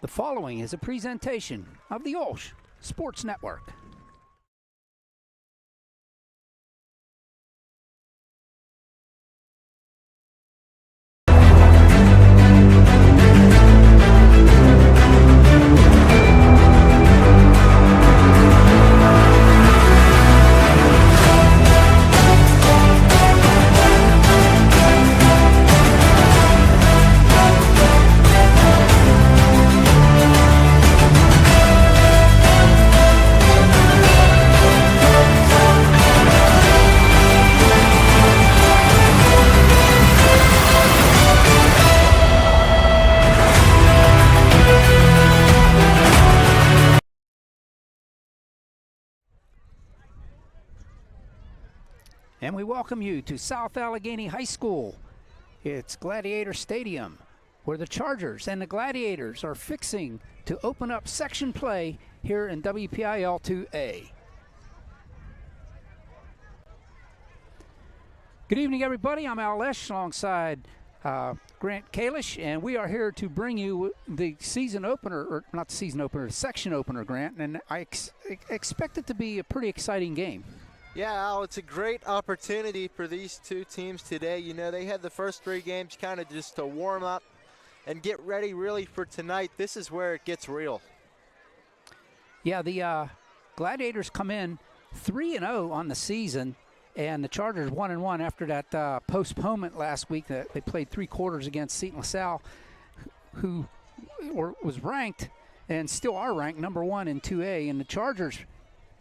The following is a presentation of the OLSH Sports Network. And we welcome you to South Allegheny High School. It's Gladiator Stadium, where the Chargers and the Gladiators are fixing to open up section play here in WPIL 2A. Good evening, everybody. I'm OLSH alongside Grant Kalish, and we are here to bring you the season opener, or not the season opener, the section opener, Grant, and I expect it to be a pretty exciting game. Yeah, Al, it's a great opportunity for these two teams today. You know, they had the first three games kind of just to warm up and get ready really for tonight. This is where it gets real. Yeah, the Gladiators come in 3-0 on the season, and the Chargers 1-1 after that postponement last week that they played 3 quarters against Seton LaSalle, who was ranked and still are ranked number 1 in 2A, and the Chargers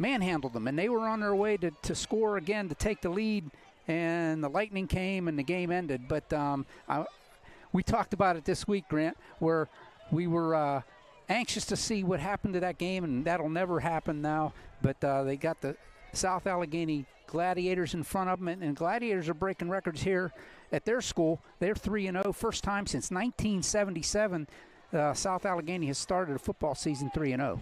manhandled them, and they were on their way to score again to take the lead, and the lightning came and the game ended. But we talked about it this week, Grant, where we were anxious to see what happened to that game, and that'll never happen now. But they got the South Allegheny Gladiators in front of them, and Gladiators are breaking records here at their school. They're 3-0, first time since 1977 South Allegheny has started a football season 3-0.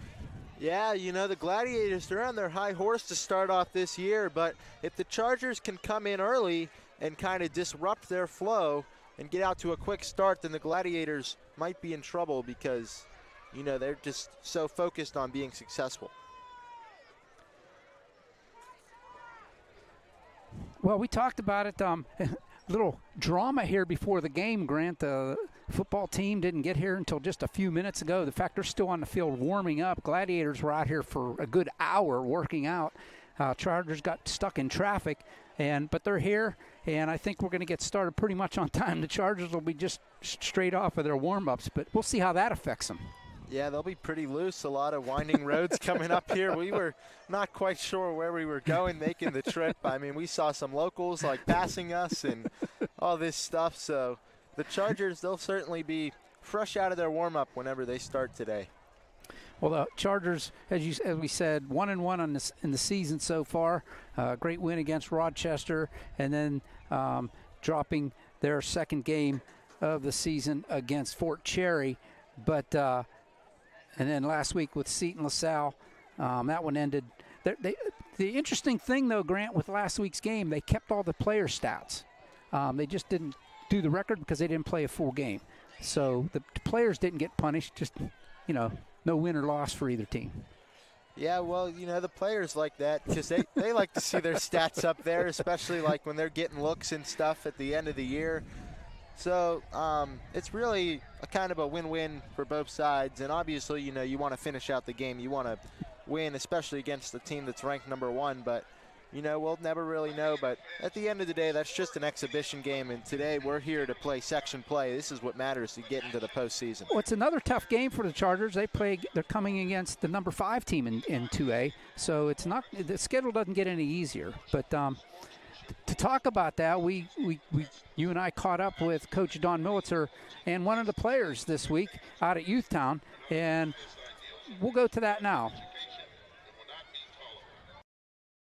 Yeah, you know, the Gladiators, they're on their high horse to start off this year, but if the Chargers can come in early and kind of disrupt their flow and get out to a quick start, then the Gladiators might be in trouble because, you know, they're just so focused on being successful. Well, we talked about it. Little drama here before the game, Grant. The football team didn't get here until just a few minutes ago. The fact they're still on the field warming up. Gladiators were out here for a good hour working out. Chargers got stuck in traffic, but they're here, and I think we're going to get started pretty much on time. The Chargers will be just straight off of their warm-ups, but we'll see how that affects them. Yeah, they'll be pretty loose. A lot of winding roads coming up here. We were not quite sure where we were going making the trip. I mean, we saw some locals like passing us and all this stuff. So the Chargers, they'll certainly be fresh out of their warm-up whenever they start today. Well, the Chargers, as we said, 1-1 in the season so far. Great win against Rochester, and then dropping their second game of the season against Fort Cherry. But and then last week with Seton LaSalle, that one ended. The interesting thing, though, Grant, with last week's game, they kept all the player stats. They just didn't do the record because they didn't play a full game. So the players didn't get punished, just, you know, no win or loss for either team. Yeah, well, you know, the players like that because they like to see their stats up there, especially like when they're getting looks and stuff at the end of the year. So it's really a kind of a win-win for both sides. And obviously, you know, you want to finish out the game. You want to win, especially against a team that's ranked number 1. But, you know, we'll never really know. But at the end of the day, that's just an exhibition game. And today we're here to play section play. This is what matters to get into the postseason. Well, it's another tough game for the Chargers. They're coming against the number 5 team in 2A. So it's not, the schedule doesn't get any easier. But to talk about that, you and I caught up with Coach Don Militzer and one of the players this week out at Youthtown, and we'll go to that now.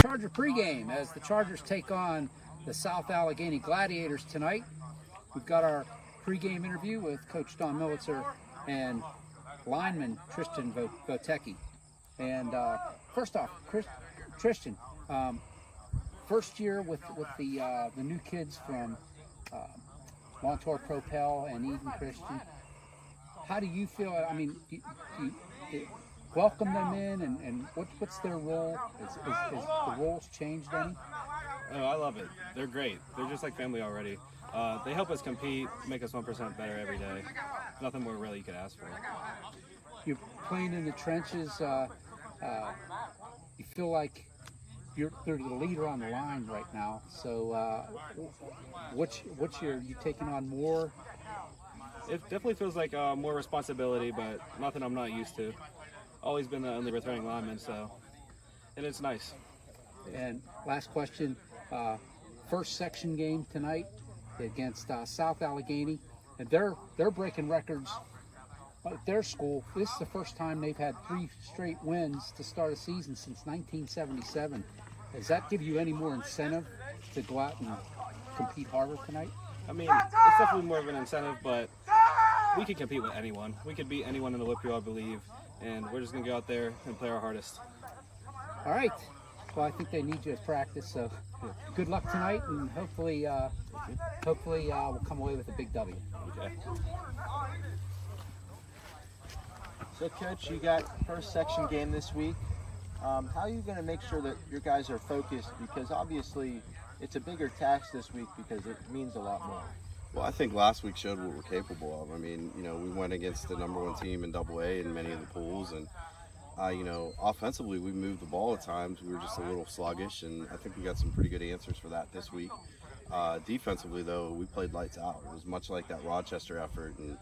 Charger pregame as the Chargers take on the South Allegheny Gladiators tonight. We've got our pregame interview with Coach Don Militzer and lineman Tristan Votecki. And first off, Tristan, first year with the new kids from Montour Propel and Eden Christian. How do you feel? I mean, do you welcome them in, and what's their role? Is the roles changed any? Oh, I love it. They're great. They're just like family already. They help us compete, make us 1% better every day. Nothing more really you could ask for. You're playing in the trenches. You feel like you're the leader on the line right now. So, you taking on more? It definitely feels like more responsibility, but nothing I'm not used to. Always been the only returning lineman, and it's nice. And last question, first section game tonight against South Allegheny, and they're breaking records at their school. This is the first time they've had 3 straight wins to start a season since 1977. Does that give you any more incentive to go out and compete harder tonight? I mean, it's definitely more of an incentive, but we can compete with anyone. We could beat anyone in the WIPU, I believe, and we're just going to go out there and play our hardest. All right. Well, I think they need you at practice, so good luck tonight, and hopefully we'll come away with a big W. Okay. So, Coach, you got first section game this week. How are you going to make sure that your guys are focused? Because obviously it's a bigger task this week because it means a lot more. Well, I think last week showed what we're capable of. I mean, we went against the #1 team in AA in many of the pools, and offensively we moved the ball at times. We were just a little sluggish, and I think we got some pretty good answers for that this week. Defensively, though, we played lights out. It was much like that Rochester effort, and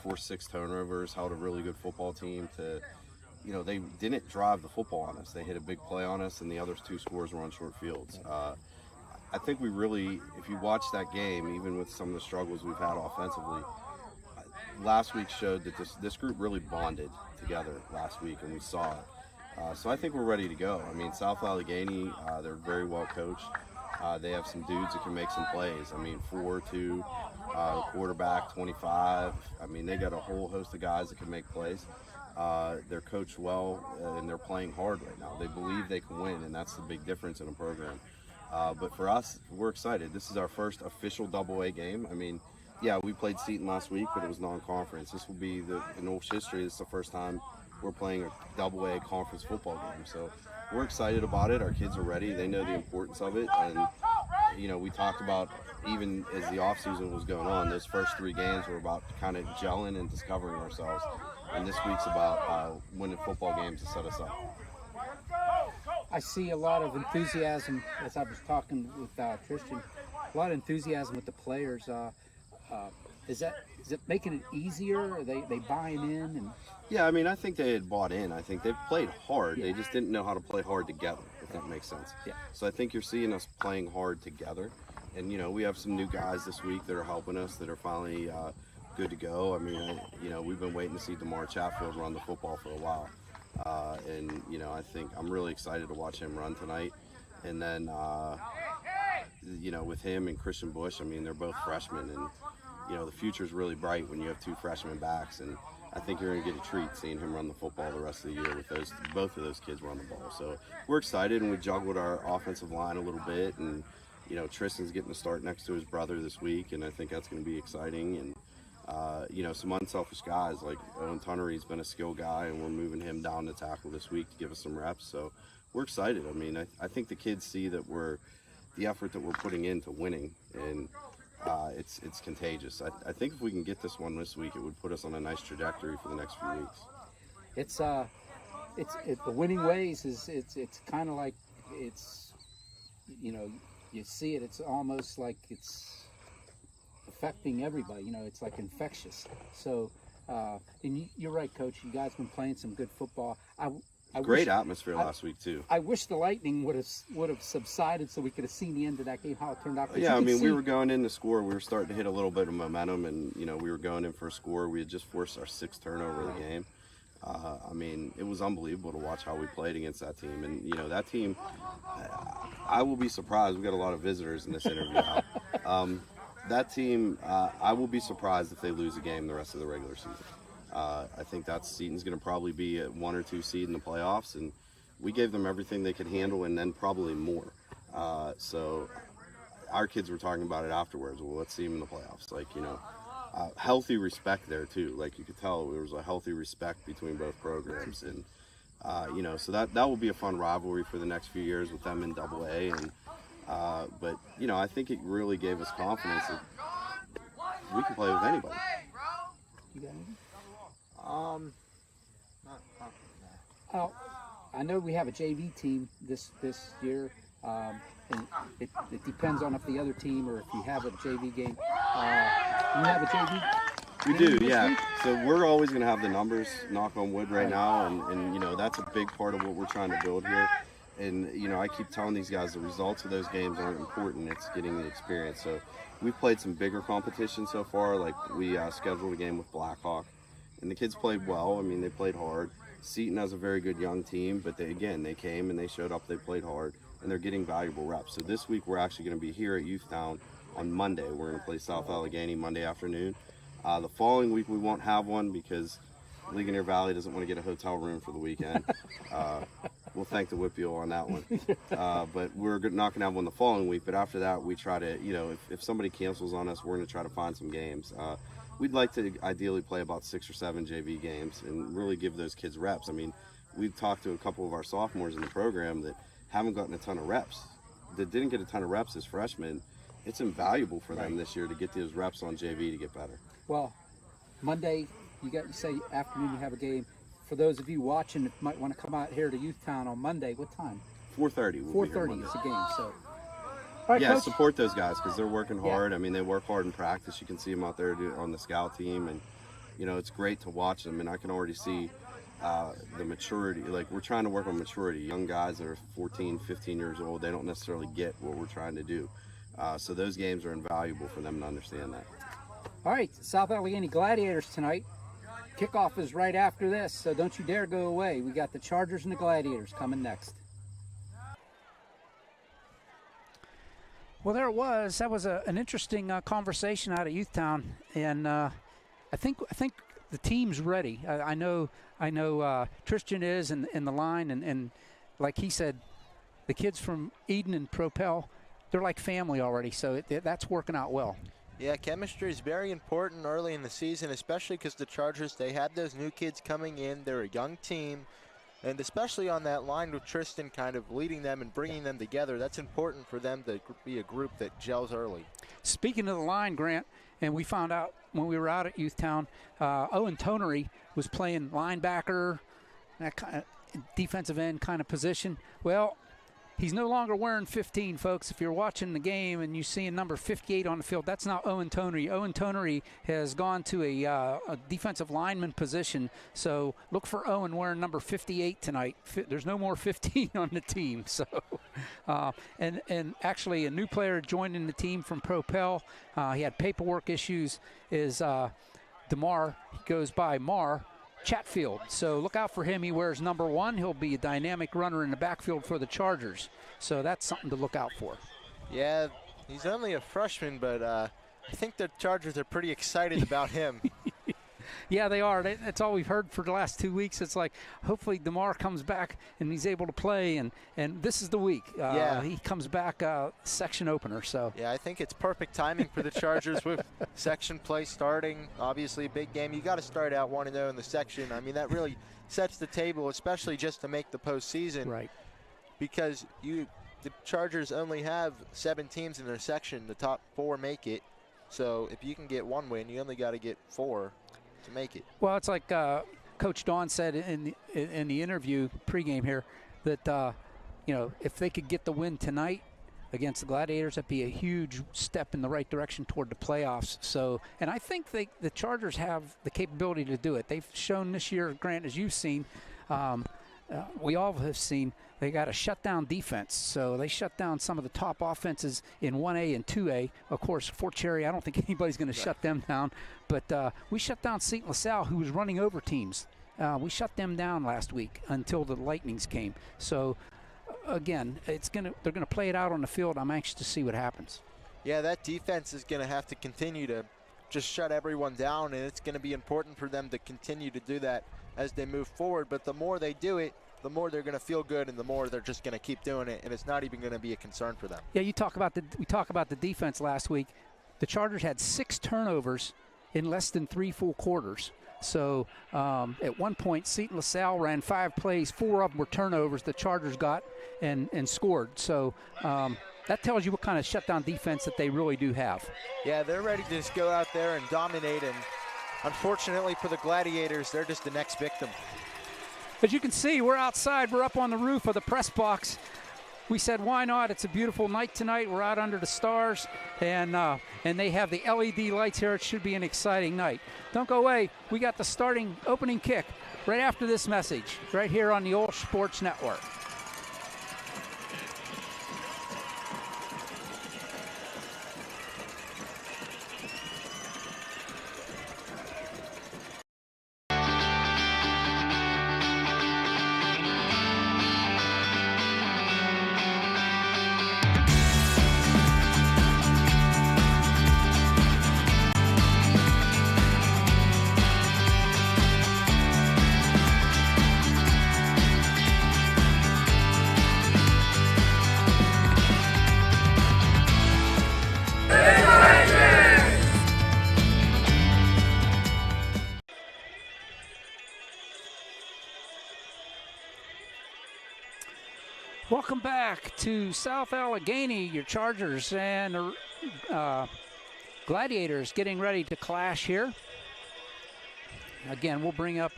forced 6 turnovers, held a really good football team to, they didn't drive the football on us. They hit a big play on us, and the other 2 scores were on short fields. I think we really, if you watch that game, even with some of the struggles we've had offensively, last week showed that this group really bonded together last week, and we saw it. So I think we're ready to go. I mean, South Allegheny, they're very well coached. They have some dudes that can make some plays. I mean, 4-2, quarterback, 25. I mean, they got a whole host of guys that can make plays. They're coached well, and they're playing hard right now. They believe they can win, and that's the big difference in a program. But for us, we're excited. This is our first official AA game. I mean, yeah, we played Seton last week, but it was non-conference. This will be, in OLSH history, this is the first time we're playing a AA conference football game. So we're excited about it. Our kids are ready. They know the importance of it. And, we talked about, even as the offseason was going on, those first 3 games were about kind of gelling and discovering ourselves. And this week's about winning football games to set us up. I see a lot of enthusiasm, as I was talking with Tristan, a lot of enthusiasm with the players. Is it making it easier? Are they buying in? And yeah, I mean, I think they had bought in. I think they've played hard. Yeah. They just didn't know how to play hard together, if that makes sense. Yeah. So I think you're seeing us playing hard together. And, we have some new guys this week that are helping us, that are finally good to go. I mean, we've been waiting to see DeMar Chatfield run the football for a while. And, I think I'm really excited to watch him run tonight. And then, with him and Christian Bush, I mean, they're both freshmen. And, the future's really bright when you have 2 freshman backs. And I think you're going to get a treat seeing him run the football the rest of the year with both of those kids run the ball. So we're excited, and we juggled our offensive line a little bit. And, Tristan's getting to start next to his brother this week, and I think that's going to be exciting. And, some unselfish guys like Owen Tunnery's been a skill guy, and we're moving him down to tackle this week to give us some reps. So we're excited. I mean, I think the kids see that the effort that we're putting into winning, and it's contagious. I think if we can get this one this week, it would put us on a nice trajectory for the next few weeks. It's the winning ways it's kind of like you see it. It's almost like it's affecting everybody. It's like infectious. So, and you're right, Coach. You guys been playing some good football. Great atmosphere last week too. I wish the lightning would have subsided so we could have seen the end of that game, how it turned out. Yeah, I mean, we were going in to score. We were starting to hit a little bit of momentum, and we were going in for a score. We had just forced our 6th turnover of the game. I mean, it was unbelievable to watch how we played against that team. And that team, I will be surprised. We got a lot of visitors in this interview now. That team, I will be surprised if they lose a game the rest of the regular season. I think Seton's going to probably be a 1 or 2 seed in the playoffs, and we gave them everything they could handle, and then probably more. So our kids were talking about it afterwards. Well, let's see them in the playoffs. healthy respect there too. Like you could tell there was a healthy respect between both programs, and you know, so that will be a fun rivalry for the next few years with them in AA. And but you know, I think it really gave us confidence that we can play with anybody. You got anything? Not I know we have a JV team this year, and it depends on if the other team or if you have a JV game. You have a JV? We do, yeah. So we're always going to have the numbers, knock on wood, right now, and you know, that's a big part of what we're trying to build here. And you know, I keep telling these guys the results of those games aren't important; it's getting the experience. So we've played some bigger competition so far. Like we scheduled a game with Blackhawk, and the kids played well. I mean, they played hard. Seton has a very good young team, but they came and they showed up. They played hard, and they're getting valuable reps. So this week we're actually going to be here at Youthtown on Monday. We're going to play South Allegheny Monday afternoon. The following week we won't have one because Ligonier Valley doesn't want to get a hotel room for the weekend. We'll thank the Whitfield on that one. But we're not going to have one the following week. But after that, we try to, you know, if somebody cancels on us, we're going to try to find some games. We'd like to ideally play about 6 or 7 JV games and really give those kids reps. I mean, we've talked to a couple of our sophomores in the program that haven't gotten a ton of reps, that didn't get a ton of reps as freshmen. It's invaluable for them this year to get those reps on JV to get better. Well, Monday, you say afternoon you have a game. For those of you watching that might want to come out here to Youthtown on Monday, what time? 4:30. 4:30 is the game. So, all right, yeah, Coach. support those guys because they're working hard. I mean, they work hard in practice. You can see them out there on the scout team, and you know, it's great to watch them. And I can already see the maturity. Like, we're trying to work on maturity. Young guys that are 14, 15 years old, they don't necessarily get what we're trying to do. So those games are invaluable for them to understand that. All right, South Allegheny Gladiators tonight. Kickoff is right after this, so don't you dare go away. We got the Chargers and the Gladiators coming next. Well, there it was. That was an interesting conversation out at Youthtown, and I think the team's ready. I know Tristan is in the line, and like he said, the kids from Eden and Propel, they're like family already, so that's working out well. Yeah, chemistry is very important early in the season, especially because the Chargers, they have those new kids coming in. They're a young team, and especially on that line with Tristan kind of leading them and bringing them together, that's important for them to be a group that gels early. Speaking of the line, Grant, and we found out when we were out at Youthtown, Owen Tonery was playing linebacker, that kind of defensive end kind of position. Well, he's no longer wearing 15, folks. If you're watching the game and you see a number 58 on the field, that's not Owen Tonery. Owen Tonery has gone to a defensive lineman position, so look for Owen wearing number 58 tonight. There's no more 15 on the team. So, and actually a new player joining the team from Propel. He had paperwork issues. Is DeMar? He goes by Mar Chatfield. So look out for him. He wears number 1. He'll be a dynamic runner in the backfield for the Chargers. So that's something to look out for. Yeah, he's only a freshman, but I think the Chargers are pretty excited about him. Yeah, they are. That's all we've heard for the last 2 weeks. It's like, hopefully DeMar comes back and he's able to play, and this is the week. Yeah. He comes back section opener. So yeah, I think it's perfect timing for the Chargers with section play starting. Obviously a big game. You got to start out 1-0 in the section. I mean, that really sets the table, especially just to make the postseason. Right. Because the Chargers only have 7 teams in their section. The top 4 make it. So if you can get 1 win, you only got to get 4 to make it. Well, it's like Coach Dawn said in the interview pregame here that if they could get the win tonight against the Gladiators, that'd be a huge step in the right direction toward the playoffs. So, and I think the Chargers have the capability to do it. They've shown this year, Grant, as you've seen, we all have seen, they got a shutdown defense. So they shut down some of the top offenses in 1A and 2A. Of course, Fort Cherry, I don't think anybody's going to shut them down. But we shut down St. LaSalle, who was running over teams. We shut them down last week until the Lightnings came. So, again, they're going to play it out on the field. I'm anxious to see what happens. Yeah, that defense is going to have to continue to just shut everyone down, and it's going to be important for them to continue to do that as they move forward. But the more they do it, the more they're going to feel good, and the more they're just going to keep doing it, and it's not even going to be a concern for them. Yeah, we talk about the defense last week. The Chargers had 6 turnovers in less than 3 full quarters. So at one point, Seton LaSalle ran 5 plays, 4 of them were turnovers the Chargers got and scored. So that tells you what kind of shutdown defense that they really do have. Yeah, they're ready to just go out there and dominate, and unfortunately for the Gladiators, they're just the next victim. As you can see, we're outside. We're up on the roof of the press box. We said, why not? It's a beautiful night tonight. We're out under the stars, and they have the LED lights here. It should be an exciting night. Don't go away. We got the opening kick right after this message, right here on the OLSH Sports Network. Welcome back to South Allegheny. Your Chargers and Gladiators getting ready to clash here. Again, we'll bring up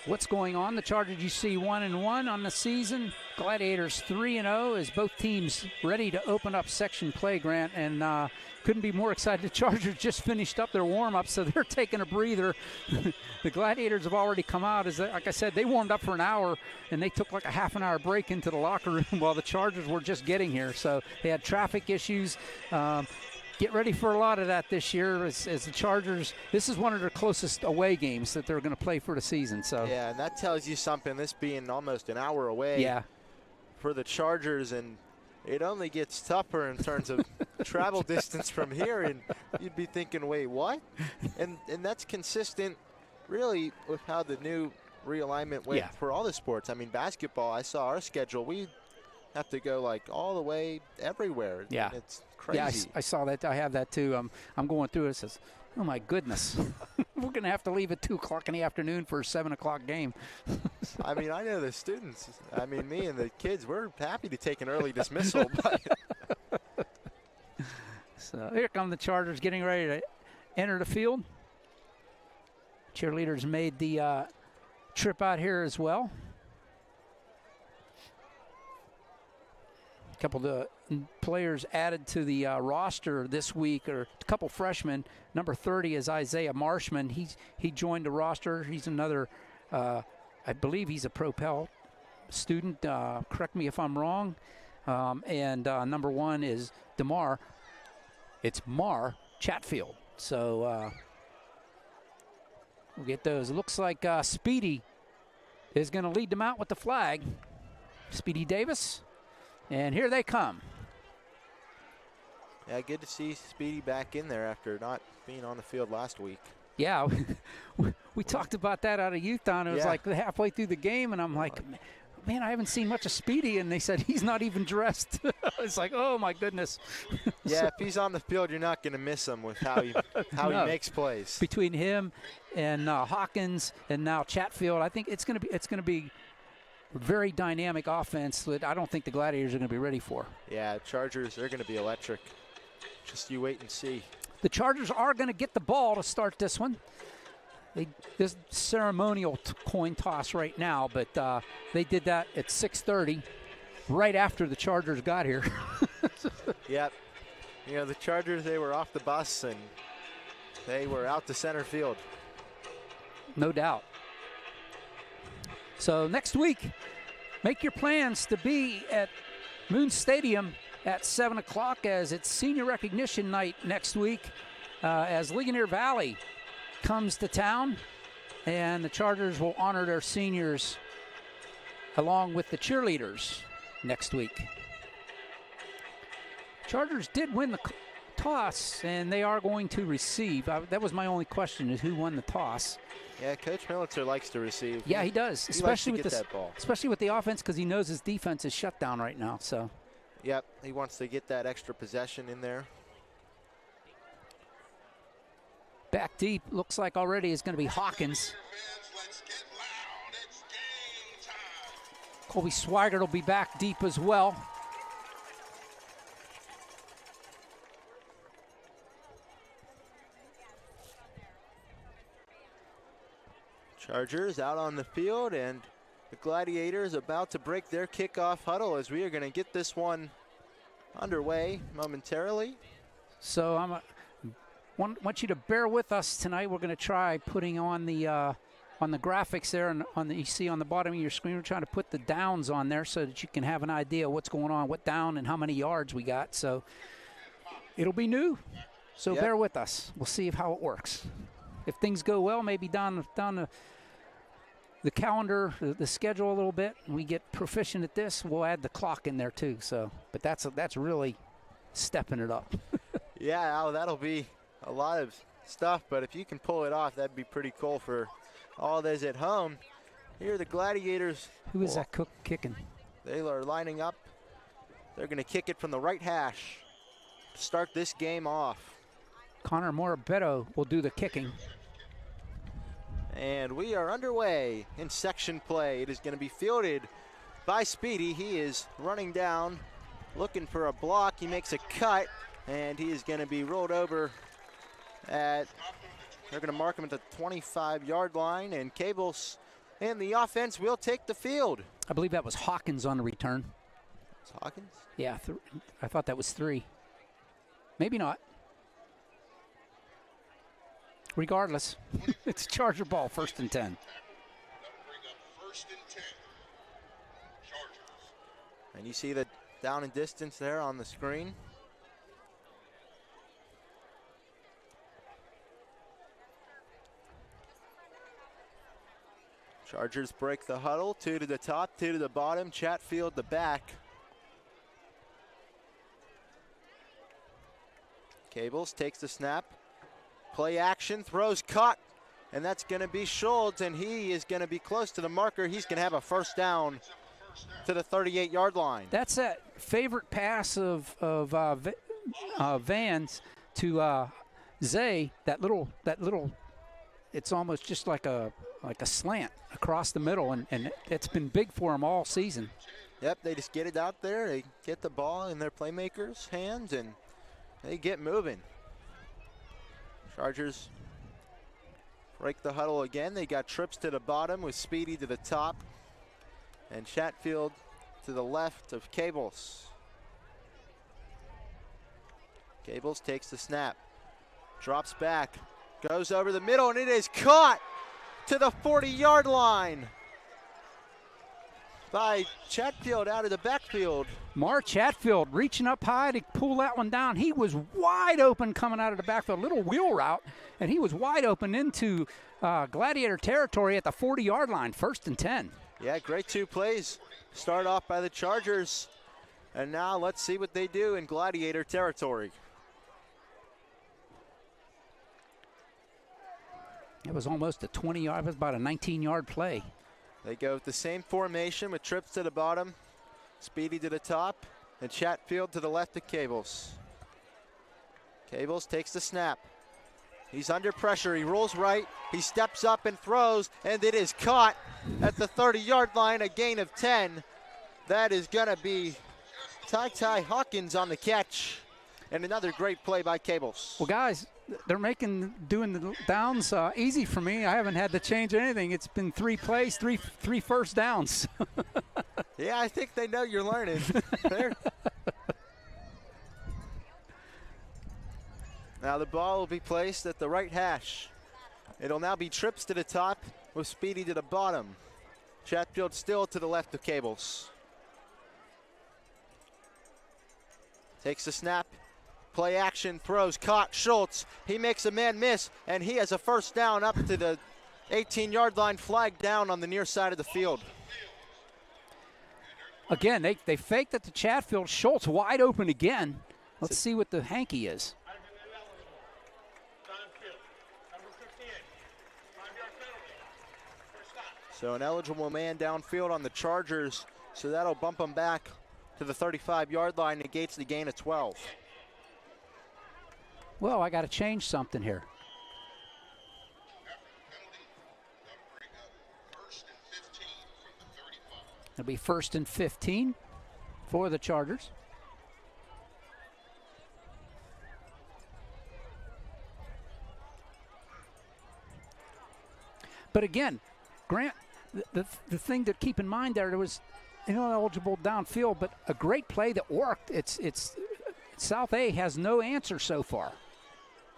what's going on. The Chargers, you see, 1-1 on the season. Gladiators 3-0 as both teams ready to open up section play, Grant, and couldn't be more excited. The Chargers just finished up their warm-up, so they're taking a breather. The Gladiators have already come out. Like I said, they warmed up for an hour, and they took like a half an hour break into the locker room while the Chargers were just getting here. So they had traffic issues. Get ready for a lot of that this year as the Chargers, this is one of their closest away games that they're going to play for the season. So yeah, and that tells you something, this being almost an hour away for the Chargers, and it only gets tougher in terms of travel distance from here, and you'd be thinking, wait, what? And that's consistent really with how the new realignment went for all the sports. I mean, basketball, I saw our schedule. We have to go like all the way everywhere. Yeah. It's crazy. Yeah, I saw that. I have that too. I'm going through it. It says, oh my goodness. We're going to have to leave at 2 o'clock in the afternoon for a 7 o'clock game. I mean, I know the students. I mean, me and the kids, we're happy to take an early dismissal. But so here come the Chargers getting ready to enter the field. Cheerleaders made the trip out here as well. A couple of the players added to the roster this week, or a couple freshmen. Number 30 is Isaiah Marshman. He joined the roster. He's another, I believe he's a Propel student. Correct me if I'm wrong. And number 1 is DeMar. It's Mar Chatfield. So we'll get those. It looks like Speedy is going to lead them out with the flag. Speedy Davis. And here they come. Yeah, good to see Speedy back in there after not being on the field last week. Yeah, we talked about that out of Youthtown. It was like halfway through the game, and I'm like, man, I haven't seen much of Speedy. And they said he's not even dressed. It's like, oh, my goodness. Yeah, if he's on the field, you're not going to miss him with how he makes plays. Between him and Hawkins and now Chatfield, I think it's going to be very dynamic offense that I don't think the Gladiators are going to be ready for. Yeah, Chargers, they're going to be electric. Just you wait and see. The Chargers are going to get the ball to start this one. This ceremonial coin toss right now, but they did that at 6:30, right after the Chargers got here. Yep. You know, the Chargers, they were off the bus, and they were out to center field. No doubt. So next week, make your plans to be at Moon Stadium at 7 o'clock as it's senior recognition night next week as Ligonier Valley comes to town, and the Chargers will honor their seniors along with the cheerleaders next week. Chargers did win the toss, and they are going to receive. That was my only question, is who won the toss. Yeah, Coach Militzer likes to receive. Yeah, he does, especially with that ball. Especially with the offense, because he knows his defense is shut down right now. So. Yep, he wants to get that extra possession in there. Back deep, looks like already is going to be Hawkins. Colby Swigert will be back deep as well. Chargers out on the field, and the Gladiators about to break their kickoff huddle as we are going to get this one underway momentarily. So I want you to bear with us tonight. We're going to try putting on the graphics there, and you see on the bottom of your screen, we're trying to put the downs on there so that you can have an idea what's going on, what down and how many yards we got. So it'll be new. So Yep. bear with us. We'll see how it works. If things go well, maybe down the calendar, the schedule a little bit, and we get proficient at this, we'll add the clock in there too. So, but that's really stepping it up. Yeah, Al, that'll be a lot of stuff, but if you can pull it off, that'd be pretty cool for all those at home. Here are the Gladiators. Who is that cook kicking? They are lining up. They're going to kick it from the right hash to start this game off. Connor Morabetto will do the kicking. And we are underway in section play. It is going to be fielded by Speedy. He is running down, looking for a block. He makes a cut, and he is going to be rolled over they're going to mark him at the 25-yard line, and Cables and the offense will take the field. I believe that was Hawkins on the return. It's Hawkins? Yeah, I thought that was 3. Maybe not. Regardless, it's Charger ball, 1st and 10. And you see the down and distance there on the screen. Chargers break the huddle, 2 to the top, 2 to the bottom, Chatfield the back. Cables takes the snap. Play action, throws caught, and that's going to be Schultz, and he is going to be close to the marker. He's going to have a first down to the 38-yard line. That's that favorite pass of Vans to Zay. That little. It's almost just like a slant across the middle, and it's been big for him all season. Yep, they just get it out there. They get the ball in their playmakers' hands, and they get moving. Chargers break the huddle again. They got trips to the bottom with Speedy to the top, and Chatfield to the left of Cables. Cables takes the snap, drops back, goes over the middle, and it is caught to the 40-yard line by Chatfield out of the backfield. Mar Chatfield reaching up high to pull that one down. He was wide open coming out of the backfield, little wheel route, and he was wide open into Gladiator territory at the 40-yard line, 1st and 10. Yeah, great 2 plays. Start off by the Chargers, and now let's see what they do in Gladiator territory. It was almost a 20-yard, it was about a 19-yard play. They go with the same formation with trips to the bottom, Speedy to the top, and Chatfield to the left of Cables. Cables takes the snap. He's under pressure. He rolls right. He steps up and throws, and it is caught at the 30-yard line, a gain of 10. That is going to be Ty Hawkins on the catch, and another great play by Cables. Well, guys, they're doing the downs easy for me. I haven't had to change anything. It's been 3 plays, three first downs. Yeah, I think they know you're learning. Now the ball will be placed at the right hash. It'll now be trips to the top with Speedy to the bottom. Chatfield still to the left of Cables. Takes the snap. Play action, throws, caught, Schultz. He makes a man miss, and he has a first down up to the 18-yard line, flag down on the near side of the field. Again, they faked it to Chatfield. Schultz wide open again. Let's see what the hanky is. So an eligible man downfield on the Chargers, so that'll bump them back to the 35-yard line, negates the gain of 12. Well, I got to change something here. It'll be 1st and 15 for the Chargers. But again, Grant, the thing to keep in mind there was ineligible downfield, but a great play that worked. It's South A has no answer so far.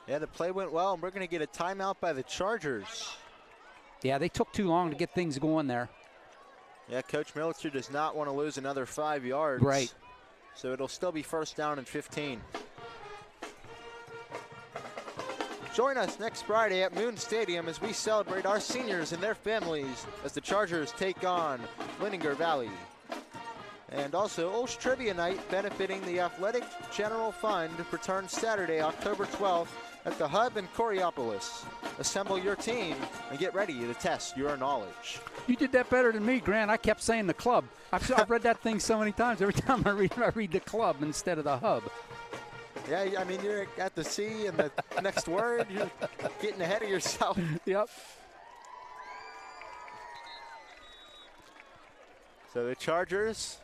Yeah, the play went well, and we're going to get a timeout by the Chargers. Yeah, they took too long to get things going there. Yeah, Coach Militzer does not want to lose another 5 yards. Right. So it'll still be 1st down and 15. Join us next Friday at Moon Stadium as we celebrate our seniors and their families as the Chargers take on Leninger Valley. And also, OLSH Trivia Night benefiting the Athletic General Fund returns Saturday, October 12th at the Hub in Coriopolis. Assemble your team and get ready to test your knowledge. You did that better than me, Grant. I kept saying the club. I've read that thing so many times. Every time I read the club instead of the hub. Yeah, I mean, you're at the C and the next word, you're getting ahead of yourself. Yep. So the Chargers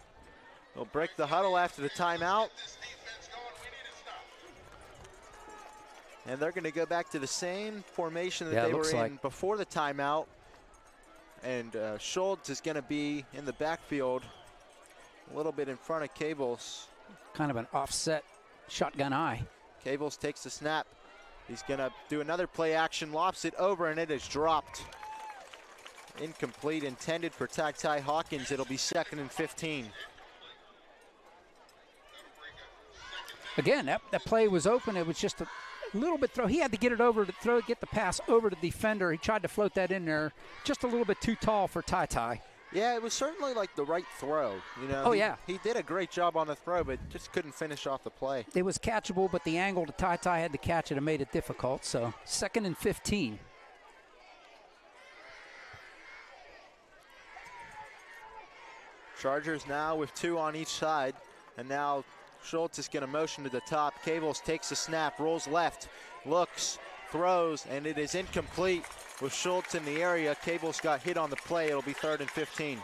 will break the huddle after the timeout. And they're going to go back to the same formation that they were in before the timeout. And Schultz is going to be in the backfield a little bit in front of Cables. Kind of an offset shotgun eye. Cables takes the snap. He's going to do another play action, lofts it over, and it is dropped. Incomplete, intended for Ty Hawkins. It'll be 2nd and 15. Again, that play was open. It was just a little bit throw. He had to get it over to get the pass over to the defender. He tried to float that in there. Just a little bit too tall for Ty. Yeah, it was certainly like the right throw. You know, he did a great job on the throw, but just couldn't finish off the play. It was catchable, but the angle to Ty had to catch it and made it difficult. So 2nd and 15. Chargers now with 2 on each side, and now Schultz is going to motion to the top. Cables takes the snap, rolls left, looks, throws, and it is incomplete with Schultz in the area. Cables got hit on the play. It'll be 3rd and 15.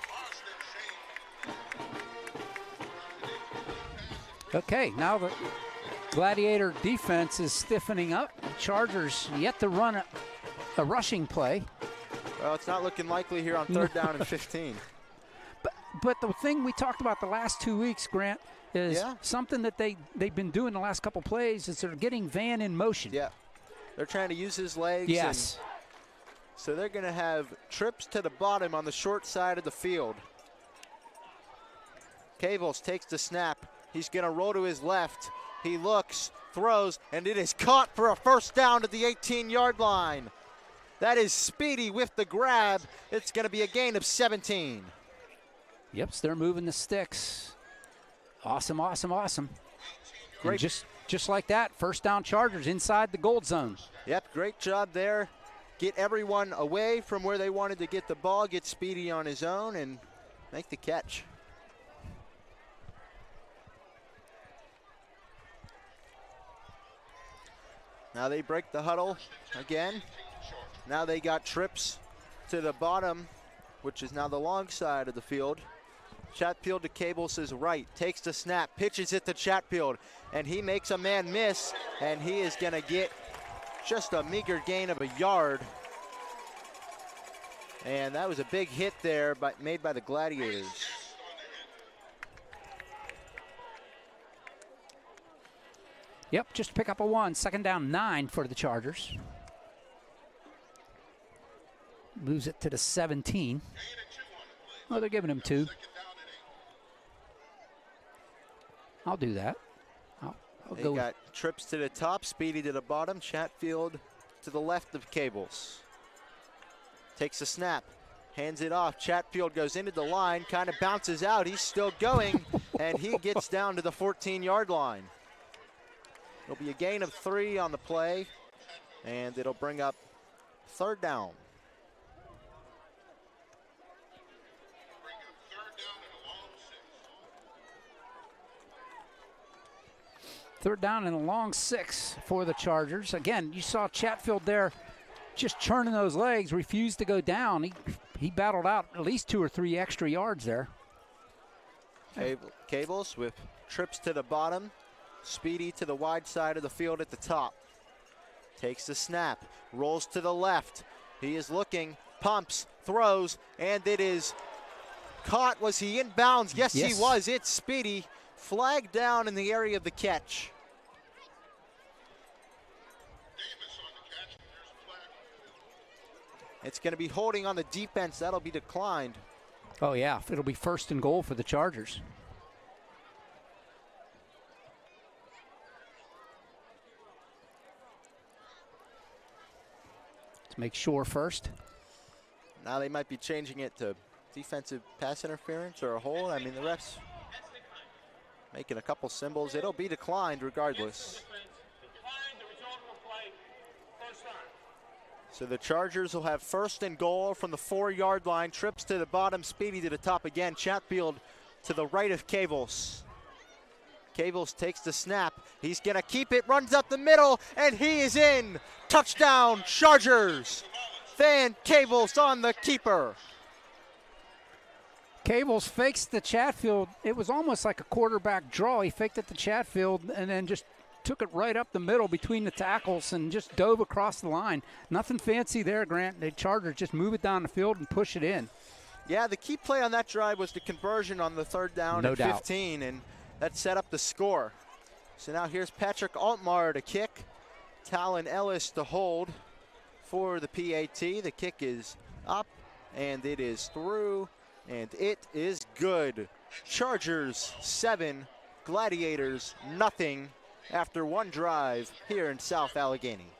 Okay, now the Gladiator defense is stiffening up. Chargers yet to run a rushing play. Well, it's not looking likely here on 3rd down and 15. But the thing we talked about the last 2 weeks, Grant, is something that they've been doing the last couple plays is they're getting Van in motion. Yeah, they're trying to use his legs. Yes. So they're going to have trips to the bottom on the short side of the field. Cables takes the snap. He's going to roll to his left. He looks, throws, and it is caught for a 1st down at the 18-yard line. That is Speedy with the grab. It's going to be a gain of 17. Yep, so they're moving the sticks. Awesome. Great. And just like that, 1st down Chargers inside the gold zone. Yep, great job there. Get everyone away from where they wanted to get the ball, get Speedy on his own, and make the catch. Now they break the huddle again. Now they got trips to the bottom, which is now the long side of the field. Chatfield to Cables' right, takes the snap, pitches it to Chatfield, and he makes a man miss, and he is going to get just a meager gain of a yard. And that was a big hit there made by the Gladiators. Yep, just pick up a 1. 2nd down 9 for the Chargers. Moves it to the 17. Oh, they're giving him 2. I'll do that. I'll go. Got trips to the top, Speedy to the bottom, Chatfield to the left of Cables. Takes a snap, hands it off. Chatfield goes into the line, kind of bounces out. He's still going, and he gets down to the 14-yard line. It'll be a gain of 3 on the play, and it'll bring up 3rd down. Third down and a long 6 for the Chargers. Again, you saw Chatfield there just churning those legs, refused to go down. He battled out at least 2 or 3 extra yards there. Cables with trips to the bottom. Speedy to the wide side of the field at the top. Takes the snap, rolls to the left. He is looking, pumps, throws, and it is caught. Was he in bounds? Yes, he was. It's Speedy. Flag down in the area of the catch. It's going to be holding on the defense. That'll be declined. Oh, yeah. It'll be 1st and goal for the Chargers. Let's make sure first. Now they might be changing it to defensive pass interference or a hold. I mean, the refs making a couple symbols. It'll be declined regardless. So the Chargers will have 1st and goal from the 4-yard line. Trips to the bottom, Speedy to the top again. Chatfield to the right of Cables. Cables takes the snap. He's going to keep it, runs up the middle, and he is in. Touchdown, Chargers. Van Cables on the keeper. Cables fakes the Chatfield. It was almost like a quarterback draw. He faked it to Chatfield and then just took it right up the middle between the tackles and just dove across the line. Nothing fancy there, Grant. The Chargers just move it down the field and push it in. Yeah, the key play on that drive was the conversion on the 3rd down at 15, and that set up the score. So now here's Patrick Altmaier to kick. Talon Ellis to hold for the PAT. The kick is up, and it is through, and it is good. Chargers 7, Gladiators nothing after one drive here in South Allegheny.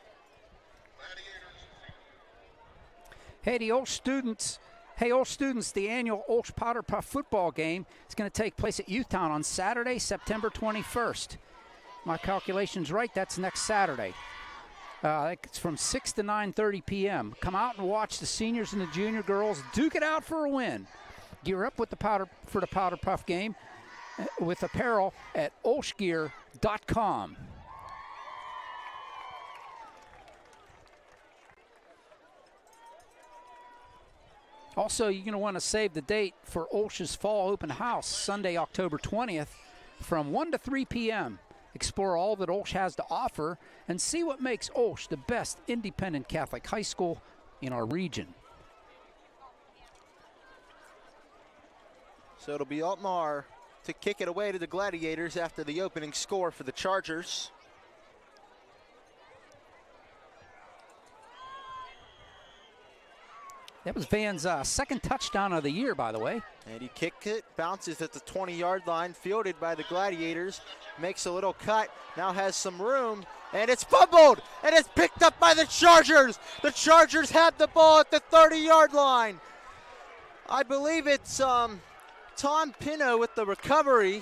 Hey, OLSH students, the annual OLSH Powder Puff football game is going to take place at Youthtown on Saturday, September 21st. My calculation's right, that's next Saturday. It's from 6 to 9:30 p.m. Come out and watch the seniors and the junior girls duke it out for a win. Gear up with the Powder Puff game with apparel at olshgear.com. Also, you're going to want to save the date for OLSH's Fall Open House, Sunday, October 20th, from 1 to 3 p.m. Explore all that OLSH has to offer and see what makes OLSH the best independent Catholic high school in our region. So it'll be Altmaier to kick it away to the Gladiators after the opening score for the Chargers. That was Van's 2nd touchdown of the year, by the way. And he kicked it, bounces at the 20-yard line, fielded by the Gladiators, makes a little cut, now has some room, and it's fumbled, and it's picked up by the Chargers. The Chargers had the ball at the 30-yard line. I believe it's Tom Pino with the recovery.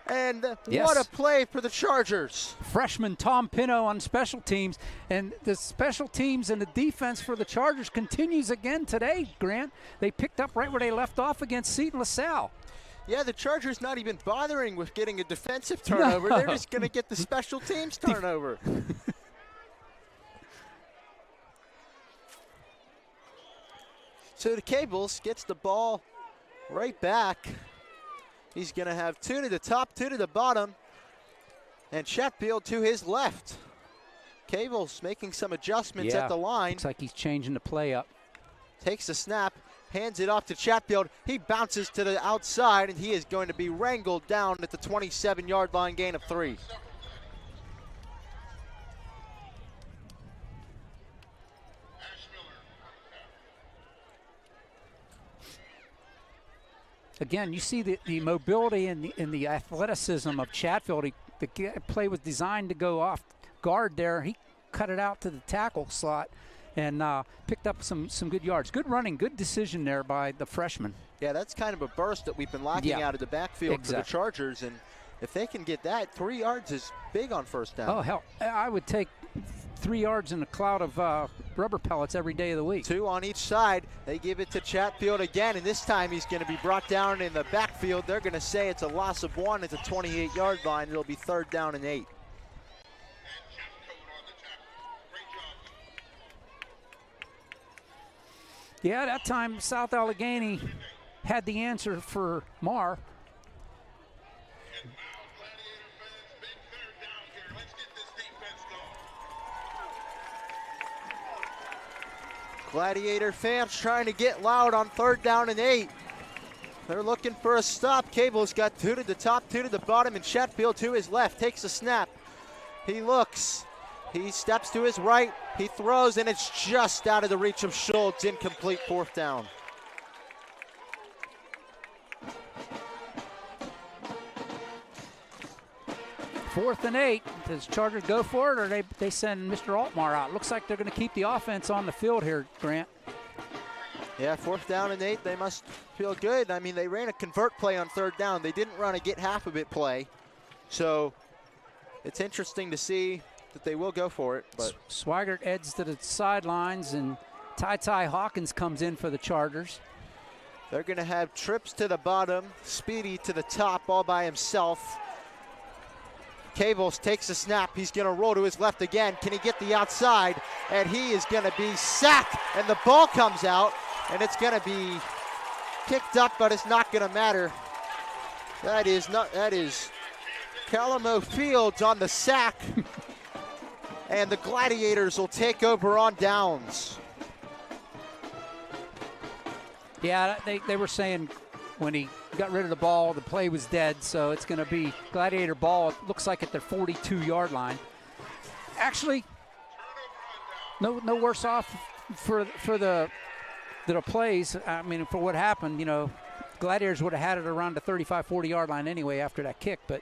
And what a play for the Chargers. Freshman Tom Pino on special teams. And the special teams and the defense for the Chargers continues again today, Grant. They picked up right where they left off against Seton LaSalle. Yeah, the Chargers not even bothering with getting a defensive turnover. No. They're just going to get the special teams turnover. So the Cables gets the ball right back. He's going to have 2 to the top, 2 to the bottom, and Chatfield to his left. Cables making some adjustments at the line. Looks like he's changing the play up. Takes the snap, hands it off to Chatfield. He bounces to the outside, and he is going to be wrangled down at the 27-yard line, gain of 3. Again, you see the mobility and the athleticism of Chatfield. The play was designed to go off guard there. He cut it out to the tackle slot and picked up some good yards. Good running, good decision there by the freshman. Yeah, that's kind of a burst that we've been lacking out of the backfield for the Chargers. And if they can get that, 3 yards is big on first down. Oh, hell, I would take 3 yards in a cloud of rubber pellets every day of the week. 2 on each side. They give it to Chatfield again, and this time he's going to be brought down in the backfield. They're going to say it's a loss of 1 at the 28-yard line. It'll be 3rd down and 8. Yeah, that time South Allegheny had the answer for Marr. Gladiator fans trying to get loud on 3rd down and 8. They're looking for a stop. Cable's got 2 to the top, 2 to the bottom, and Chatfield to his left. Takes a snap. He looks. He steps to his right. He throws, and it's just out of the reach of Schultz. Incomplete, 4th down. Fourth and 8. Does Chargers go for it, or they send Mr. Altmar out? Looks like they're going to keep the offense on the field here, Grant. Yeah, 4th down and 8. They must feel good. I mean, they ran a convert play on 3rd down. They didn't run a get half of it play. So it's interesting to see that they will go for it. But Swigert heads to the sidelines, and Ty Hawkins comes in for the Chargers. They're going to have Trips to the bottom, Speedy to the top all by himself. Cables takes a snap. He's going to roll to his left again. Can he get the outside? And he is going to be sacked. And the ball comes out, and it's going to be kicked up, but it's not going to matter. That is Calamo Fields on the sack. And the Gladiators will take over on downs. Yeah, they were saying when he got rid of the ball, the play was dead, so it's going to be Gladiator ball. It looks like at their 42-yard line. Actually, no worse off for the plays. I mean, for what happened, you know, Gladiators would have had it around the 35, 40-yard line anyway after that kick, but.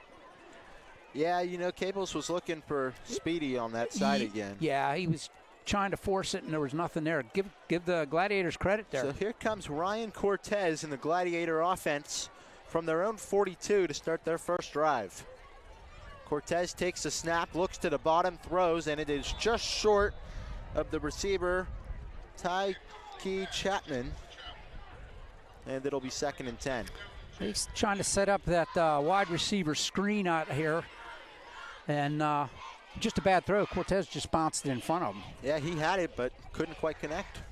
Yeah, you know, Cables was looking for Speedy on that side again. Yeah, he was trying to force it, and there was nothing there. Give the Gladiators credit there. So here comes Ryan Cortez in the Gladiator offense from their own 42 to start their first drive. Cortez takes a snap, looks to the bottom, throws, and it is just short of the receiver, Tyke Chapman. And it'll be 2nd and 10. He's trying to set up that wide receiver screen out here. And just a bad throw. Cortez just bounced it in front of him. Yeah, he had it, but couldn't quite connect.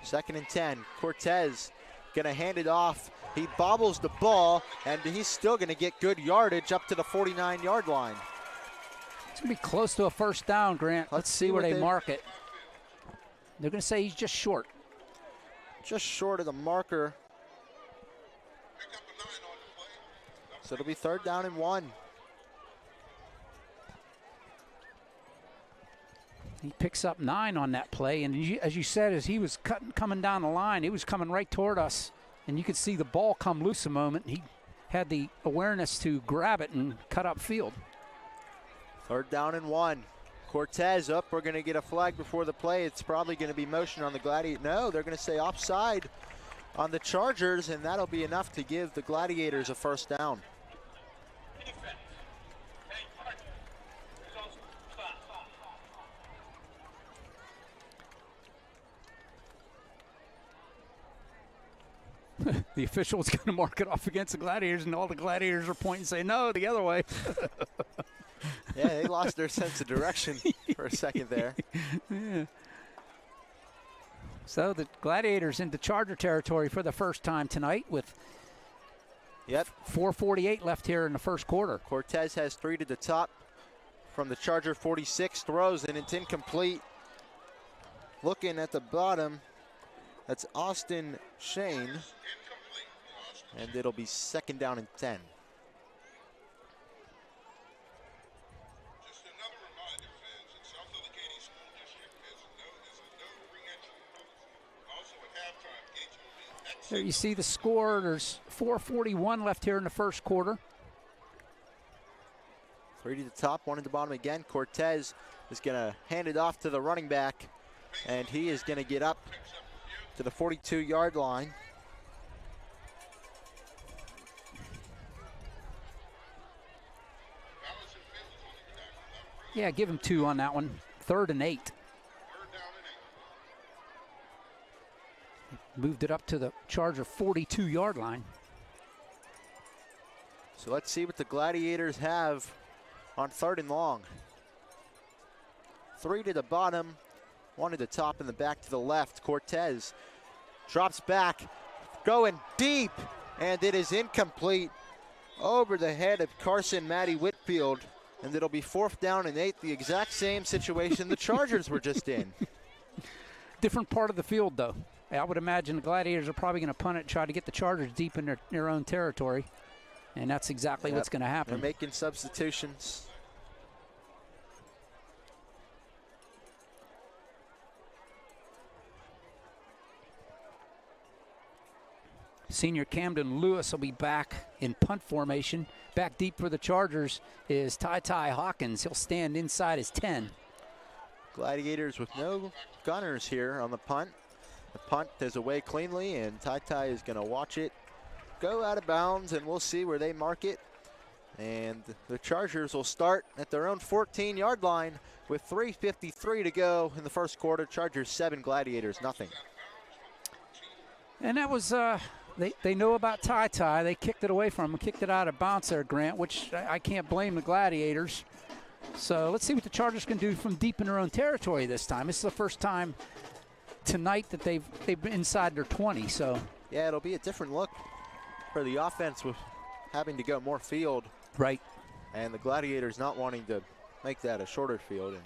Second and 10. Cortez gonna hand it off. He bobbles the ball, and he's still gonna get good yardage up to the 49-yard line. It's gonna be close to a first down, Grant. Let's see where they mark it. They're gonna say he's just short. Just short of the marker. So it'll be 3rd down and 1. He picks up 9 on that play, and as you said, as he was coming down the line, he was coming right toward us, and you could see the ball come loose a moment. He had the awareness to grab it and cut up field. 3rd down and 1. Cortez up. We're going to get a flag before the play. It's probably going to be motion on the Gladiator. No, they're going to say offside on the Chargers, and that'll be enough to give the Gladiators a first down. The official's going to mark it off against the Gladiators, and all the Gladiators are pointing and saying, no, the other way. Yeah, they lost their sense of direction for a second there. Yeah. So the Gladiators into Charger territory for the first time tonight with 4:48 left here in the first quarter. Cortez has 3 to the top from the Charger 46, throws, and it's incomplete. Looking at the bottom, that's Austin Shane, and it'll be 2nd down and 10. There you see the score. There's 4:41 left here in the first quarter. 3 to the top, 1 at the bottom again. Cortez is going to hand it off to the running back, and he is going to get up to the 42-yard line. Yeah, give him 2 on that one. 3rd and 8. Moved it up to the Charger 42-yard line. So let's see what the Gladiators have on 3rd and long. 3 to the bottom, 1 to the top and the back to the left. Cortez drops back, going deep, and it is incomplete over the head of Carson Matty Whitfield, and it'll be 4th down and 8, the exact same situation the Chargers were just in. Different part of the field, though. I would imagine the Gladiators are probably going to punt it, try to get the Chargers deep in their own territory, and that's exactly what's going to happen. They're making substitutions. Senior Camden Lewis will be back in punt formation. Back deep for the Chargers is Ty Hawkins. He'll stand inside his 10. Gladiators with no gunners here on the punt. The punt is away cleanly, and Ty is going to watch it go out of bounds, and we'll see where they mark it. And the Chargers will start at their own 14-yard line with 3:53 to go in the first quarter. Chargers 7, Gladiators nothing. And that was, they know about Ty. They kicked it away from him, kicked it out of bounds there, Grant, which I can't blame the Gladiators. So let's see what the Chargers can do from deep in their own territory this time. This is the first time tonight that they've been inside their 20. So yeah, it'll be a different look for the offense with having to go more field. Right. And the Gladiators not wanting to make that a shorter field and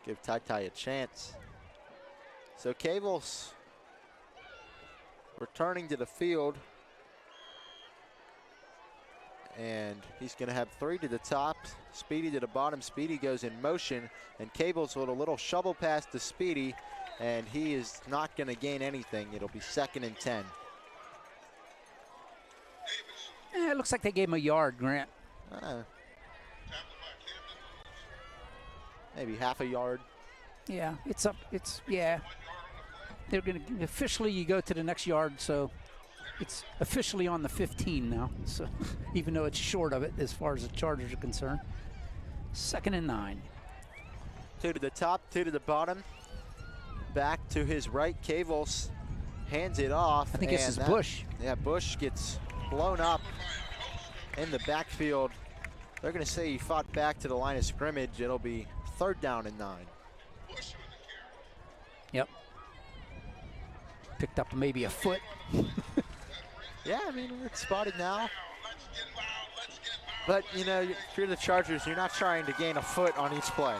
give Ty a chance. So Cables returning to the field, and he's going to have 3 to the top, Speedy to the bottom. Speedy goes in motion, and Cables with a little shovel pass to Speedy, and he is not going to gain anything. It'll be 2nd and 10. It looks like they gave him a yard, Grant. Maybe half a yard. Yeah, yeah. They're going to officially, you go to the next yard, so it's officially on the 15 now. So even though it's short of it as far as the Chargers are concerned. 2nd and 9. 2 to the top, 2 to the bottom. Back to his right, Cables hands it off. I think this is Bush. Yeah, Bush gets blown up in the backfield. They're going to say he fought back to the line of scrimmage. It'll be 3rd down and 9. Yep. Picked up maybe a foot. Yeah, I mean, it's spotted now. But, you know, if you're the Chargers, you're not trying to gain a foot on each play.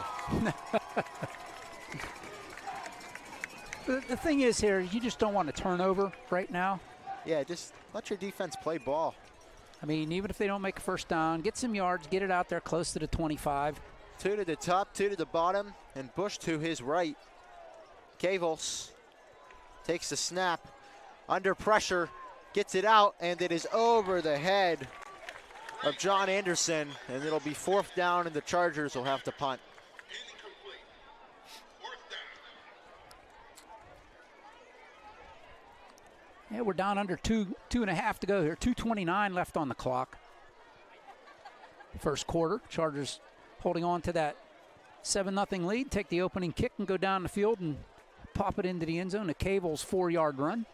The thing is here, you just don't want to turn over right now. Yeah, just let your defense play ball. I mean, even if they don't make a first down, get some yards, get it out there close to the 25. 2 to the top, 2 to the bottom, and Bush to his right. Cables takes the snap, under pressure, gets it out, and it is over the head of John Anderson, and it'll be 4th down, and the Chargers will have to punt. Yeah, we're down under two and a half to go here. 2:29 left on the clock. First quarter, Chargers holding on to that 7-0 lead. Take the opening kick and go down the field and pop it into the end zone. A Cables 4-yard run.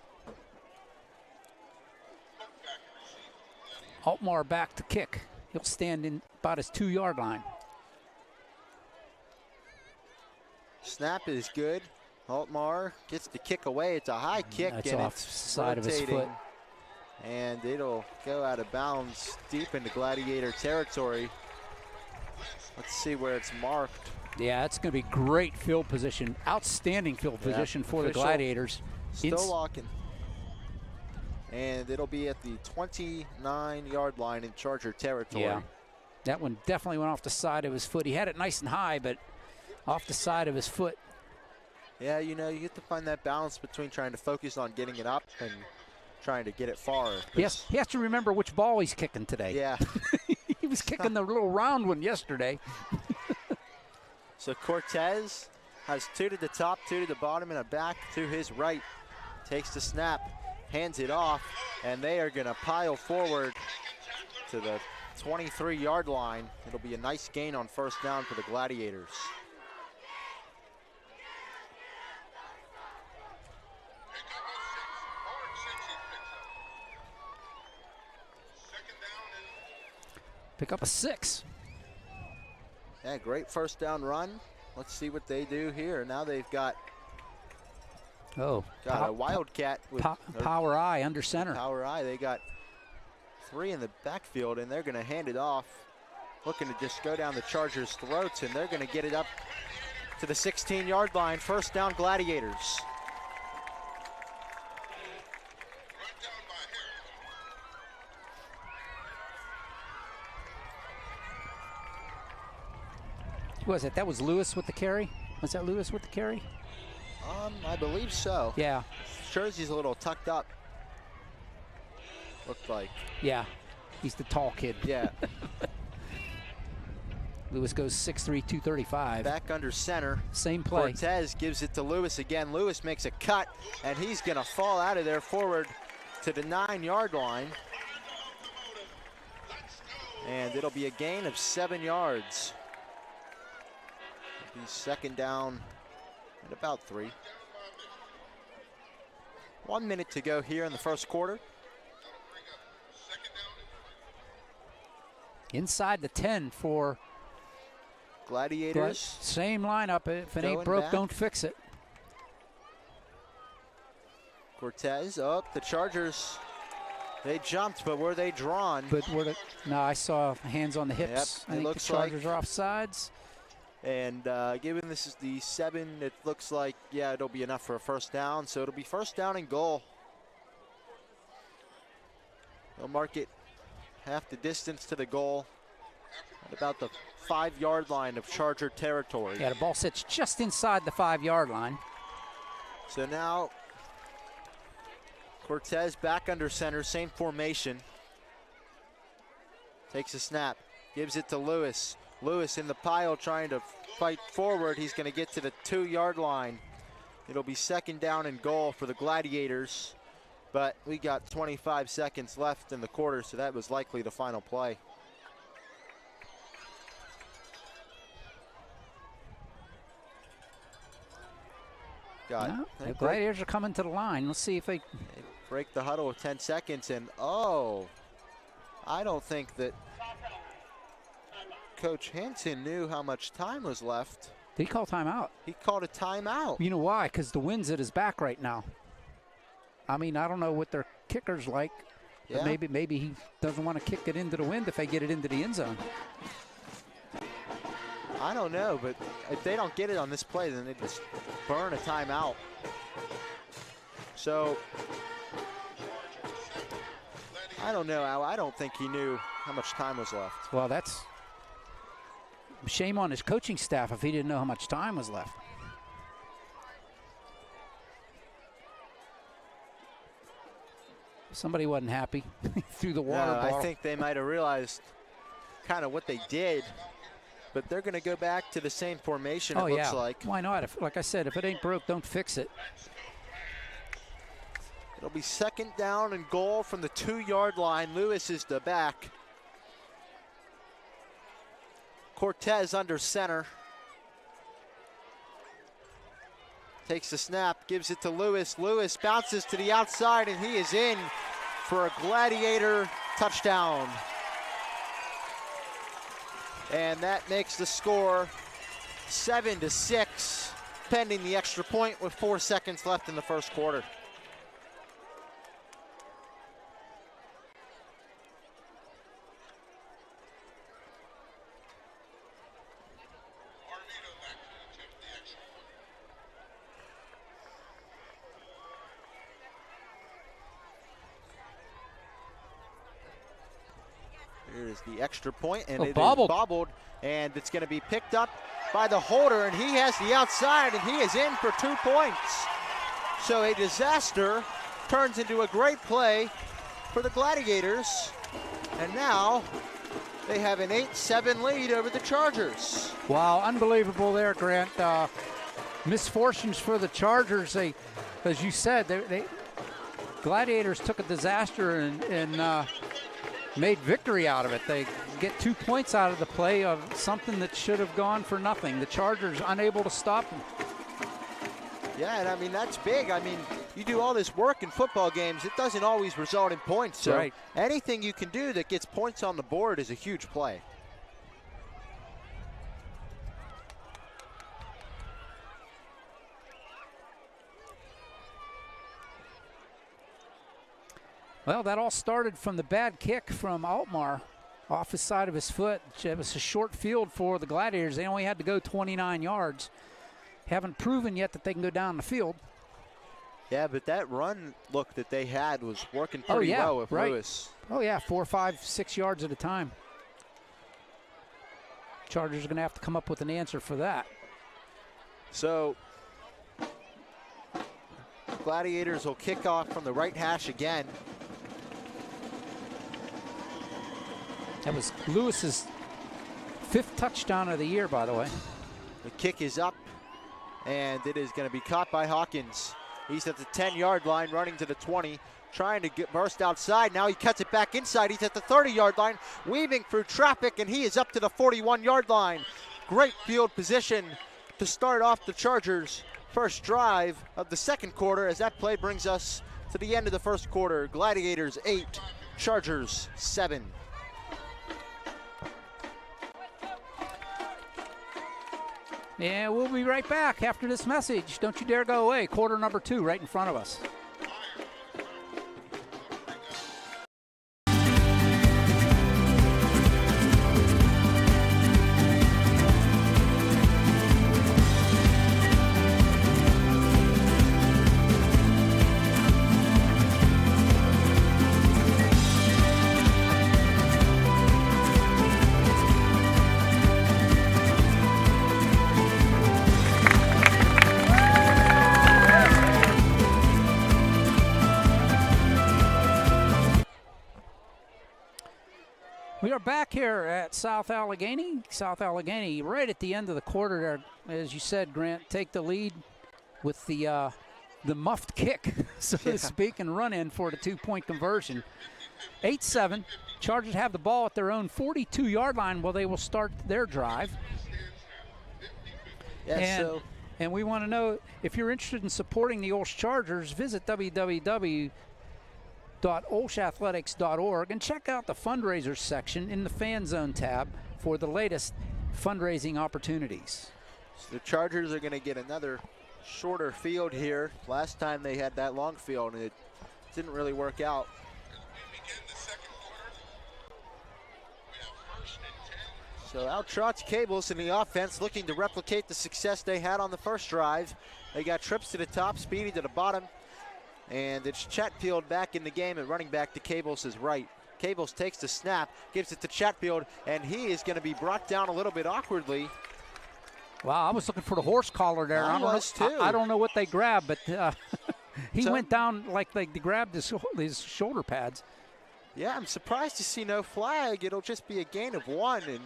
Altmar back to kick. He'll stand in about his 2-yard line. Snap is good. Altmar gets the kick away. It's a high kick. That's and off it's side of his foot. And it'll go out of bounds deep into Gladiator territory. Let's see where it's marked. Yeah, it's going to be great field position. Outstanding field position for the Gladiators. Still locking. And it'll be at the 29-yard line in Charger territory. Yeah, that one definitely went off the side of his foot. He had it nice and high, but off the side of his foot. Yeah, you know, you have to find that balance between trying to focus on getting it up and trying to get it far. Yes, he has to remember which ball he's kicking today. Yeah. He was kicking the little round one yesterday. So Cortez has 2 to the top, 2 to the bottom, and a back to his right. Takes the snap, hands it off, and they are going to pile forward to the 23-yard line. It'll be a nice gain on first down for the Gladiators. Pick up a 6. Yeah, great first down run. Let's see what they do here. Now they've got a Wildcat with power I under center. Power I. They got 3 in the backfield, and they're going to hand it off. Looking to just go down the Chargers' throats, and they're going to get it up to the 16-yard line. First down, Gladiators. Who was it? That was Lewis with the carry? Was that Lewis with the carry? I believe so. Yeah. Jersey's a little tucked up. Looked like. Yeah. He's the tall kid. Yeah. Lewis goes 6'3", 235. Back under center. Same play. Cortez gives it to Lewis again. Lewis makes a cut, and he's going to fall out of there forward to the 9-yard line. And it'll be a gain of 7 yards. It'll be second down at about 3. 1 minute to go here in the first quarter. Inside the 10 for Gladiators. Same lineup. If it ain't broke, don't fix it. Cortez up. The Chargers, they jumped, but were they drawn? No, I saw hands on the hips. Yep, I think the Chargers are offsides. And given this is the 7, it looks like, yeah, it'll be enough for a first down. So it'll be first down and goal. They'll mark it half the distance to the goal at about the 5-yard line of Charger territory. Yeah, the ball sits just inside the 5-yard line. So now Cortez back under center, same formation. Takes a snap, gives it to Lewis. Lewis in the pile trying to fight forward. He's going to get to the 2-yard line. It'll be second down and goal for the Gladiators. But we got 25 seconds left in the quarter, so that was likely the final play. The Gladiators are coming to the line. Let's see if they break the huddle with 10 seconds. And, I don't think that Coach Hanson knew how much time was left. Did he call timeout? He called a timeout. You know why? Because the wind's at his back right now. I mean, I don't know what their kicker's like. Yeah. But maybe he doesn't want to kick it into the wind if they get it into the end zone. I don't know, but if they don't get it on this play, then they just burn a timeout. So, I don't know, Al. I don't think he knew how much time was left. Well, that's shame on his coaching staff if he didn't know how much time was left. Somebody wasn't happy. Threw the water bottle. I think they might have realized kind of what they did. But they're going to go back to the same formation, it looks like. Why not? Like I said, if it ain't broke, don't fix it. It'll be second down and goal from the 2-yard line. Lewis is the back. Cortez under center. Takes the snap, gives it to Lewis. Lewis bounces to the outside, and he is in for a Gladiator touchdown. And that makes the score 7-6, pending the extra point with 4 seconds left in the first quarter. Here's the extra point, and it is bobbled, and it's going to be picked up by the holder, and he has the outside, and he is in for 2 points. So a disaster turns into a great play for the Gladiators, and now they have an 8-7 lead over the Chargers. Wow, unbelievable there, Grant. Misfortunes for the Chargers. They, as you said, they Gladiators took a disaster and made victory out of it. They get 2 points out of the play of something that should have gone for nothing. The Chargers unable to stop them. Yeah, and I mean, that's big. I mean, you do all this work in football games, it doesn't always result in points. So right. anything you can do that gets points on the board is a huge play. Well, that all started from the bad kick from Altmar off his side of his foot. It was a short field for the Gladiators. They only had to go 29 yards. Haven't proven yet that they can go down the field. Yeah, but that run look that they had was working pretty well with Lewis. Oh, yeah, 4, 5, 6 yards at a time. Chargers are going to have to come up with an answer for that. So Gladiators will kick off from the right hash again. That was Lewis's 5th touchdown of the year, by the way. The kick is up, and it is going to be caught by Hawkins. He's at the 10-yard line, running to the 20, trying to burst outside. Now he cuts it back inside. He's at the 30-yard line, weaving through traffic, and he is up to the 41-yard line. Great field position to start off the Chargers' first drive of the second quarter, as that play brings us to the end of the first quarter. Gladiators 8, Chargers 7. Yeah, we'll be right back after this message. Don't you dare go away. Quarter number 2 right in front of us. We are back here at South Allegheny. South Allegheny, right at the end of the quarter there, as you said, Grant, take the lead with the muffed kick, so to speak, and run in for the 2-point conversion. 8-7. Chargers have the ball at their own 42-yard line while they will start their drive. Yeah, and we want to know, if you're interested in supporting the OLSH Chargers, visit www.olshathletics.org and check out the fundraisers section in the Fan Zone tab for the latest fundraising opportunities. So the Chargers are going to get another shorter field here. Last time they had that long field, and it didn't really work out. So out trots Cables in the offense, looking to replicate the success they had on the first drive. They got trips to the top, Speedy to the bottom. And it's Chatfield back in the game at running back to Cables' right. Cables takes the snap, gives it to Chatfield, and he is going to be brought down a little bit awkwardly. Wow, I was looking for the horse collar there. I was too. I don't know what they grabbed, but he went down like they grabbed his shoulder pads. Yeah, I'm surprised to see no flag. It'll just be a gain of 1, and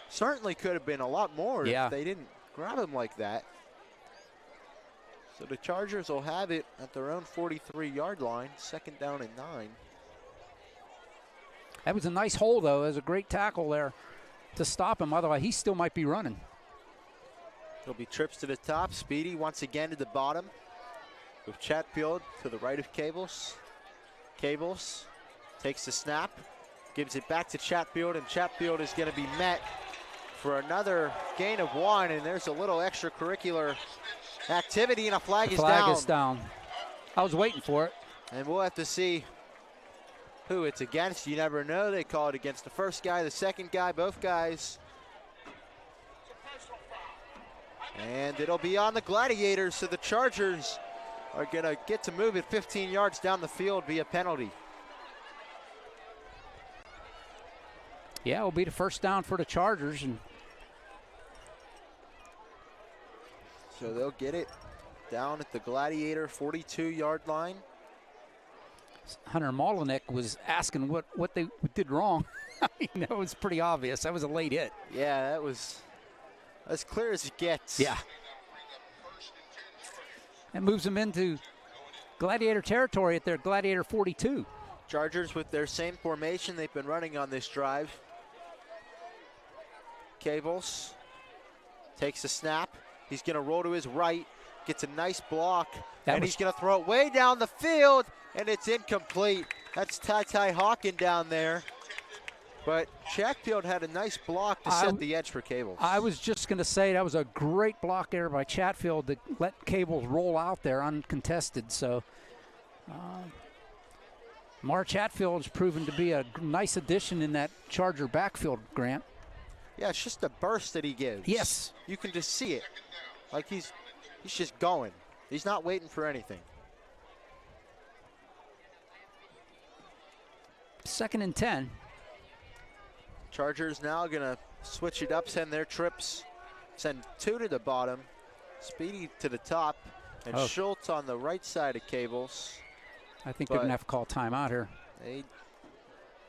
certainly could have been a lot more if they didn't grab him like that. So the Chargers will have it at their own 43-yard line, 2nd down and 9. That was a nice hole, though. It was a great tackle there to stop him. Otherwise, he still might be running. There'll be trips to the top. Speedy once again to the bottom with Chatfield to the right of Cables. Cables takes the snap, gives it back to Chatfield, and Chatfield is going to be met for another gain of 1, and there's a little extracurricular activity, and a flag is down. Flag is down. I was waiting for it. And we'll have to see who it's against. You never know. They call it against the first guy, the second guy, both guys. And it'll be on the Gladiators, so the Chargers are going to get to move it 15 yards down the field via penalty. Yeah, it'll be the first down for the Chargers. And so they'll get it down at the Gladiator 42-yard line. Hunter Molinek was asking what they did wrong. I mean, that was pretty obvious. That was a late hit. Yeah, that was as clear as it gets. Yeah. That moves them into Gladiator territory at their Gladiator 42. Chargers with their same formation they've been running on this drive. Cables takes the snap. He's going to roll to his right, gets a nice block, and he's going to throw it way down the field, and it's incomplete. That's Ty Hawkin down there. But Chatfield had a nice block to set the edge for Cables. I was just going to say that was a great block there by Chatfield to let Cables roll out there uncontested. So Mar Chatfield has proven to be a nice addition in that Charger backfield, Grant. Yeah, it's just a burst that he gives. Yes. You can just see it. Like he's just going. He's not waiting for anything. 2nd and 10. Chargers now going to switch it up, send their trips, send 2 to the bottom, Speedy to the top, and Schultz on the right side of Cables. I think they're going to have to call timeout here. They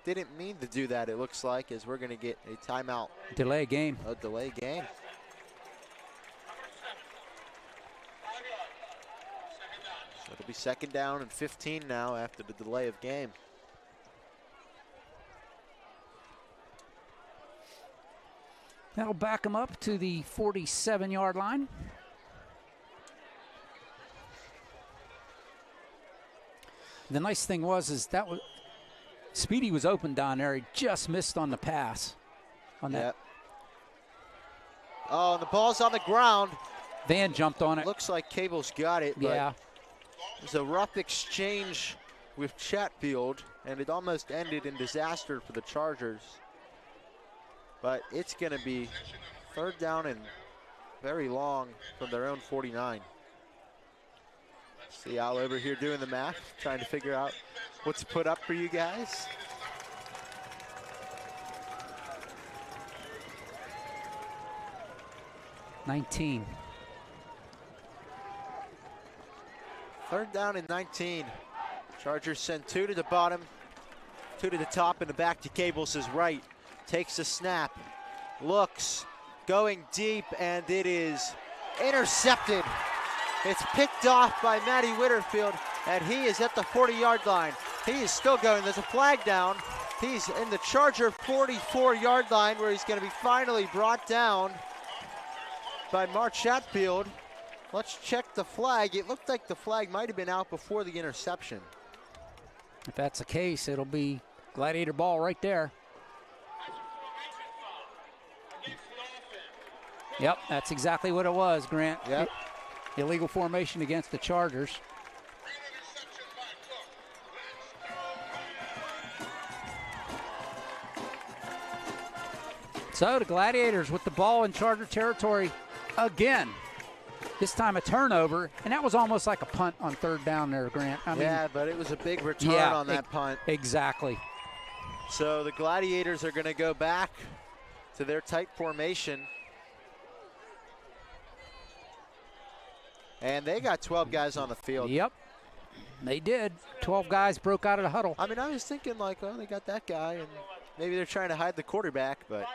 didn't mean to do that, it looks like, as we're going to get a timeout. Delay game. A delay game. So it'll be 2nd down and 15 now after the delay of game. That'll back them up to the 47-yard line. The nice thing was Speedy was open down there. He just missed on the pass. On that. Oh, and the ball's on the ground. Van jumped on it. Looks like Cables got it. Yeah. It was a rough exchange with Chatfield, and it almost ended in disaster for the Chargers. But it's going to be 3rd down and very long from their own 49. See Al over here doing the math, trying to figure out what to put up for you guys. $19. 3rd down and 19. Chargers send 2 to the bottom, 2 to the top, and the back to Cables' right. Takes the snap, looks, going deep, and it is intercepted. It's picked off by Matty Witterfield, and he is at the 40-yard line. He is still going. There's a flag down. He's in the Charger 44-yard line where he's going to be finally brought down by Mark Chatfield. Let's check the flag. It looked like the flag might have been out before the interception. If that's the case, it'll be Gladiator ball right there. Yep, that's exactly what it was, Grant. Yep. Illegal formation against the Chargers. So the Gladiators with the ball in Charger territory again. This time a turnover, and that was almost like a punt on 3rd down there, Grant. I mean, but it was a big return on that punt. Exactly. So the Gladiators are going to go back to their tight formation. And they got 12 guys on the field. Yep, they did. 12 guys broke out of the huddle. I mean, I was thinking like, oh, they got that guy, and maybe they're trying to hide the quarterback, but you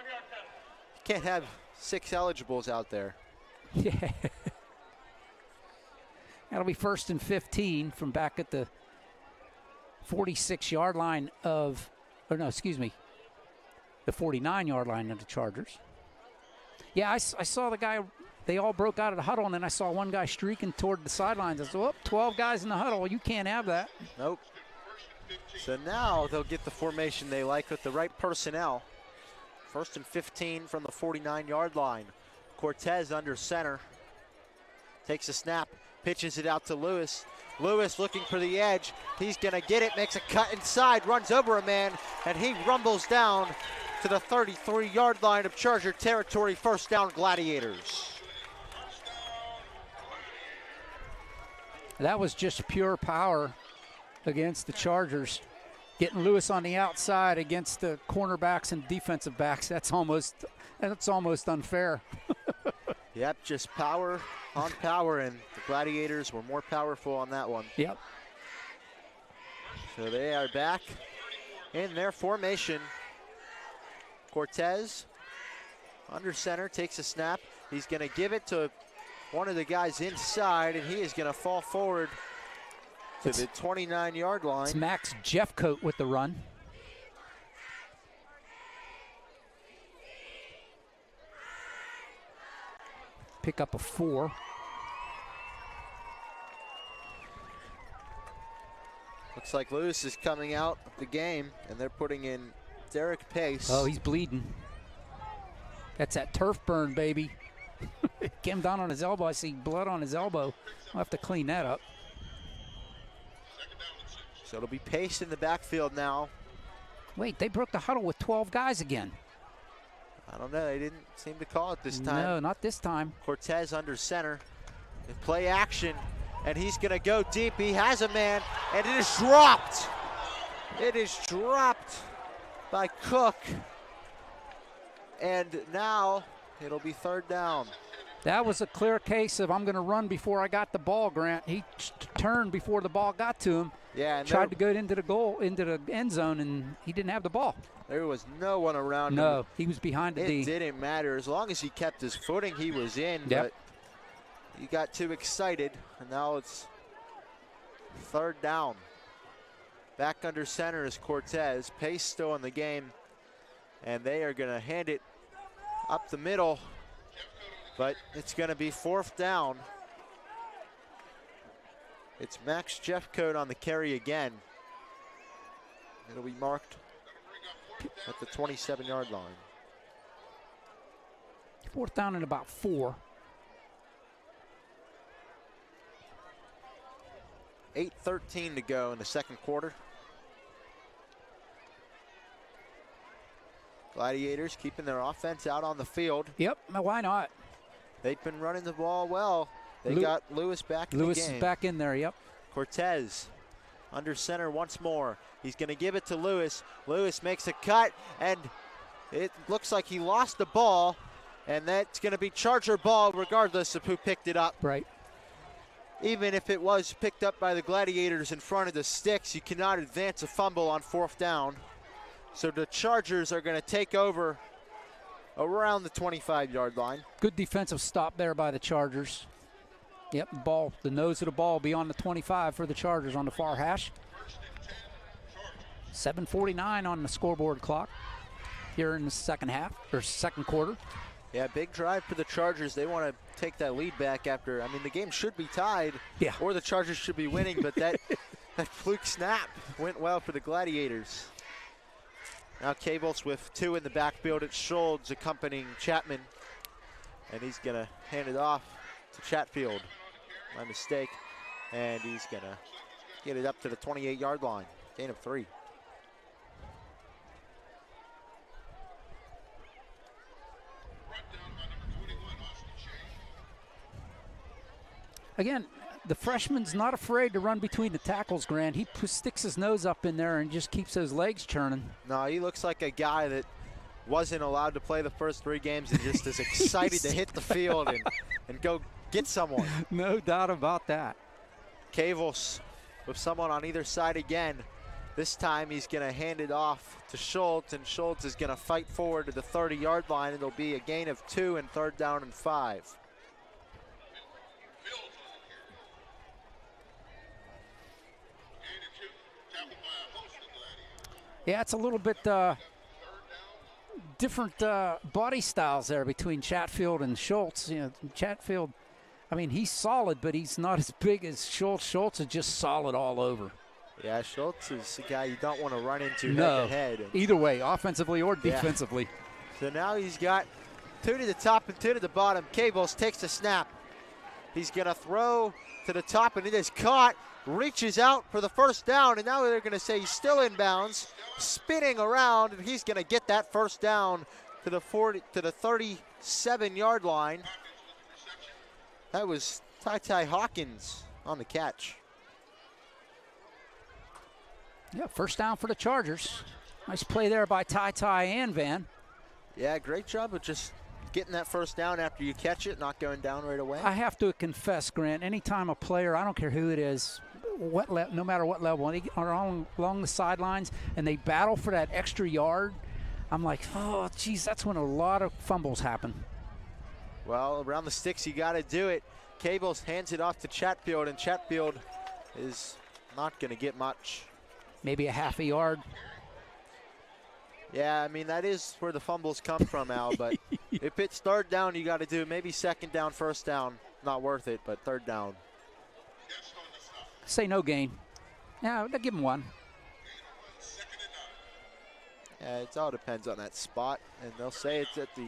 can't have 6 eligibles out there. Yeah. That'll be 1st and 15 from back at the 46-yard line of, the 49-yard line of the Chargers. Yeah, I saw the guy. They all broke out of the huddle, and then I saw one guy streaking toward the sidelines. I said, oh, 12 guys in the huddle. You can't have that. Nope. So now they'll get the formation they like with the right personnel. 1st and 15 from the 49-yard line. Cortez under center. Takes a snap, pitches it out to Lewis. Lewis looking for the edge. He's going to get it, makes a cut inside, runs over a man, and he rumbles down to the 33-yard line of Charger territory. 1st down, Gladiators. That was just pure power against the Chargers. Getting Lewis on the outside against the cornerbacks and defensive backs, that's almost unfair. Yep, just power on power, and the Gladiators were more powerful on that one. Yep. So they are back in their formation. Cortez under center, takes a snap. He's going to give it to one of the guys inside, and he is going to fall forward to the 29-yard line. It's Max Jeffcoat with the run. Pick up a 4. Looks like Lewis is coming out of the game, and they're putting in Derek Pace. Oh, he's bleeding. That's that turf burn, baby. It came down on his elbow. I see blood on his elbow. I'll have to clean that up. So it'll be Pace in the backfield now. Wait, they broke the huddle with 12 guys again. I don't know. They didn't seem to call it this time. No, not this time. Cortez under center. In play action, and he's going to go deep. He has a man, and it is dropped. It is dropped by Cook. And now it'll be third down. That was a clear case of I'm going to run before I got the ball, Grant. He turned before the ball got to him. Yeah, and tried to go into the end zone, and he didn't have the ball. There was no one around him. No, he was behind the D. It didn't matter. As long as he kept his footing, he was in. Yep. But he got too excited, and now it's third down. Back under center is Cortez. Pace still in the game, and they are going to hand it up the middle, but it's going to be fourth down. It's Max Jeffcoat on the carry again. It'll be marked at the 27-yard line. Fourth down and about 4. 8:13 to go in the second quarter. Gladiators keeping their offense out on the field. Yep, why not? They've been running the ball well. They got Lewis back in the game. Lewis is back in there, yep. Cortez under center once more. He's going to give it to Lewis. Lewis makes a cut, and it looks like he lost the ball, and that's going to be Charger ball regardless of who picked it up. Right. Even if it was picked up by the Gladiators in front of the sticks, you cannot advance a fumble on fourth down. So the Chargers are going to take over around the 25-yard line. Good defensive stop there by the Chargers. Yep, the nose of the ball beyond the 25 for the Chargers on the far hash. 7:49 on the scoreboard clock here in the second half, or second quarter. Yeah, big drive for the Chargers. They want to take that lead back after, I mean, the game should be tied, yeah, or the Chargers should be winning, but that fluke snap went well for the Gladiators. Now Cables with 2 in the backfield. It's Schultz accompanying Chapman, and he's going to hand it off to Chatfield. My mistake, and he's going to get it up to the 28-yard line. Gain of 3. Again, the freshman's not afraid to run between the tackles, Grant. He sticks his nose up in there and just keeps those legs churning. No, he looks like a guy that wasn't allowed to play the first 3 games and just is excited to hit the field and go get someone. No doubt about that. Cavels with someone on either side again. This time he's going to hand it off to Schultz, and Schultz is going to fight forward to the 30-yard line. It'll be a gain of 2 and third down and 5. Yeah, it's a little bit different body styles there between Chatfield and Schultz. You know, Chatfield, I mean, he's solid, but he's not as big as Schultz. Schultz is just solid all over. Yeah, Schultz is a guy you don't want to run into head-to-head. Either way, offensively or defensively. Yeah. So now he's got 2 to the top and 2 to the bottom. Cables takes the snap. He's going to throw to the top, and it is caught. Reaches out for the first down, and now they're going to say he's still in bounds, spinning around, and he's going to get that first down to the 37-yard line. That was Ty Hawkins on the catch. Yeah, first down for the Chargers. Nice play there by Ty and Van. Yeah, great job of just getting that first down after you catch it, not going down right away. I have to confess, Grant, anytime a player, I don't care who it is, no matter what level, when they are along the sidelines and they battle for that extra yard, I'm like, oh, geez, that's when a lot of fumbles happen. Well, around the sticks, you got to do it. Cables hands it off to Chatfield, and Chatfield is not going to get much. Maybe a half a yard. Yeah, I mean, that is where the fumbles come from, Al, but if it's third down, you got to do maybe second down, first down. Not worth it, but third down. Say no gain. Yeah, they'll give him one. Yeah, it all depends on that spot, and they'll say it's at the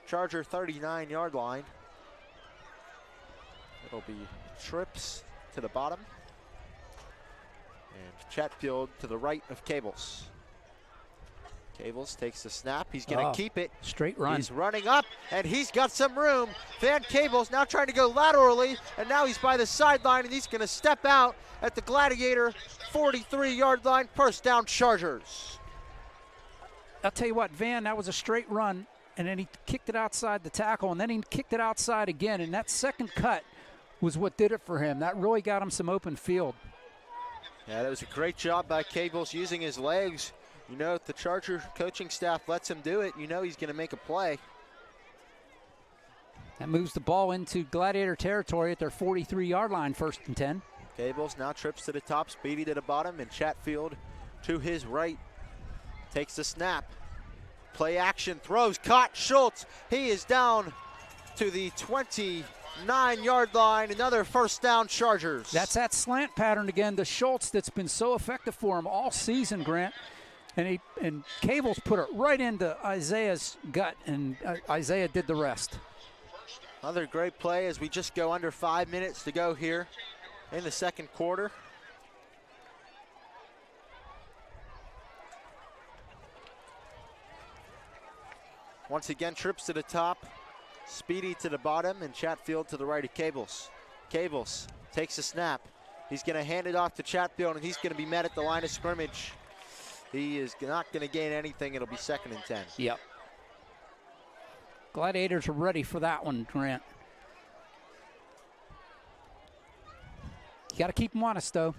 Charger 39-yard line. It'll be trips to the bottom, and Chatfield to the right of Cables. Cables takes the snap. He's going to keep it. Straight run. He's running up, and he's got some room. Van Cables now trying to go laterally, and now he's by the sideline, and he's going to step out at the Gladiator 43-yard line. First down, Chargers. I'll tell you what, Van, that was a straight run, and then he kicked it outside the tackle, and then he kicked it outside again, and that second cut was what did it for him. That really got him some open field. Yeah, that was a great job by Cables using his legs. You know, if the Charger coaching staff lets him do it, you know he's going to make a play. That moves the ball into Gladiator territory at their 43-yard line, 1st and 10. Cables now trips to the top, Speedy to the bottom, and Chatfield to his right. Takes the snap. Play action, throws, caught, Schultz. He is down to the 29-yard line. Another first down, Chargers. That's that slant pattern again, the Schultz that's been so effective for him all season, Grant. And Cables put it right into Isaiah's gut, and Isaiah did the rest. Another great play as we just go under 5 minutes to go here in the second quarter. Once again, trips to the top, Speedy to the bottom, and Chatfield to the right of Cables. Cables takes a snap. He's going to hand it off to Chatfield, and he's going to be met at the line of scrimmage. He is not going to gain anything. It'll be 2nd and 10. Yep. Gladiators are ready for that one, Grant. You got to keep them honest, though.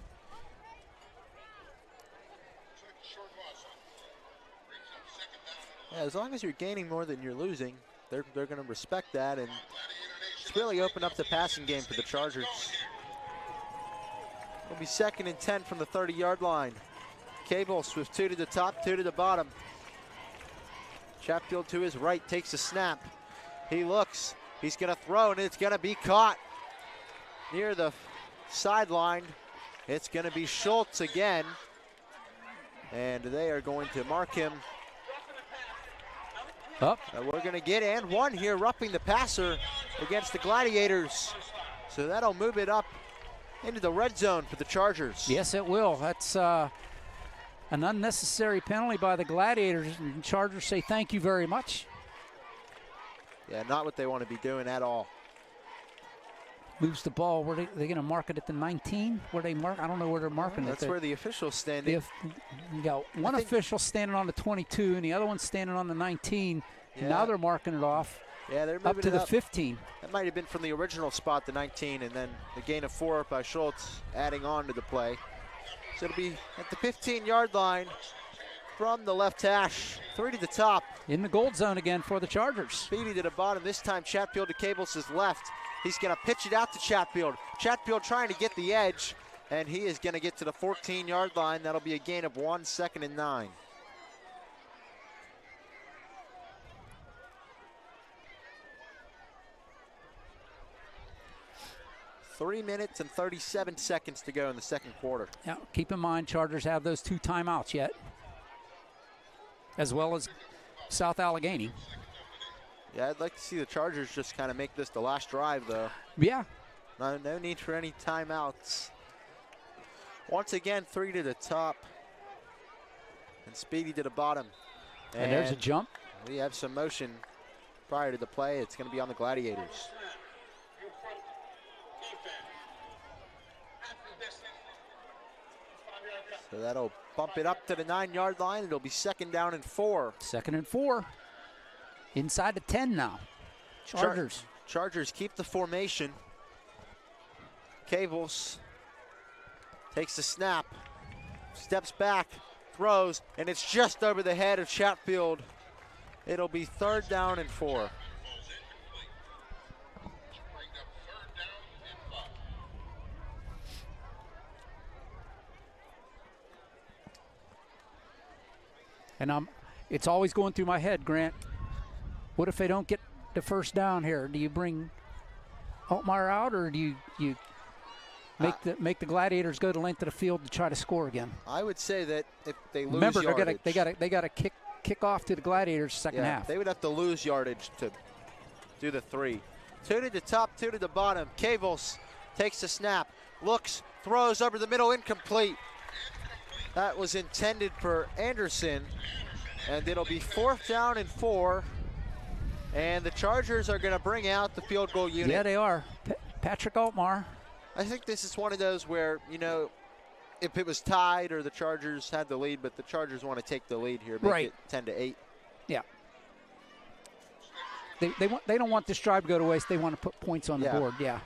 Yeah, as long as you're gaining more than you're losing, they're going to respect that, and it's really opened up the passing game for the Chargers. It'll be 2nd and 10 from the 30-yard line. Cables with 2 to the top, 2 to the bottom. Chatfield to his right takes a snap. He looks. He's going to throw, and it's going to be caught near the sideline. It's going to be Schultz again, and they are going to mark him. We're going to get and one here, roughing the passer against the Gladiators. So that'll move it up into the red zone for the Chargers. Yes, it will. That's an unnecessary penalty by the Gladiators, and Chargers say thank you very much. Yeah, not what they want to be doing at all. Moves the ball. Where they going to mark it at the 19? Where they mark? I don't know where they're marking it. That's where the official's standing. You got one official standing on the 22, and the other one standing on the 19. Yeah. Now they're marking it off. Yeah, they're moving up to it the 15. That might have been from the original spot, the 19, and then the gain of 4 by Schultz adding on to the play. So it'll be at the 15-yard line from the left hash, 3 to the top. In the gold zone again for the Chargers. Speedy to the bottom. This time Chatfield to Cables' left. He's going to pitch it out to Chatfield. Chatfield trying to get the edge, and he is going to get to the 14-yard line. That'll be a gain of 1, 2nd and 9. Three minutes and 37 seconds to go in the second quarter. Yeah, keep in mind, Chargers have those 2 timeouts yet, as well as South Allegheny. Yeah, I'd like to see the Chargers just kind of make this the last drive, though. Yeah. No need for any timeouts. Once again, 3 to the top, and Speedy to the bottom. And there's a jump. We have some motion prior to the play. It's going to be on the Gladiators. So that'll bump it up to the 9-yard line. It'll be 2nd down and 4. 2nd and 4. Inside the 10 now. Chargers. Chargers keep the formation. Cables takes the snap, steps back, throws, and it's just over the head of Chatfield. It'll be 3rd down and 4. And it's always going through my head, Grant. What if they don't get the first down here? Do you bring Altmaier out, or do you Make the Gladiators go the length of the field to try to score again. I would say that if they lose Remember, yardage, they got to kick off to the Gladiators second half. They would have to lose yardage to do the 3. 2 to the top, 2 to the bottom. Cavels takes the snap, looks, throws over the middle, incomplete. That was intended for Anderson, and it'll be 4th down and 4. And the Chargers are going to bring out the field goal unit. Yeah, they are. Patrick Altmar. I think this is one of those where, if it was tied or the Chargers had the lead, but the Chargers want to take the lead here, make it 10-8. Yeah. They don't want this drive to go to waste. They want to put points on the board. Yeah.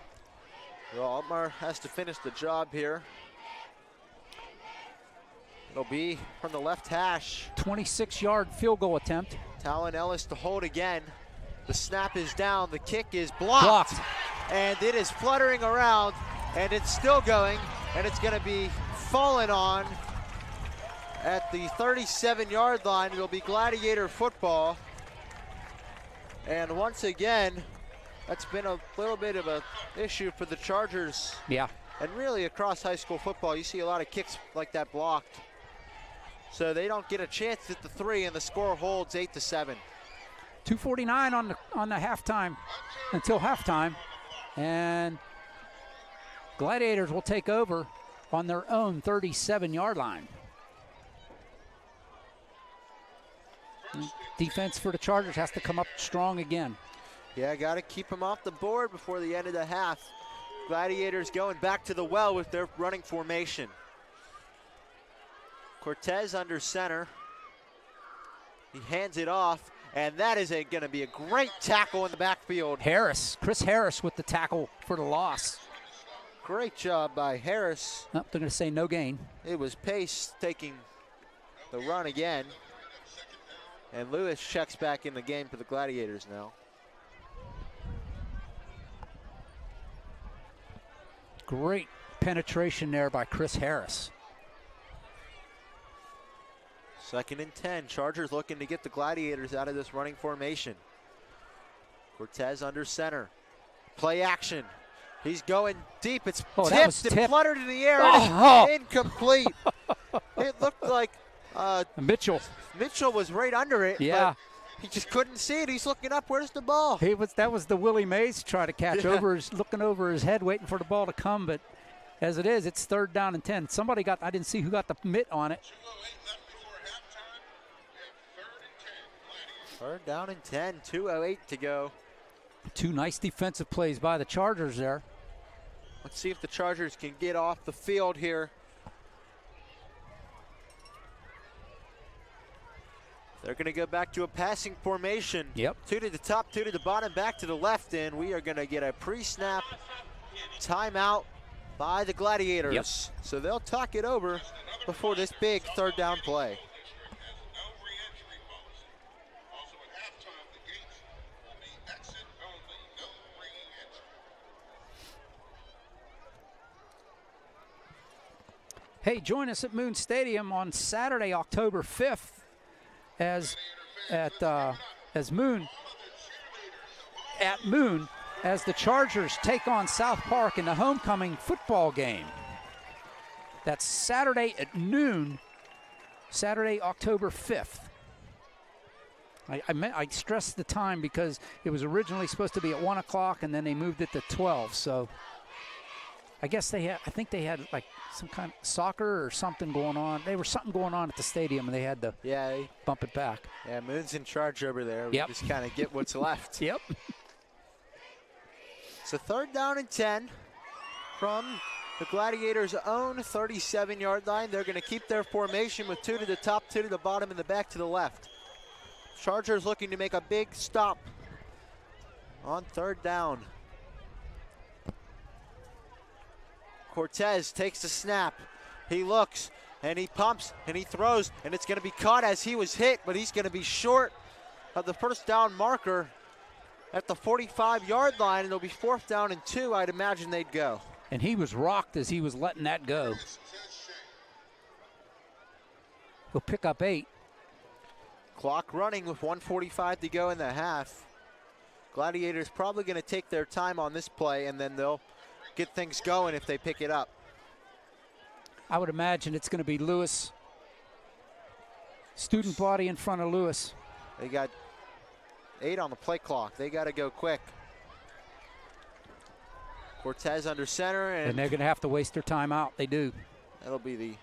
Well, Altmar has to finish the job here. It'll be from the left hash. 26-yard field goal attempt. Talon Ellis to hold again. The snap is down. The kick is blocked. And it is fluttering around, and it's still going, and it's going to be fallen on at the 37-yard line. It'll be Gladiator football. And once again, that's been a little bit of an issue for the Chargers. Yeah. And really across high school football, you see a lot of kicks like that blocked. So they don't get a chance at the 3, and the score holds 8-7. 2:49 on the halftime, until halftime. And Gladiators will take over on their own 37-yard line. Defense for the Chargers has to come up strong again. Yeah, got to keep them off the board before the end of the half. Gladiators going back to the well with their running formation. Cortez under center. He hands it off, and that is going to be a great tackle in the backfield. Chris Harris with the tackle for the loss. Great job by Harris. Oh, they're going to say no gain. It was Pace taking the run again. And Lewis checks back in the game for the Gladiators now. Great penetration there by Chris Harris. 2nd and 10. Chargers looking to get the Gladiators out of this running formation. Cortez under center. Play action. He's going deep. It's tipped and fluttered in the air. Incomplete. It looked like Mitchell was right under it. Yeah. But he just couldn't see it. He's looking up. Where's the ball? That was the Willie Mays try to catch looking over his head, waiting for the ball to come. But as it is, it's 3rd down and 10. I didn't see who got the mitt on it. 3rd down and 10, 2:08 to go. 2 nice defensive plays by the Chargers there. Let's see if the Chargers can get off the field here. They're going to go back to a passing formation. Yep. 2 to the top, 2 to the bottom, back to the left, and we are going to get a pre-snap timeout by the Gladiators. Yep. So they'll talk it over before this big 3rd down play. Hey, join us at Moon Stadium on Saturday, October 5th, as Moon as the Chargers take on South Park in the homecoming football game. That's Saturday at noon, Saturday, October 5th. I stressed the time because it was originally supposed to be at 1 o'clock, and then they moved it to 12. So I think they had like some kind of soccer or something going on. There was something going on at the stadium, and they had to bump it back. Yeah, Moon's in charge over there. We just kind of get what's left. Yep. So 3rd down and 10 from the Gladiators' own 37-yard line. They're going to keep their formation with 2 to the top, 2 to the bottom, and the back to the left. Chargers looking to make a big stop on 3rd down. Cortez takes the snap. He looks, and he pumps, and he throws, and it's going to be caught as he was hit, but he's going to be short of the 1st down marker at the 45-yard line, and it'll be 4th down and 2. I'd imagine they'd go. And he was rocked as he was letting that go. He'll pick up 8. Clock running with 1:45 to go in the half. Gladiators probably going to take their time on this play, and then they'll get things going if they pick it up. I would imagine it's going to be Lewis. Student body in front of Lewis. They got 8 on the play clock. They got to go quick. Cortez under center. And they're going to have to waste their timeout. They do. That'll be the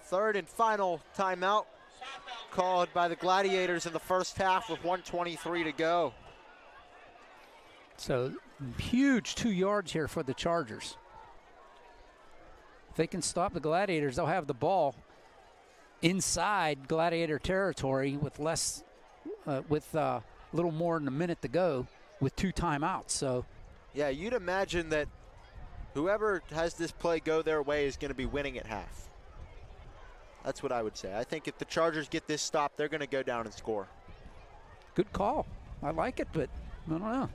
third and final timeout called by the Gladiators in the first half with 1:23 to go. So huge 2 yards here for the Chargers. If they can stop the Gladiators, they'll have the ball inside Gladiator territory with little more than a minute to go with 2 timeouts. So yeah, you'd imagine that whoever has this play go their way is going to be winning at half. That's what I would say. I think if the Chargers get this stop, they're going to go down and score. Good call. I like it, but I don't know.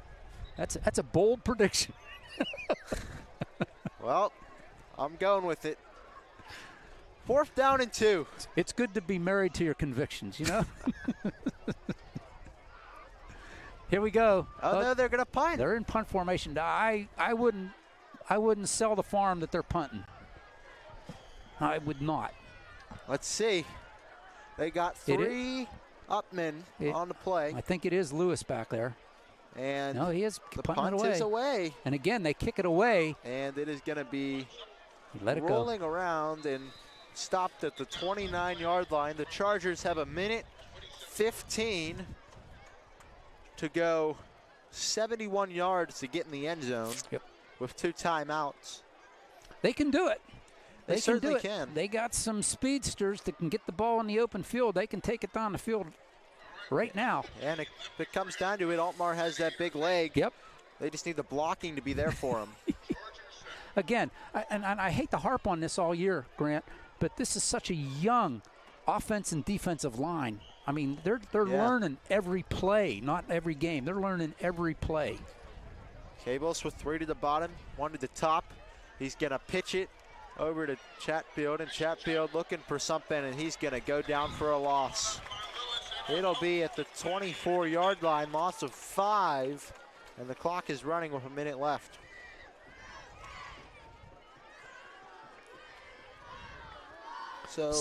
That's a bold prediction. Well, I'm going with it. 4th down and 2. It's good to be married to your convictions, you know? Here we go. Oh, no, they're going to punt. They're in punt formation. I wouldn't sell the farm that they're punting. I would not. Let's see. They got 3 upmen on the play. I think it is Lewis back there. And no, he is the punting punt is away. And again, they kick it away. And it is going to be rolling around and stopped at the 29-yard line. The Chargers have 1:15 to go, 71 yards to get in the end zone with 2 timeouts. They can do it. They certainly can. They got some speedsters that can get the ball in the open field. They can take it down the field right now. And if it comes down to it, Altmar has that big leg. Yep. They just need the blocking to be there for him. Again, and I hate to harp on this all year, Grant, but this is such a young offense and defensive line. I mean, they're learning every play, not every game. They're learning every play. Cabos with 3 to the bottom, 1 to the top. He's going to pitch it over to Chatfield, and Chatfield looking for something, and he's going to go down for a loss. It'll be at the 24-yard line, loss of 5, and the clock is running with 1 minute left. So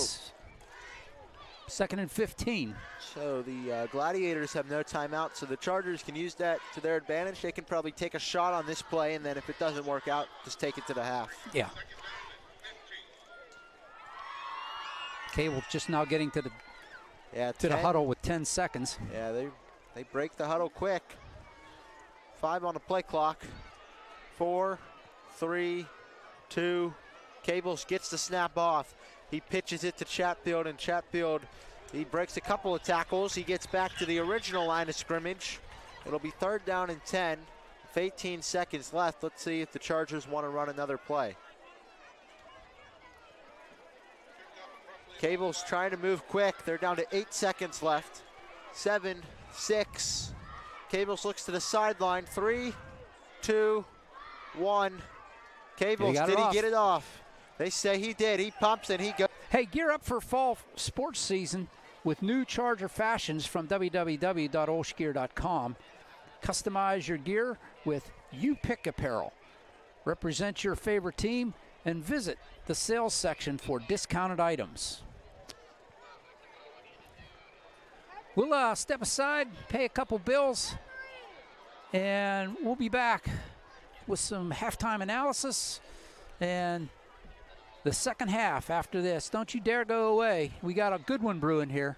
2nd and 15. So the Gladiators have no timeout, so the Chargers can use that to their advantage. They can probably take a shot on this play, and then if it doesn't work out, just take it to the half. Yeah. Cable just now getting to the the huddle with 10 seconds. Yeah, they break the huddle quick. 5 on the play clock. 4, 3, 2. Cables gets the snap off. He pitches it to Chatfield, and Chatfield, he breaks a couple of tackles. He gets back to the original line of scrimmage. It'll be 3rd down and 10 with 18 seconds left. Let's see if the Chargers want to run another play. Cable's trying to move quick. They're down to 8 seconds left. 7, 6. Cables looks to the sideline. 3, 2, 1. Cables, did he get it off? They say he did. He pumps and he goes. Hey, gear up for fall sports season with new Charger fashions from www.olshgear.com. Customize your gear with You Pick Apparel. Represent your favorite team and visit the sales section for discounted items. We'll step aside, pay a couple bills, and we'll be back with some halftime analysis and the second half after this. Don't you dare go away. We got a good one brewing here.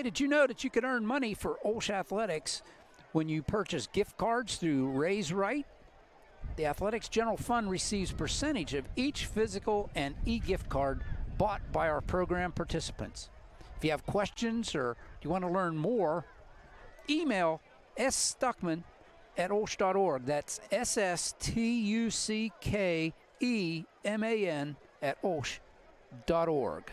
Hey, did you know that you can earn money for OLSH Athletics when you purchase gift cards through Raise Right? The Athletics General Fund receives percentage of each physical and e-gift card bought by our program participants. If you have questions or you want to learn more, email sstuckman@olsh.org. That's SSTUCKEMAN@olsh.org.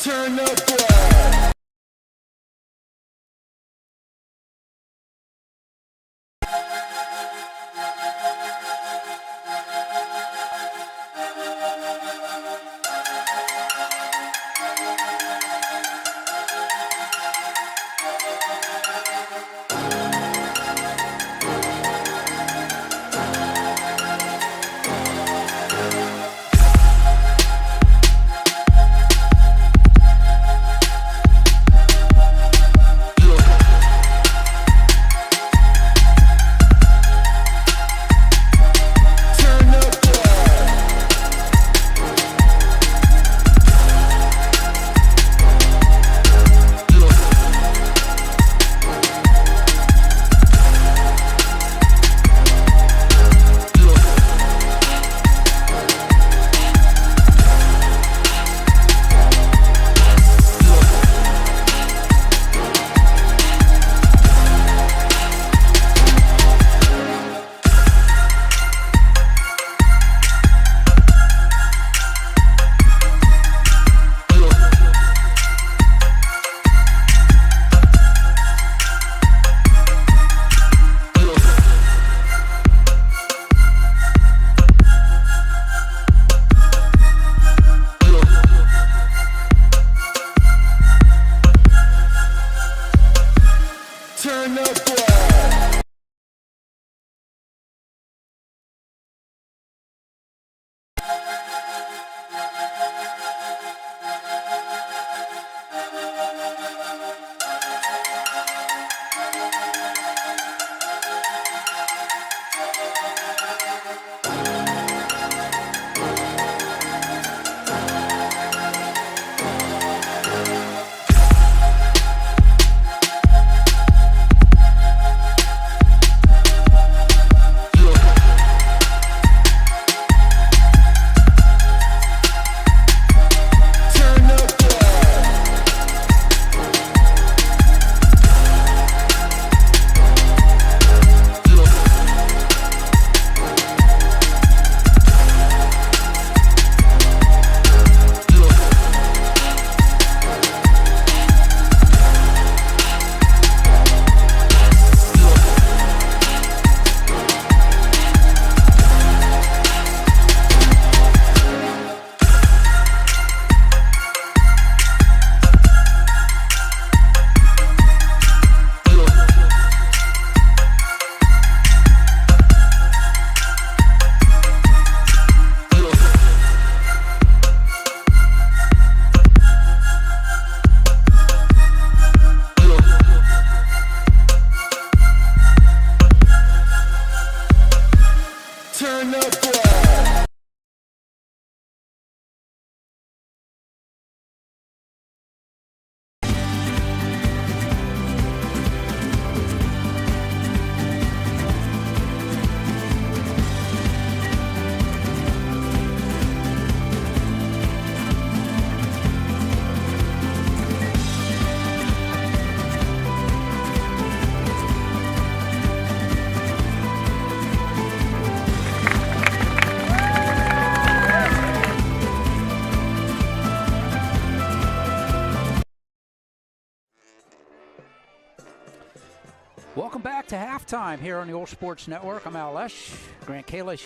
Turn up what? Turn up what? Turn up what? Turn up what? Welcome back to halftime here on the Old Sports Network. I'm OLSH, Grant Kalish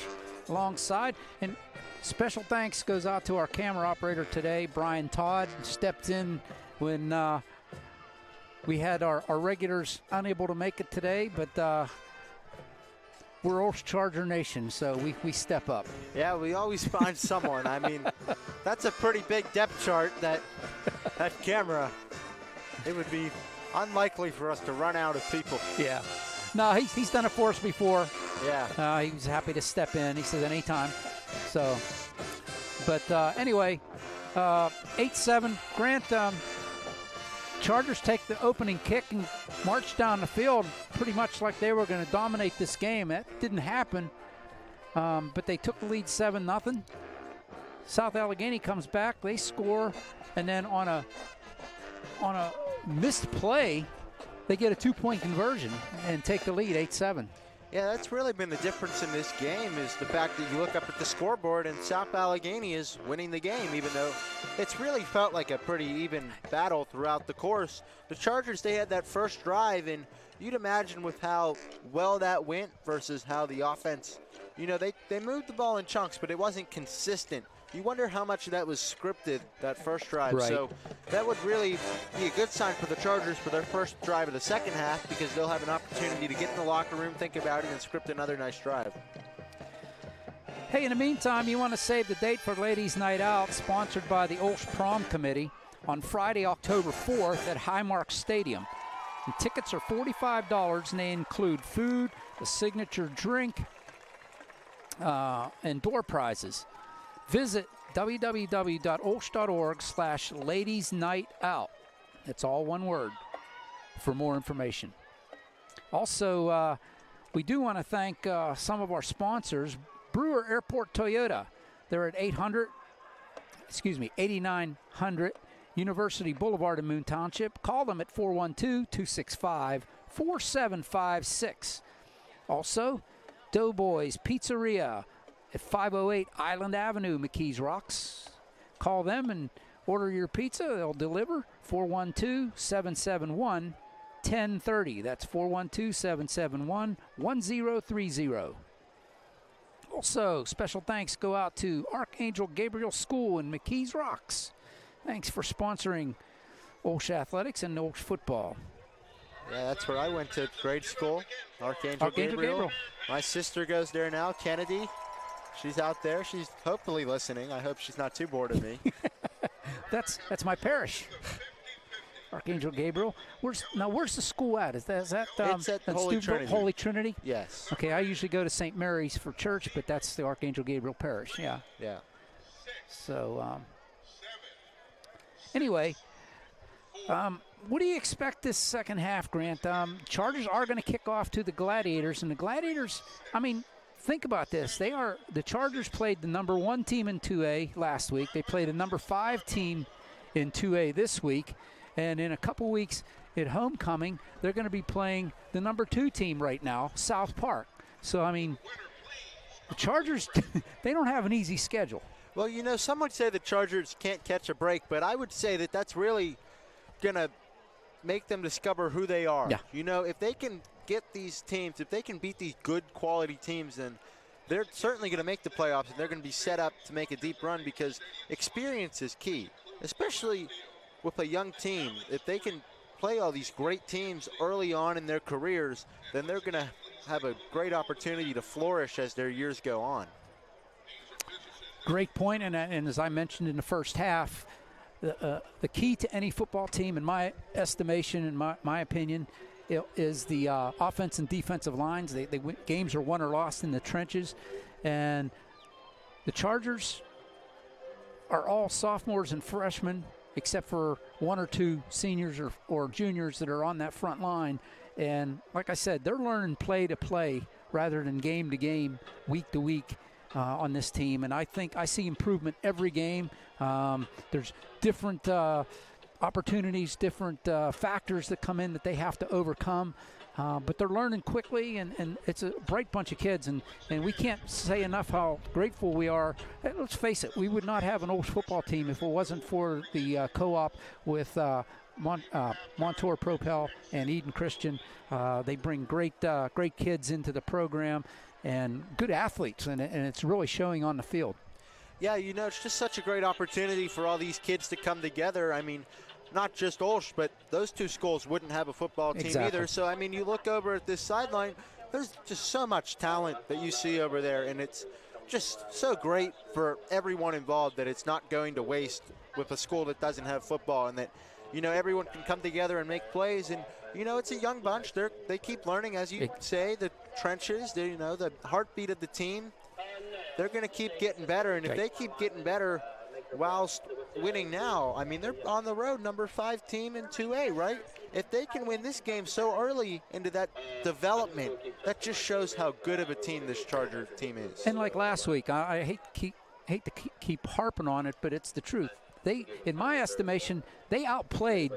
alongside. And special thanks goes out to our camera operator today, Brian Todd. Stepped in when we had our regulars unable to make it today, but we're OLSH Charger Nation, so we step up. Yeah, we always find someone. I mean, that's a pretty big depth chart, that camera. It would be unlikely for us to run out of people. Yeah. No, he's done it for us before. Yeah. He was happy to step in. He says anytime. So, but anyway, 8-7. Grant, Chargers take the opening kick and march down the field pretty much like they were going to dominate this game. That didn't happen, but they took the lead 7-0. South Allegheny comes back. They score, and then on a missed play, they get a 2-point conversion and take the lead 8-7. Yeah, that's really been the difference in this game is the fact that you look up at the scoreboard and South Allegheny is winning the game, even though it's really felt like a pretty even battle throughout the course. The Chargers, they had that first drive, and you'd imagine with how well that went versus how the offense, you know, they moved the ball in chunks, but it wasn't consistent. You wonder how much of that was scripted, that first drive. Right. So that would really be a good sign for the Chargers for their first drive of the second half, because they'll have an opportunity to get in the locker room, think about it, and script another nice drive. Hey, in the meantime, you want to save the date for Ladies' Night Out, sponsored by the OLSH Prom Committee, on Friday, October 4th at Highmark Stadium. And tickets are $45, and they include food, a signature drink, and door prizes. Visit www.olsh.org/ladiesnightout. It's all one word for more information. Also, we do want to thank some of our sponsors. Brewer Airport Toyota. They're at 8900 University Boulevard in Moon Township. Call them at 412-265-4756. Also, Doughboys Pizzeria at 508 Island Avenue, McKees Rocks. Call them and order your pizza. They'll deliver. 412-771-1030. That's 412-771-1030. Also, special thanks go out to Archangel Gabriel School in McKees Rocks. Thanks for sponsoring OLSH Athletics and OLSH football. Yeah, that's where I went to grade school, Archangel Gabriel. My sister goes there now, Kennedy. She's out there. She's hopefully listening. I hope she's not too bored of me. That's my parish, Archangel Gabriel. Where's the school at? Is that It's at Holy Trinity. Holy Trinity? Yes. Okay, I usually go to St. Mary's for church, but that's the Archangel Gabriel parish. Yeah. Yeah. So anyway, what do you expect this second half, Grant? Chargers are going to kick off to the Gladiators, and the Gladiators, I mean, think about this. The Chargers played the number 1 team in 2A last week. They played a number 5 team in 2A this week. And in a couple weeks at homecoming, they're going to be playing the number 2 team right now, South Park. So, I mean, the Chargers, they don't have an easy schedule. Well, you know, some would say the Chargers can't catch a break, but I would say that that's really going to make them discover who they are. Yeah. You know, if they can get these teams, if they can beat these good quality teams, then they're certainly going to make the playoffs, and they're going to be set up to make a deep run, because experience is key, especially with a young team. If they can play all these great teams early on in their careers, then they're going to have a great opportunity to flourish as their years go on. Great point, and as I mentioned in the first half, the key to any football team, in my estimation, in my opinion, is the offense and defensive lines. They win, games are won or lost in the trenches, and the Chargers are all sophomores and freshmen, except for 1 or 2 seniors or juniors that are on that front line. And like I said, they're learning play to play rather than game to game, week to week on this team. And I think I see improvement every game. There's different opportunities, different factors that come in that they have to overcome. But they're learning quickly, and it's a bright bunch of kids, and we can't say enough how grateful we are. Let's face it, we would not have an OLSH football team if it wasn't for the co-op with Montour Propel and Eden Christian. They bring great kids into the program and good athletes, and it's really showing on the field. Yeah, you know, it's just such a great opportunity for all these kids to come together. I mean, not just OLSH, but those 2 schools wouldn't have a football team either. So, I mean, you look over at this sideline, there's just so much talent that you see over there, and it's just so great for everyone involved that it's not going to waste with a school that doesn't have football, and that, you know, everyone can come together and make plays. And, you know, it's a young bunch. They keep learning, as you say, the trenches, you know, the heartbeat of the team. They're going to keep getting better, and if they keep getting better whilst winning now, I mean, they're on the road, number 5 team in 2A, right? If they can win this game so early into that development, that just shows how good of a team this Charger team is. And like last week, I hate to keep harping on it, but it's the truth. They, in my estimation, they outplayed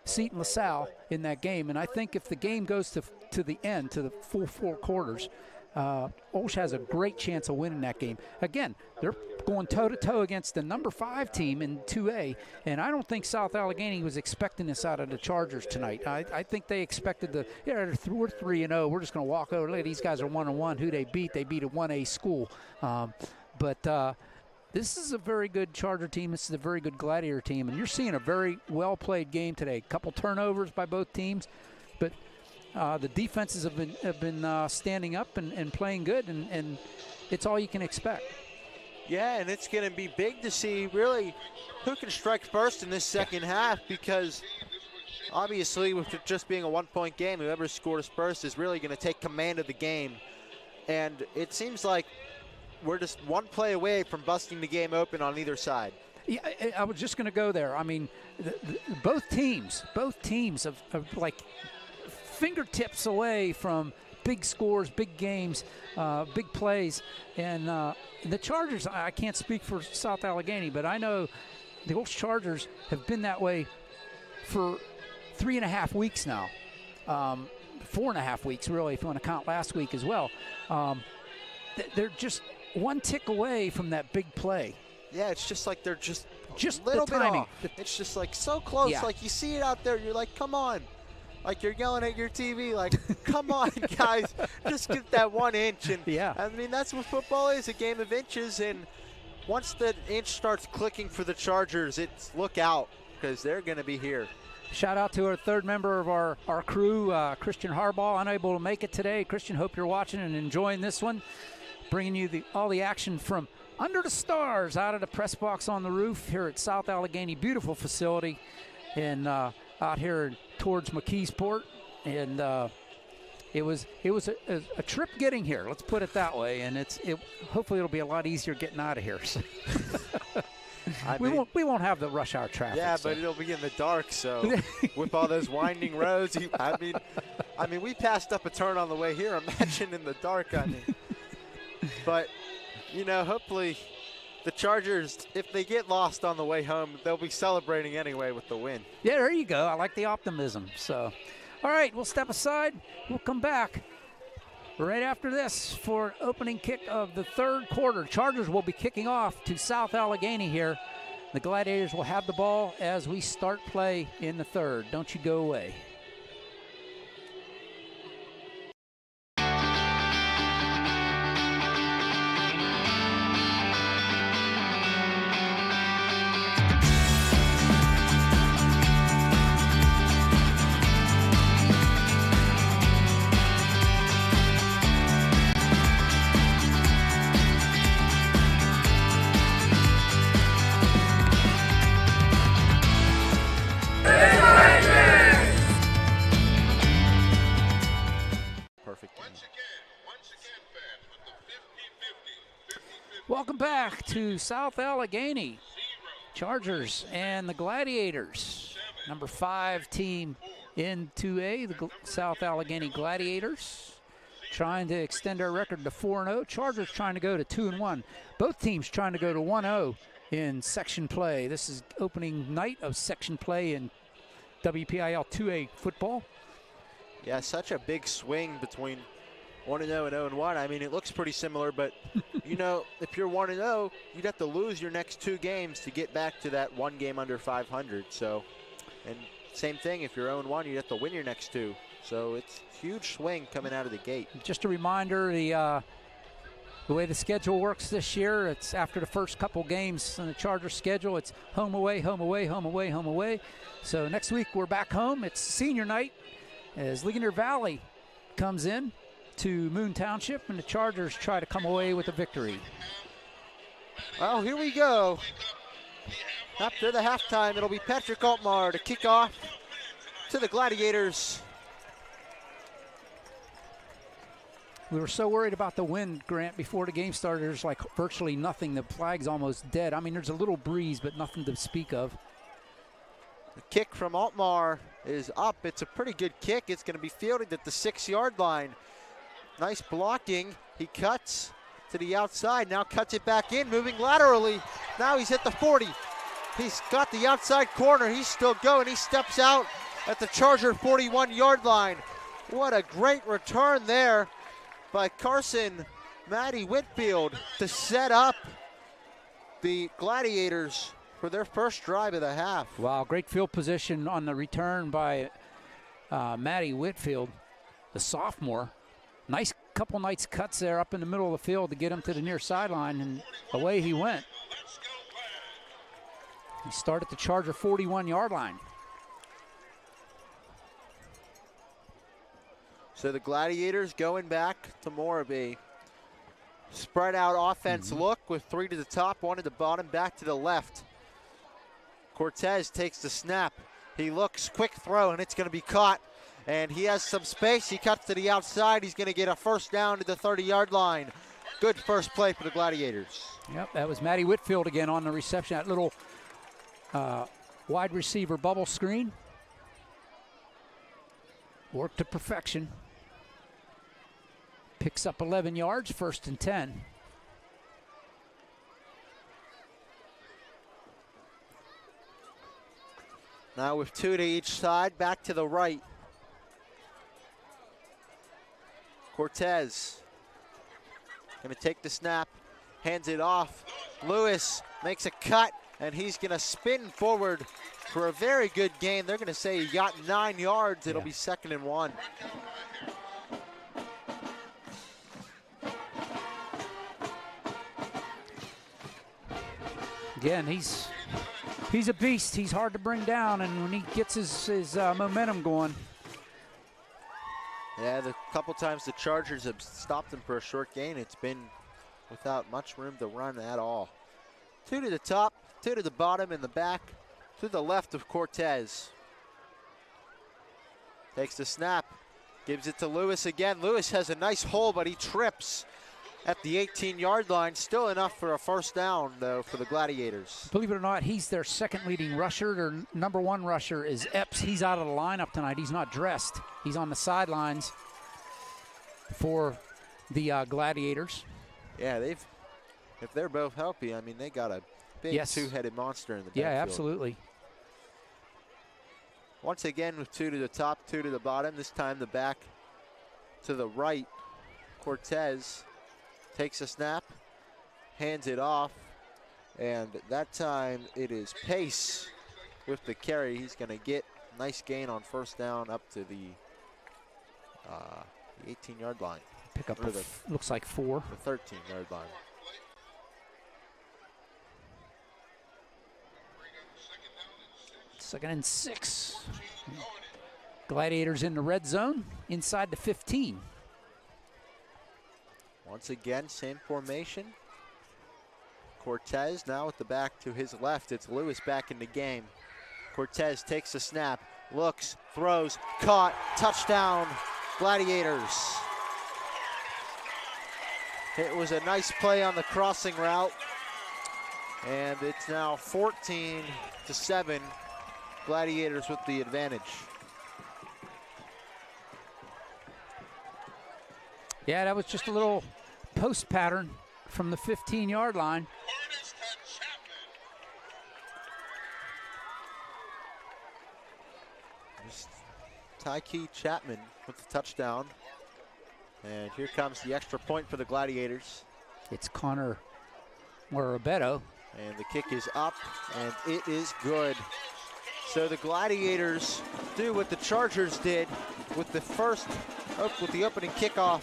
Seton LaSalle in that game. And I think if the game goes to the end, to the full 4 quarters, OLSH has a great chance of winning that game. Again, they're going toe-to-toe against the number 5 team in 2A, and I don't think South Allegheny was expecting this out of the Chargers tonight. I think they expected we're 3-0. We're just going to walk over. Look, these guys are 1-1. Who they beat? They beat a 1A school. But this is a very good Charger team. This is a very good Gladiator team, and you're seeing a very well-played game today. A couple turnovers by both teams, but the defenses have been standing up and playing good, and it's all you can expect. Yeah, and it's going to be big to see really who can strike first in this second half, because obviously with it just being a 1-point game, whoever scores first is really going to take command of the game. And it seems like we're just one play away from busting the game open on either side. Yeah, I was just going to go there. I mean, both teams have like fingertips away from big scores, big games, big plays. And the Chargers, I can't speak for South Allegheny, but I know the OLSH Chargers have been that way for 3.5 weeks now. 4.5 weeks, really, if you want to count last week as well. They're just one tick away from that big play. Yeah, it's just like they're just a the little bit timing. off. It's just like so close. Yeah. Like you see it out there, you're like, come on. Like you're yelling at your TV, like, come on, guys, just get that 1 inch. And Yeah. I mean, that's what football is, a game of inches. And once the inch starts clicking for the Chargers, it's look out, because they're going to be here. Shout out to our third member of our crew, Christian Harbaugh, unable to make it today. Christian, hope you're watching and enjoying this one. Bringing you all the action from under the stars, out of the press box on the roof here at South Allegheny. Beautiful facility, and out here towards McKeesport. And it was a trip getting here. Let's put it that way. And hopefully it'll be a lot easier getting out of here. We won't have the rush hour traffic. Yeah, but it'll be in the dark. So with all those winding roads, I mean, we passed up a turn on the way here. Imagine in the dark. I mean. But, you know, hopefully the Chargers, if they get lost on the way home, they'll be celebrating anyway with the win. Yeah, there you go. I like the optimism. So, all right, we'll step aside. We'll come back right after this for opening kick of the 3rd quarter. Chargers will be kicking off to South Allegheny here. The Gladiators will have the ball as we start play in the 3rd. Don't you go away. Welcome back to South Allegheny. Chargers and the Gladiators. Number 5 team in 2A, the South Allegheny Gladiators. Trying to extend our record to 4-0. Chargers trying to go to 2-1. Both teams trying to go to 1-0 in section play. This is opening night of section play in WPIL 2A football. Yeah, such a big swing between 1-0 and 0-1. I mean, it looks pretty similar, but, you know, if you're 1-0, you'd have to lose your next 2 games to get back to that 1 game under 500. So, and same thing, if you're 0-1, you'd have to win your next 2. So it's a huge swing coming out of the gate. Just a reminder, the way the schedule works this year, it's after the first couple games on the Chargers schedule, it's home away, home away, home away, home away. So next week we're back home. It's senior night as Ligonier Valley comes in to Moon Township, and the Chargers try to come away with a victory. Well, here we go. After the halftime, it'll be Patrick Altmar to kick off to the Gladiators. We were so worried about the wind, Grant, before the game started. There's like virtually nothing. The flag's almost dead. I mean, there's a little breeze, but nothing to speak of. The kick from Altmar is up. It's a pretty good kick. It's going to be fielded at the 6-yard line. Nice blocking. He cuts to the outside, now cuts it back in, moving laterally. Now he's at the 40. He's got the outside corner. He's still going. He steps out at the Charger 41-yard line. What a great return there by Carson Matty Whitfield to set up the Gladiators for their first drive of the half. Wow, great field position on the return by Matty Whitfield, the sophomore. Nice couple nice cuts there up in the middle of the field to get him to the near sideline, and away he went. He started the Charger 41-yard line. So the Gladiators going back to more of a spread out offense look with 3 to the top, 1 to the bottom, back to the left. Cortez takes the snap. He looks, quick throw, and it's going to be caught. And he has some space. He cuts to the outside. He's going to get a first down to the 30-yard line. Good first play for the Gladiators. Yep, that was Matty Whitfield again on the reception. That little wide receiver bubble screen. Worked to perfection. Picks up 11 yards, 1st and 10. Now with 2 to each side, back to the right. Cortez going to take the snap, hands it off. Lewis makes a cut, and he's going to spin forward for a very good gain. They're going to say he got 9 yards. It'll be 2nd and 1. Again, he's a beast. He's hard to bring down, and when he gets his momentum going. Yeah, the couple times the Chargers have stopped him for a short gain, it's been without much room to run at all. 2 to the top, 2 to the bottom, in the back, to the left of Cortez. Takes the snap, gives it to Lewis again. Lewis has a nice hole, but he trips at the 18-yard line. Still enough for a first down, though, for the Gladiators. Believe it or not, he's their 2nd leading rusher. Their number 1 rusher is Epps. He's out of the lineup tonight. He's not dressed. He's on the sidelines for the Gladiators. Yeah, if they're both healthy, I mean, they got a big two-headed monster in the backfield. Yeah, absolutely. Once again with 2 to the top, 2 to the bottom. This time the back to the right. Cortez takes a snap, hands it off, and that time it is Pace with the carry. He's going to get a nice gain on first down up to the 18-yard line. Pick up, looks like 4. The 13-yard line. Second and 6. Gladiators in the red zone, inside the 15. Once again, same formation. Cortez now with the back to his left. It's Lewis back in the game. Cortez takes a snap, looks, throws, caught, touchdown, Gladiators. It was a nice play on the crossing route, and it's now 14-7. Gladiators with the advantage. Yeah, that was just a little post pattern from the 15-yard line. Tyke Chapman with the touchdown. And here comes the extra point for the Gladiators. It's Connor Morobeto. And the kick is up, and it is good. So the Gladiators do what the Chargers did with the opening kickoff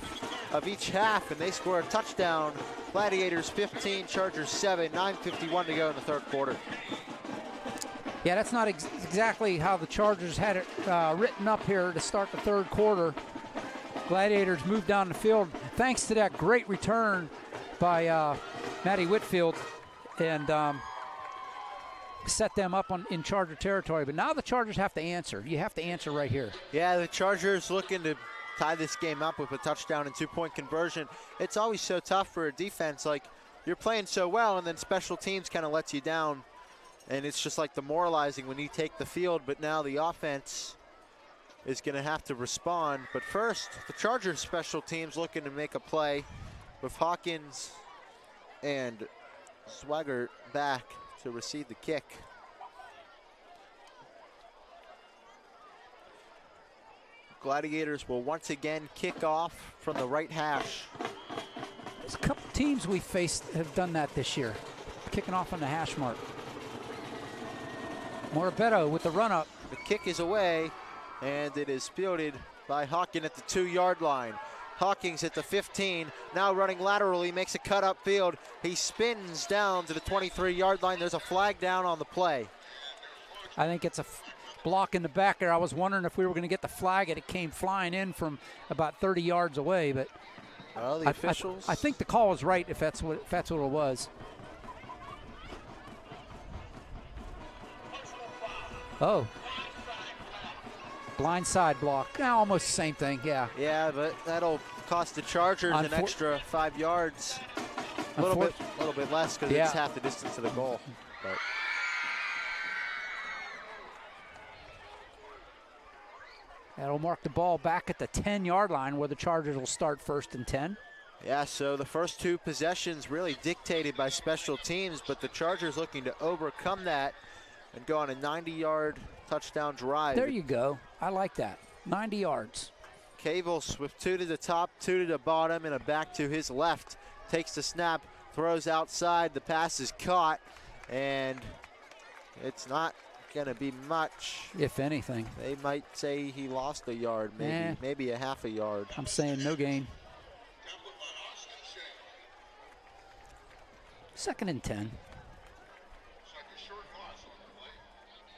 of each half, and they score a touchdown. Gladiators 15, Chargers 7, 9:51 to go in the 3rd quarter. Yeah, that's not exactly how the Chargers had it written up here to start the 3rd quarter. Gladiators moved down the field thanks to that great return by Matty Whitfield, and set them up in Charger territory. But now the Chargers have to answer. You have to answer right here. Yeah, the Chargers looking to tie this game up with a touchdown and 2-point conversion. It's always so tough for a defense. Like, you're playing so well, and then special teams kind of lets you down. And it's just like demoralizing when you take the field. But now the offense is going to have to respond. But first, the Chargers special teams looking to make a play with Hawkins and Swagger back to receive the kick. Gladiators will once again kick off from the right hash. There's a couple teams we faced have done that this year, kicking off on the hash mark. Morabetto with the run-up. The kick is away, and it is fielded by Hawking at the 2-yard line. Hawkins at the 15, now running laterally, makes a cut upfield. He spins down to the 23-yard line. There's a flag down on the play. I think it's a block in the back there. I was wondering if we were going to get the flag, and it came flying in from about 30 yards away. But well, the officials. I think the call was right if that's what it was. Oh. Blindside block. Almost the same thing, yeah. Yeah, but that'll cost the Chargers an extra 5 yards. A little bit less because it's half the distance to the goal. But that'll mark the ball back at the 10-yard line where the Chargers will start 1st and 10. yeah, so the first 2 possessions really dictated by special teams, but the Chargers looking to overcome that and go on a 90-yard touchdown drive. There you go. I like that. 90 yards. Cavels with 2 to the top, 2 to the bottom, and a back to his left. Takes the snap, throws outside. The pass is caught, and it's not going to be much. If anything. They might say he lost a yard, maybe a half a yard. I'm saying no gain. 2nd and 10.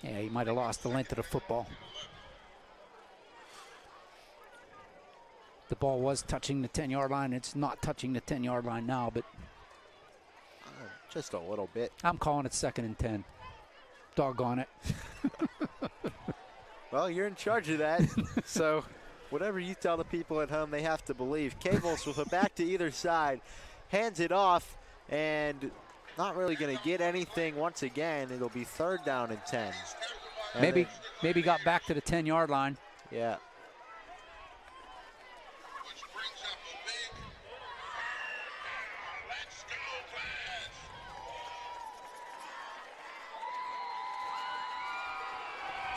Yeah, he might have lost the length of the football. The ball was touching the 10-yard line. It's not touching the 10-yard line now, but just a little bit. I'm calling it 2nd and 10. Doggone it. Well, you're in charge of that, so whatever you tell the people at home, they have to believe. Cavels with a back to either side, hands it off, and not really going to get anything once again. It'll be 3rd down and 10. And maybe got back to the 10-yard line. Yeah.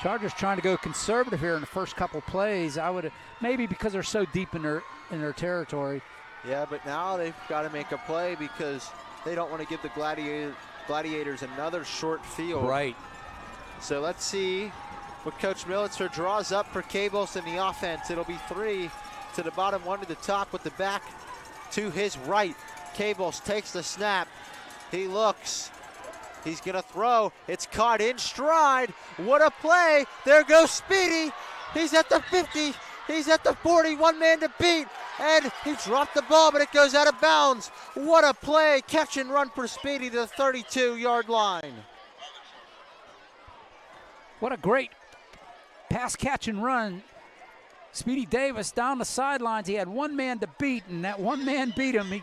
Chargers trying to go conservative here in the first couple plays. I would maybe because they're so deep in their territory. Yeah, but now they've got to make a play because they don't want to give the Gladiators another short field. Right. So let's see what Coach Militzer draws up for Cavels in the offense. It'll be 3 to the bottom, 1 to the top with the back to his right. Cavels takes the snap. He looks. He's going to throw. It's caught in stride. What a play. There goes Speedy. He's at the 50. He's at the 40. 1 man to beat. And he dropped the ball, but it goes out of bounds. What a play. Catch and run for Speedy to the 32-yard line. What a great pass, catch, and run. Speedy Davis down the sidelines. He had 1 man to beat, and that 1 man beat him.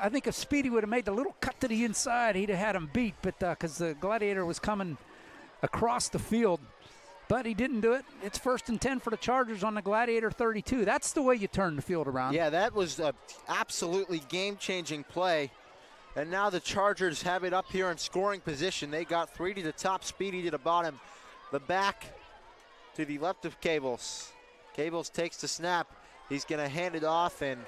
I think if Speedy would have made the little cut to the inside, he'd have had him beat, but because the Gladiator was coming across the field. But he didn't do it. It's 1st and 10 for the Chargers on the Gladiator 32. That's the way you turn the field around. Yeah, that was an absolutely game-changing play. And now the Chargers have it up here in scoring position. They got 3 to the top, Speedy to the bottom. The back to the left of Cavels. Cavels takes the snap. He's going to hand it off, and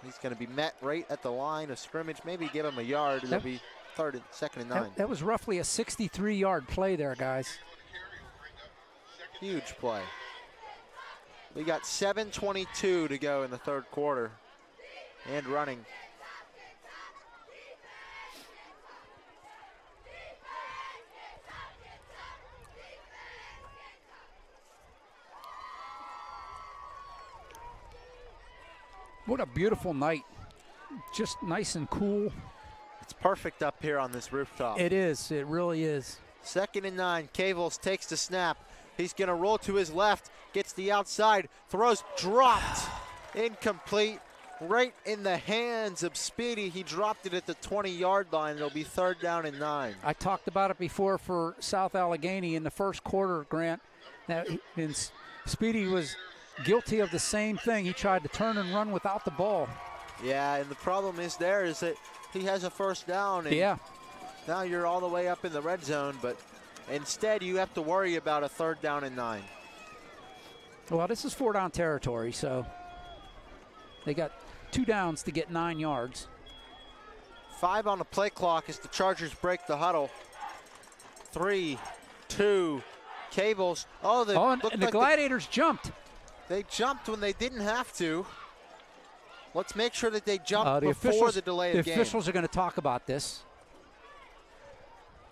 he's going to be met right at the line of scrimmage. Maybe give him a yard. It'll be 2nd and 9. That was roughly a 63-yard play there, guys. Huge play. We got 7:22 to go in the 3rd quarter. And running. What a beautiful night. Just nice and cool. It's perfect up here on this rooftop. It is. It really is. 2nd and 9. Cavels takes the snap. He's going to roll to his left. Gets the outside. Throws dropped. Incomplete. Right in the hands of Speedy. He dropped it at the 20-yard line. It'll be 3rd down and 9. I talked about it before for South Allegheny in the first quarter, Grant. And Speedy was guilty of the same thing. He tried to turn and run without the ball. Yeah, and the problem is that he has a 1st down. And yeah. Now you're all the way up in the red zone, but Instead, you have to worry about a 3rd down and 9. Well, this is 4 down territory, so they got 2 downs to get 9 yards. 5 on the play clock as the Chargers break the huddle. 3, 2, Cables. Oh, and the Gladiators jumped. They jumped when they didn't have to. Let's make sure that they jump before the delay of game. The officials are going to talk about this.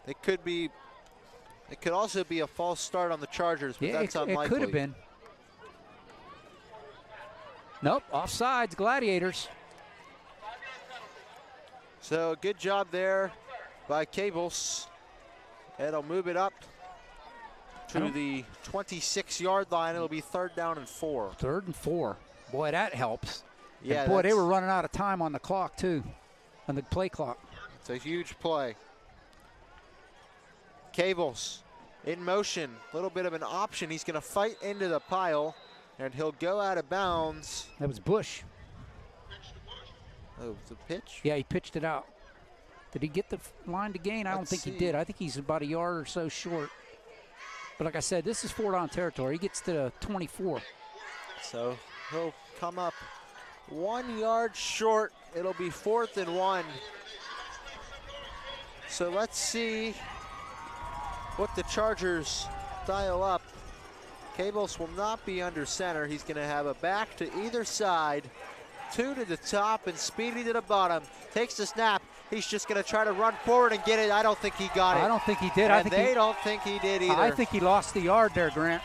It could also be a false start on the Chargers, but that's unlikely. It could have been. Nope, offsides, Gladiators. So good job there by Cables. It'll move it up to the 26-yard line. It'll be 3rd down and 4. 3rd and 4. Boy, that helps. Yeah, and boy, they were running out of time on the clock, too, on the play clock. It's a huge play. Cables in motion, a little bit of an option. He's going to fight into the pile, and he'll go out of bounds. That was Bush. Oh, it's a pitch? Yeah, he pitched it out. Did he get the line to gain? I don't think he did. I think he's about a yard or so short. But like I said, this is 4 down territory. He gets to the 24. So he'll come up 1 yard short. It'll be 4th and 1. So let's see what the Chargers dial up. Cables will not be under center. He's going to have a back to either side. 2 to the top and Speedy to the bottom. Takes the snap. He's just going to try to run forward and get it. I don't think he got it. I don't think he did. And they don't think he did either. I think he lost the yard there, Grant.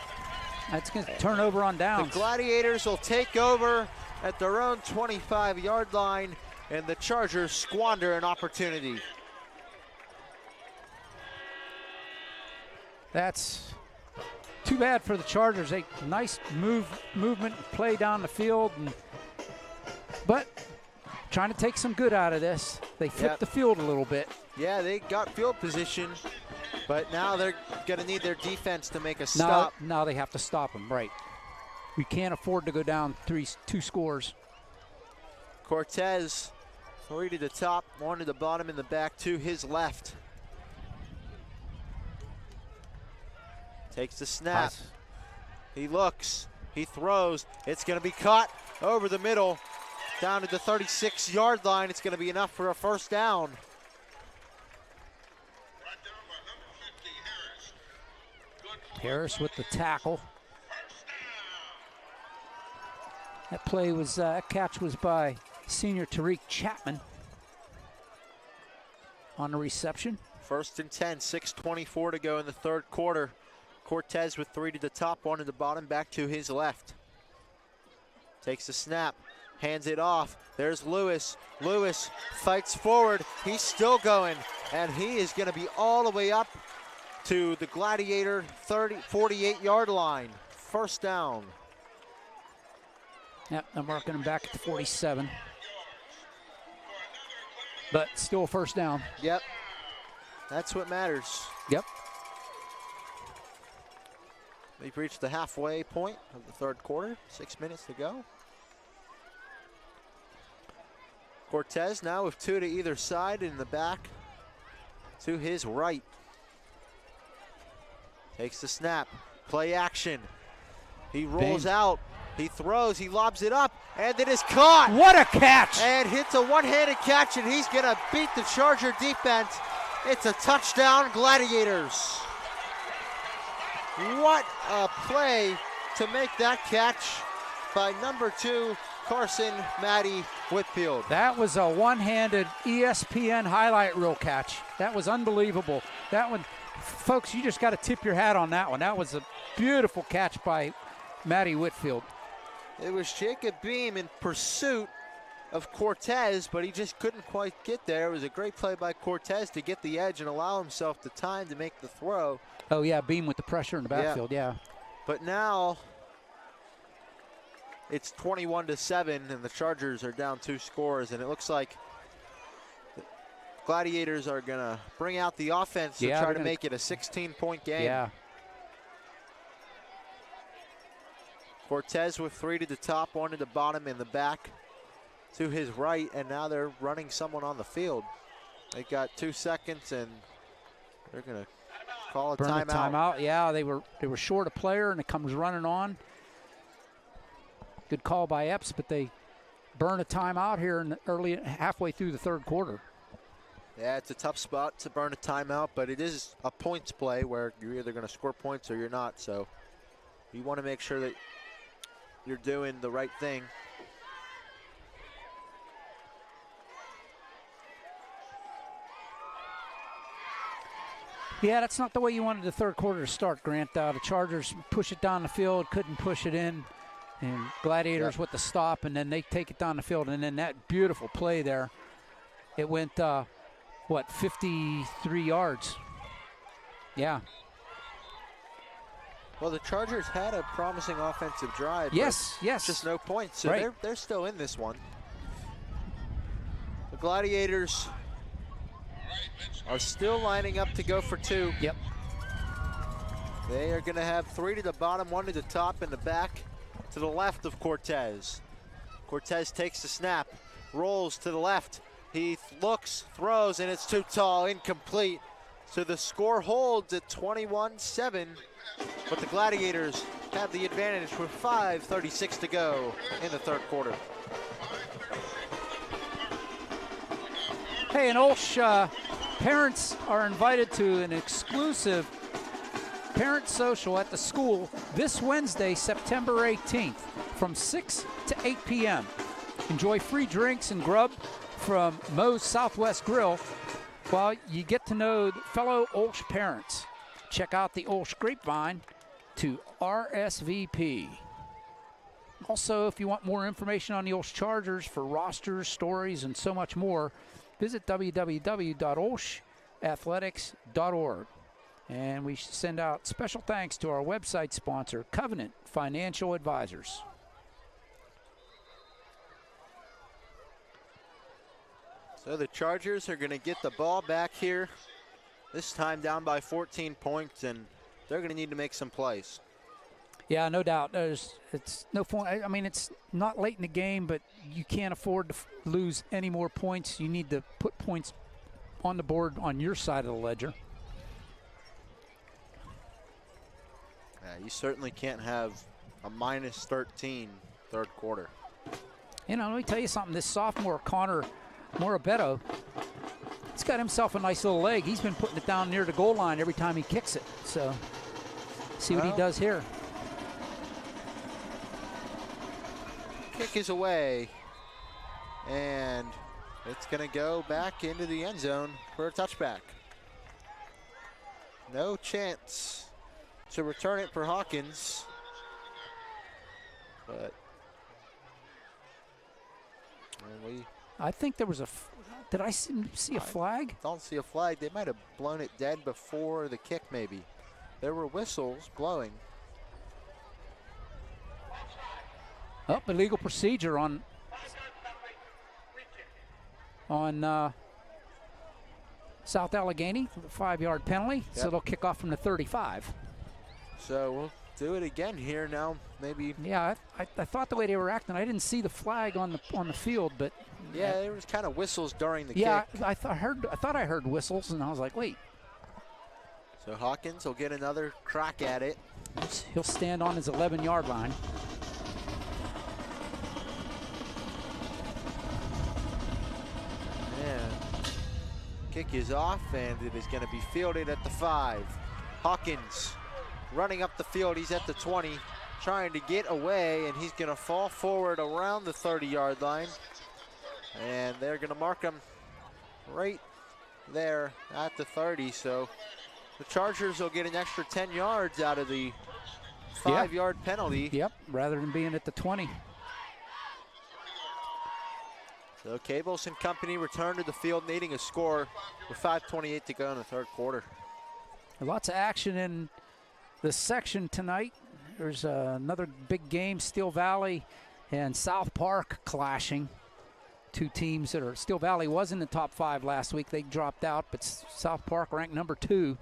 That's going to turn over on downs. The Gladiators will take over at their own 25-yard line, and the Chargers squander an opportunity. That's too bad for the Chargers. A nice movement, play down the field, but trying to take some good out of this. They flipped the field a little bit. Yeah, they got field position, but now they're going to need their defense to make a stop. Now they have to stop them, right. We can't afford to go down 2 scores. Cortez, 3 to the top, 1 to the bottom, in the back to his left. Takes the snap. Nice. He looks. He throws. It's going to be caught over the middle. Down to the 36-yard line. It's going to be enough for a 1st down. Harris with the tackle. That play was, that catch was by senior Tariq Chapman on the reception. 1st and 10, 6:24 to go in the 3rd quarter. Cortez with 3 to the top, 1 to the bottom, back to his left. Takes the snap, hands it off. There's Lewis. Lewis fights forward. He's still going, and he is going to be all the way up to the Gladiator 48-yard line. 1st down. Yep, I'm marking him back at the 47. But still 1st down. Yep, that's what matters. Yep. We've reached the halfway point of the 3rd quarter. 6 minutes to go. Cortez now with 2 to either side, in the back to his right. Takes the snap. Play action. He rolls out. He throws. He lobs it up. And it is caught. What a catch. And hits a one-handed catch, and he's going to beat the Charger defense. It's a touchdown, Gladiators. What a play to make that catch by number 2, Carson Matty Whitfield. That was a one-handed ESPN highlight reel catch. That was unbelievable. That one, folks, you just got to tip your hat on that one. That was a beautiful catch by Matty Whitfield. It was Jacob Beam in pursuit of Cortez, but he just couldn't quite get there. It was a great play by Cortez to get the edge and allow himself the time to make the throw. Oh, yeah, Beam with the pressure in the backfield, yeah. But now it's 21-7, and the Chargers are down 2 scores, and it looks like the Gladiators are going to bring out the offense to try to make it a 16-point game. Yeah. Cortez with 3 to the top, 1 to the bottom, in the back to his right, and now they're running someone on the field. They got 2 seconds, and they're going to Call a Burn timeout. a timeout. Yeah, they were short a player, and it comes running on. Good call by Epps, but they burn a timeout here in the halfway through the third quarter. Yeah, it's a tough spot to burn a timeout, but it is a points play where you're either going to score points or you're not. So you want to make sure that you're doing the right thing. Yeah, that's not the way you wanted the third quarter to start, Grant. The Chargers push it down the field, couldn't push it in, and Gladiators with the stop, and then they take it down the field, and then that beautiful play there, it went, 53 yards. Yeah. Well, the Chargers had a promising offensive drive. Yes. Just no points, so Right. they're still in this one. The Gladiators are still lining up to go for two. Yep. They are going to have 3 to the bottom, 1 to the top, and the back to the left of Cortez. Cortez takes the snap, rolls to the left. He looks, throws, and it's too tall, incomplete. So the score holds at 21-7, but the Gladiators have the advantage with 5:36 to go in the third quarter. Hey, and OLSH parents are invited to an exclusive parent social at the school this Wednesday, September 18th, from 6 to 8 p.m. Enjoy free drinks and grub from Moe's Southwest Grill while you get to know fellow OLSH parents. Check out the OLSH Grapevine to RSVP. Also, if you want more information on the OLSH Chargers for rosters, stories, and so much more, visit www.olshathletics.org. And we send out special thanks to our website sponsor, Covenant Financial Advisors. So the Chargers are going to get the ball back here, this time down by 14 points, and they're going to need to make some plays. Yeah, no doubt. It's no fun. I mean, it's not late in the game, but you can't afford to lose any more points. You need to put points on the board on your side of the ledger. You certainly can't have a minus 13 third quarter. You know, let me tell you something. This sophomore, Connor Morabetto, he's got himself a nice little leg. He's been putting it down near the goal line every time he kicks it. So, see what he does here. Kick is away, and it's going to go back into the end zone for a touchback. No chance to return it for Hawkins, but I think there was did I see a flag? don't see a flag. They might have blown it dead before the kick, maybe. There were whistles blowing. Oh, illegal procedure on South Allegheny, the 5-yard penalty. Yep. So they'll kick off from the 35. So we'll do it again here now. Maybe. Yeah, I thought the way they were acting, I didn't see the flag on the field, but yeah, there was kind of whistles during the kick. kick. I thought I heard whistles, and I was like, wait. So Hawkins will get another crack at it. He'll stand on his 11-yard line. Kick is off, and it is going to be fielded at the 5. Hawkins running up the field. He's at the 20, trying to get away, and he's going to fall forward around the 30-yard line. And they're going to mark him right there at the 30. So the Chargers will get an extra 10 yards out of the 5-yard penalty. Yep, rather than being at the 20. So Cables and company return to the field needing a score with 5:28 to go in the third quarter. Lots of action in the section tonight. There's another big game, Steel Valley and South Park clashing. Two teams that are, Steel Valley was in the top 5 last week. They dropped out, but South Park ranked number 2.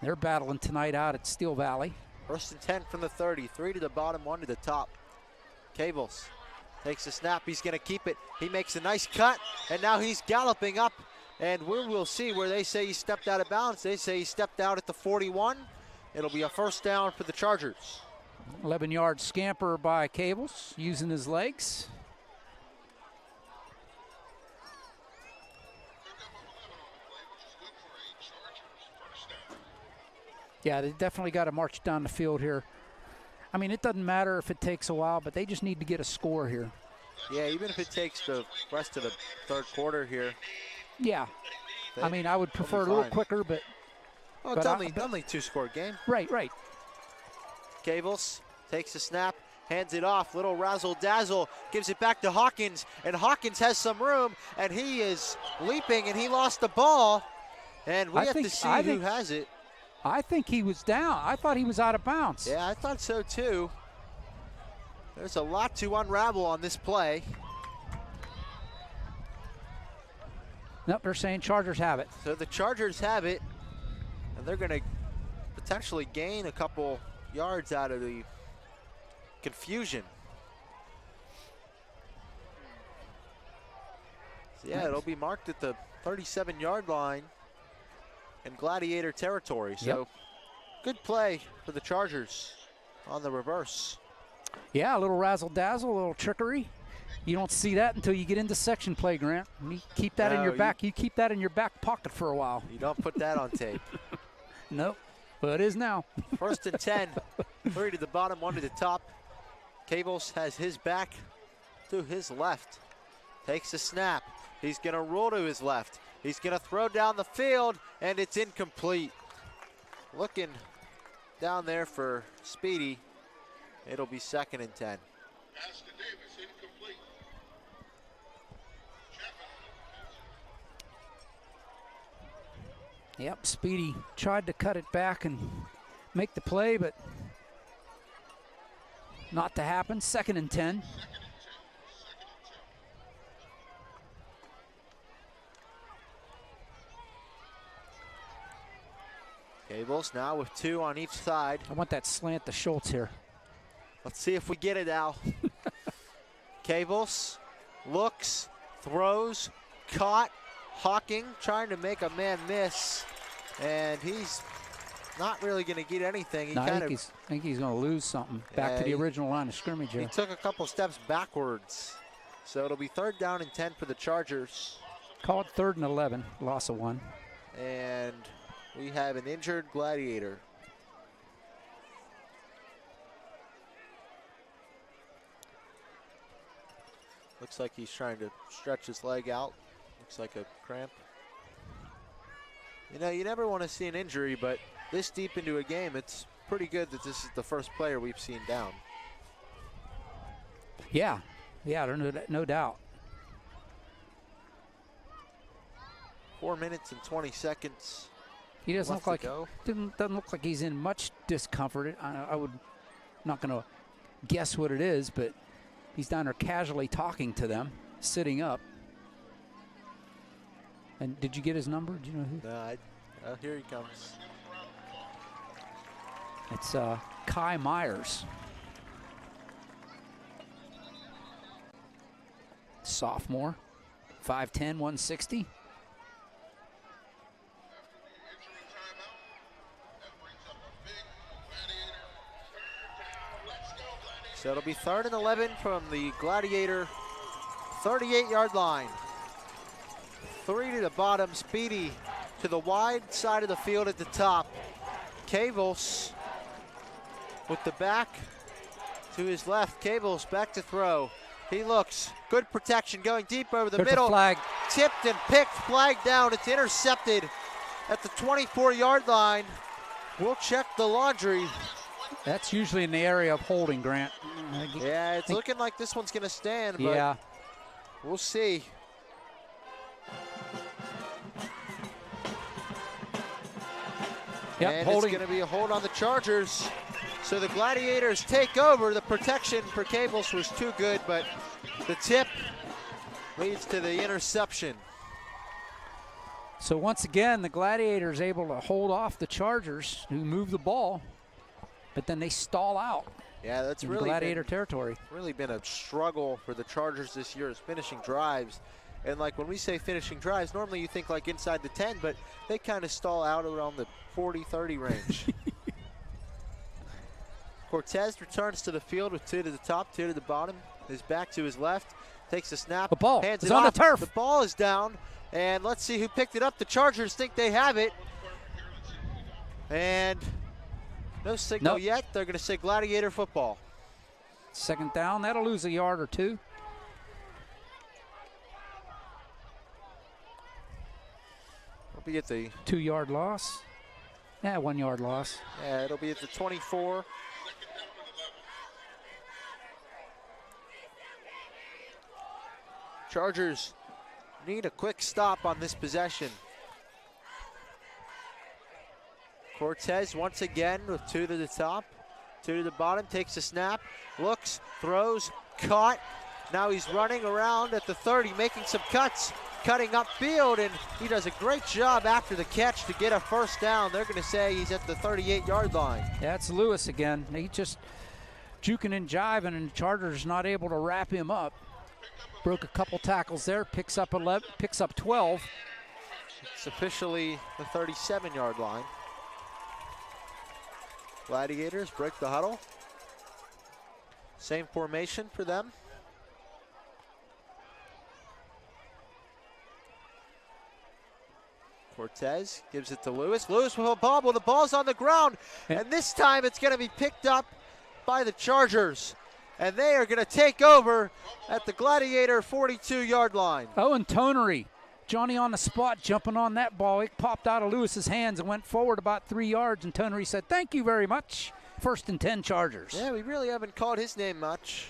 They're battling tonight out at Steel Valley. First and 10 from the 30, 3 to the bottom, 1 to the top. Cables takes the snap, he's going to keep it. He makes a nice cut, and now he's galloping up, And we will see where they say he stepped out of bounds. They say he stepped out at the 41. It'll be a first down for the Chargers. 11-yard scamper by Cables using his legs. Yeah, they definitely got to march down the field here. I mean, it doesn't matter if it takes a while, but they just need to get a score here. Yeah, even if it takes the rest of the third quarter here. Yeah. I mean, I would prefer a little quicker, but... Well, it's only two-score game. Right, right. Cables takes the snap, hands it off. Little razzle-dazzle, gives it back to Hawkins, and Hawkins has some room, and he is leaping, and he lost the ball. And we have to see who has it. I think he was down. I thought he was out of bounds. Yeah, I thought so too. There's a lot to unravel on this play. Nope, they're saying Chargers have it. So the Chargers have it, and they're going to potentially gain a couple yards out of the confusion. So yeah, it'll be marked at the 37-yard line in Gladiator territory. So good play for the Chargers on the reverse. Yeah, a little razzle-dazzle, a little trickery. You don't see that until you get into section play, Grant. You keep that in your back. You keep that in your back pocket for a while. You don't put that on tape. Nope, but it is now. First and 10. 3 to the bottom, 1 to the top. Cables has his back to his left. Takes a snap. He's going to roll to his left. He's going to throw down the field, and it's incomplete. Looking down there for Speedy. It'll be 2nd and 10. Yep, Speedy tried to cut it back and make the play, but not to happen. 2nd and 10. Cables now with 2 on each side. I want that slant to Schultz here. Let's see if we get it, Al. Cables looks, throws, caught. Hawking trying to make a man miss, and he's not really going to get anything. I think he's going to lose something. Back to the original line of scrimmage here. He took a couple steps backwards. So it'll be 3rd down and 10 for the Chargers. Called 3rd and 11, loss of 1. And we have an injured Gladiator. Looks like he's trying to stretch his leg out. Looks like a cramp. You know, you never want to see an injury, but this deep into a game, it's pretty good that this is the first player we've seen down. Yeah, there's no doubt. 4 minutes and 20 seconds. He doesn't look like doesn't look like he's in much discomfort. I would not going to guess what it is, but he's down there casually talking to them, sitting up. And did you get his number? Do you know who? No, here he comes. It's Kai Myers. Sophomore, 5'10", 160. So it'll be 3rd and 11 from the Gladiator 38-yard line. 3 to the bottom, Speedy to the wide side of the field at the top. Cables with the back to his left. Cables back to throw. He looks, good protection going deep over the middle. Flag. Tipped and picked, flag down. It's intercepted at the 24-yard line. We'll check the laundry. That's usually in the area of holding, Grant. Yeah, it's looking like this one's going to stand, but we'll see. Yep, and holding. It's going to be a hold on the Chargers. So the Gladiators take over. The protection for Cables was too good, but the tip leads to the interception. So once again, the Gladiators able to hold off the Chargers, who move the ball, but then they stall out. Yeah, that's really Gladiator territory. Really been a struggle for the Chargers this year, is finishing drives. And like when we say finishing drives, normally you think like inside the 10, but they kind of stall out around the 40-30 range. Cortez returns to the field with 2 to the top, 2 to the bottom. His back to his left, takes a snap. The ball hands is it on off. the turf. The ball is down, and let's see who picked it up. The Chargers think they have it. And no signal yet. They're going to say Gladiator football. Second down, that'll lose a yard or two. It'll be at the 2-yard loss. Yeah, 1-yard loss. Yeah, it'll be at the 24. Chargers need a quick stop on this possession. Cortez once again with 2 to the top, 2 to the bottom, takes a snap, looks, throws, caught. Now he's running around at the 30, making some cuts, cutting upfield, and he does a great job after the catch to get a first down. They're going to say he's at the 38-yard line. That's Lewis again. He just juking and jiving, and the Chargers not able to wrap him up. Broke a couple tackles there, picks up 11, picks up 12. It's officially the 37-yard line. Gladiators break the huddle. Same formation for them. Cortez gives it to Lewis. Lewis will bobble. The ball's on the ground. And this time it's going to be picked up by the Chargers. And they are going to take over at the Gladiator 42-yard line. Owen Tonery, Johnny on the spot, jumping on that ball. It popped out of Lewis's hands and went forward about 3 yards, and Tonery said, "Thank you very much." 1st and 10 Chargers. Yeah, we really haven't called his name much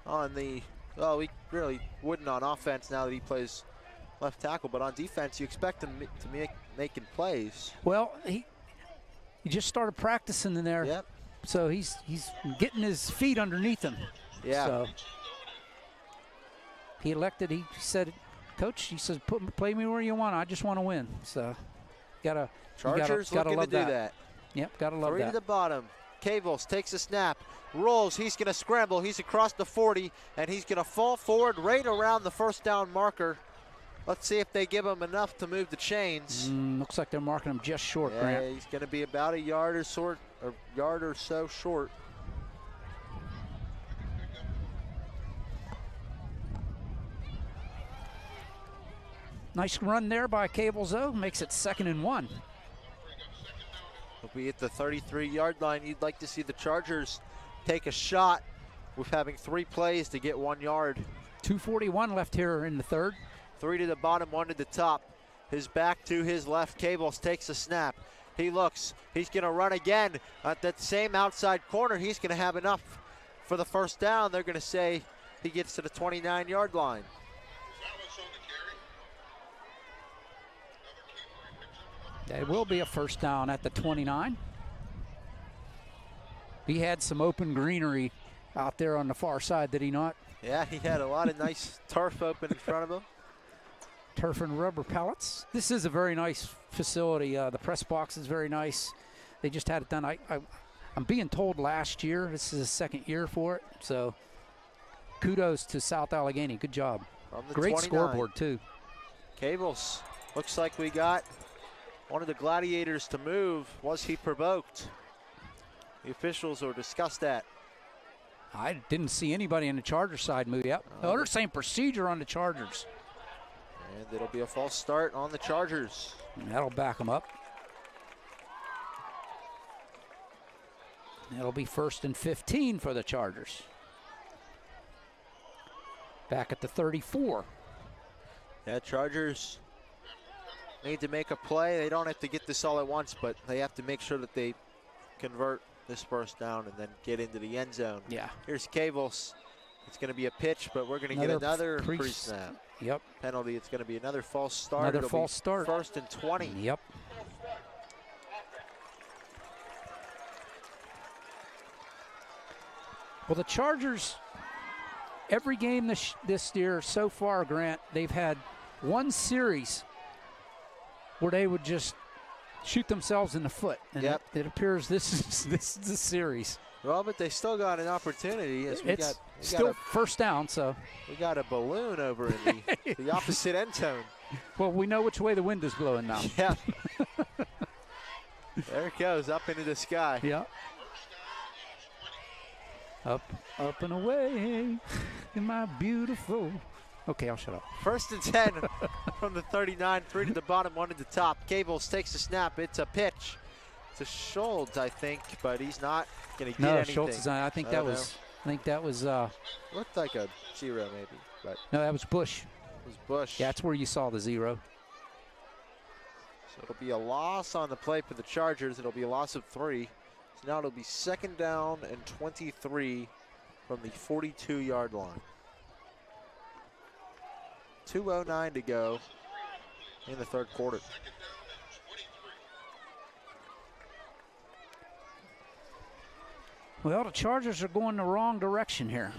on the, well, we really wouldn't on offense now that he plays left tackle, but on defense you expect him to making plays. Well, he just started practicing in there. Yep. So he's getting his feet underneath him. Yeah. So he said, "Coach," he says, play me where you want. I just want to win." So Chargers gotta looking love to do that. that. Yep, gotta love 3 that. to the bottom. Cavils takes a snap, rolls. He's going to scramble. He's across the 40, and he's going to fall forward right around the first down marker. Let's see if they give him enough to move the chains. Looks like they're marking him just short, Yeah, Grant. he's going to be about a yard or so short. Nice run there by Cables, though. Makes it 2nd and 1. We'll be at the 33-yard line. You'd like to see the Chargers take a shot with having 3 plays to get 1 yard. 2:41 left here in the 3rd. 3 to the bottom, 1 to the top. His back to his left. Cables takes a snap. He looks. He's going to run again at that same outside corner. He's going to have enough for the first down. They're going to say he gets to the 29-yard line. It will be a first down at the 29. He had some open greenery out there on the far side, did he not? Yeah, he had a lot of nice turf open in front of him. Turf and rubber pellets. This is a very nice facility. The press box is very nice. They just had it done. I'm being told last year, this is the 2nd year for it, so kudos to South Allegheny. Good job. Great 29. scoreboard, too. Cables, looks like we got one of the Gladiators to move. Was he provoked? The officials will discuss that. I didn't see anybody on the Chargers side move. Yep. Oh, they're saying procedure on the Chargers. And it'll be a false start on the Chargers. And that'll back them up. It'll be 1st and 15 for the Chargers. Back at the 34. Yeah, Chargers need to make a play. They don't have to get this all at once, but they have to make sure that they convert this first down and then get into the end zone. Yeah. Here's Cables. It's going to be a pitch, but we're going to get another pre-snap Yep. penalty. It's going to be another false start. Another It'll false be start. 1st and 20. Yep. Well, the Chargers, every game this year so far, Grant, they've had one series where they would just shoot themselves in the foot. And Yep. it appears this is the series. Well, but they still got an opportunity. As It's still first down, so. we got a balloon over in the opposite end zone. Well, we know which way the wind is blowing now. Yeah. There it goes, up into the sky. Yeah. Up and away in my beautiful. Okay, I'll shut up. 1st and 10 from the 39, 3 to the bottom, 1 to the top. Cables takes the snap. It's a pitch. It's a Schultz, I think, but he's not going to get anything. Schultz is on. I think that was. Looked like a 0 maybe, but No, that was Bush. it was Bush. Yeah, that's where you saw the 0. So it'll be a loss on the play for the Chargers. It'll be a loss of 3. So now it'll be 2nd down and 23 from the 42-yard line. 2:09 to go in the 3rd quarter. Well, the Chargers are going the wrong direction here.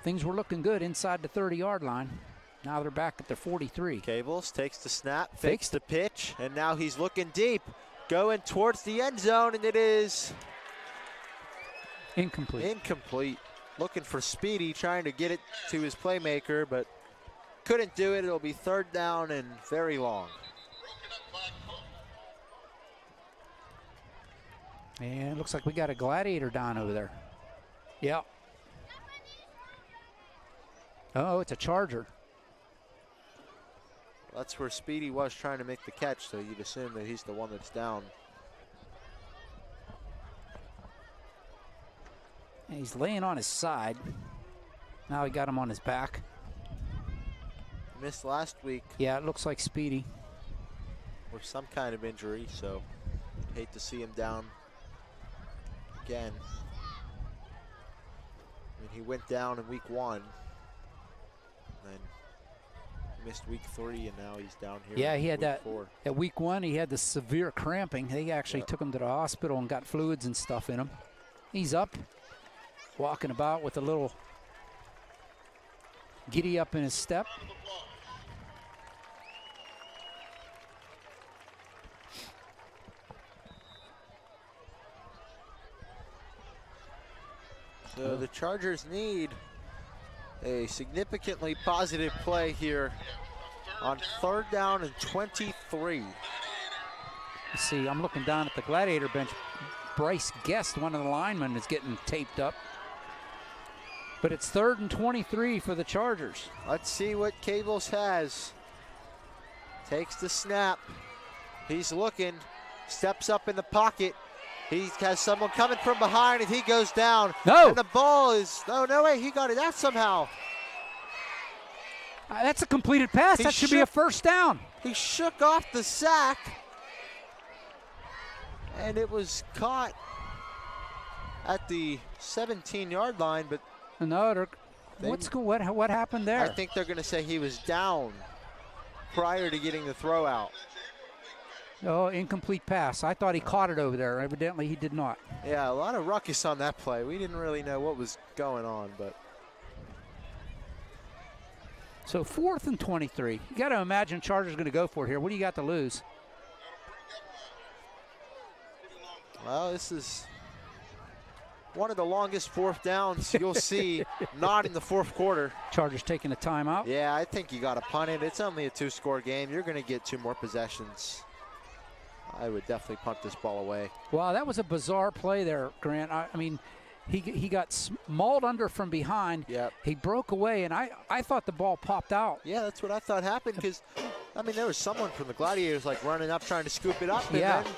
Things were looking good inside the 30-yard line. Now they're back at the 43. Cables takes the snap, fakes the pitch, and now he's looking deep, going towards the end zone, and it is Incomplete. Looking for Speedy, trying to get it to his playmaker, but couldn't do it. It'll be 3rd down and very long. And it looks like we got a Gladiator down over there. Yep. Oh, it's a Charger. That's where Speedy was trying to make the catch, so you'd assume that he's the one that's down. And he's laying on his side. Now he got him on his back. Missed last week Yeah, it looks like Speedy. with some kind of injury, so hate to see him down again. I mean, he went down in week 1, then missed week 3, and now he's down here. Yeah, he had week that 4. at week 1. He had the severe cramping. They actually took him to the hospital and got fluids and stuff in him. He's up, walking about with a little giddy up in his step. So the Chargers need a significantly positive play here on 3rd down and 23. You see, I'm looking down at the Gladiator bench. Bryce Guest, one of the linemen, is getting taped up. But it's 3rd and 23 for the Chargers. Let's see what Cables has. Takes the snap. He's looking, steps up in the pocket. He has someone coming from behind, and he goes down. No. And the ball is, oh, no way, he got it out somehow. That's a completed pass. He That should be a first down. He shook off the sack, and it was caught at the 17-yard line, but No, what happened there? I think they're going to say he was down prior to getting the throw out. Oh, incomplete pass. I thought he caught it over there. Evidently, he did not. Yeah, a lot of ruckus on that play. We didn't really know what was going on, but So 4th and 23. You got to imagine Chargers going to go for it here. What do you got to lose? well, this is one of the longest 4th downs you'll see not in the 4th quarter. Chargers taking a timeout. Yeah, I think you got to punt it. It's only a 2-score game. You're going to get 2 more possessions. I would definitely punt this ball away. Wow, that was a bizarre play there, Grant. I mean, he got mauled under from behind. Yep. He broke away, and I thought the ball popped out. Yeah, that's what I thought happened because, I mean, there was someone from the Gladiators like running up trying to scoop it up. And Yeah. then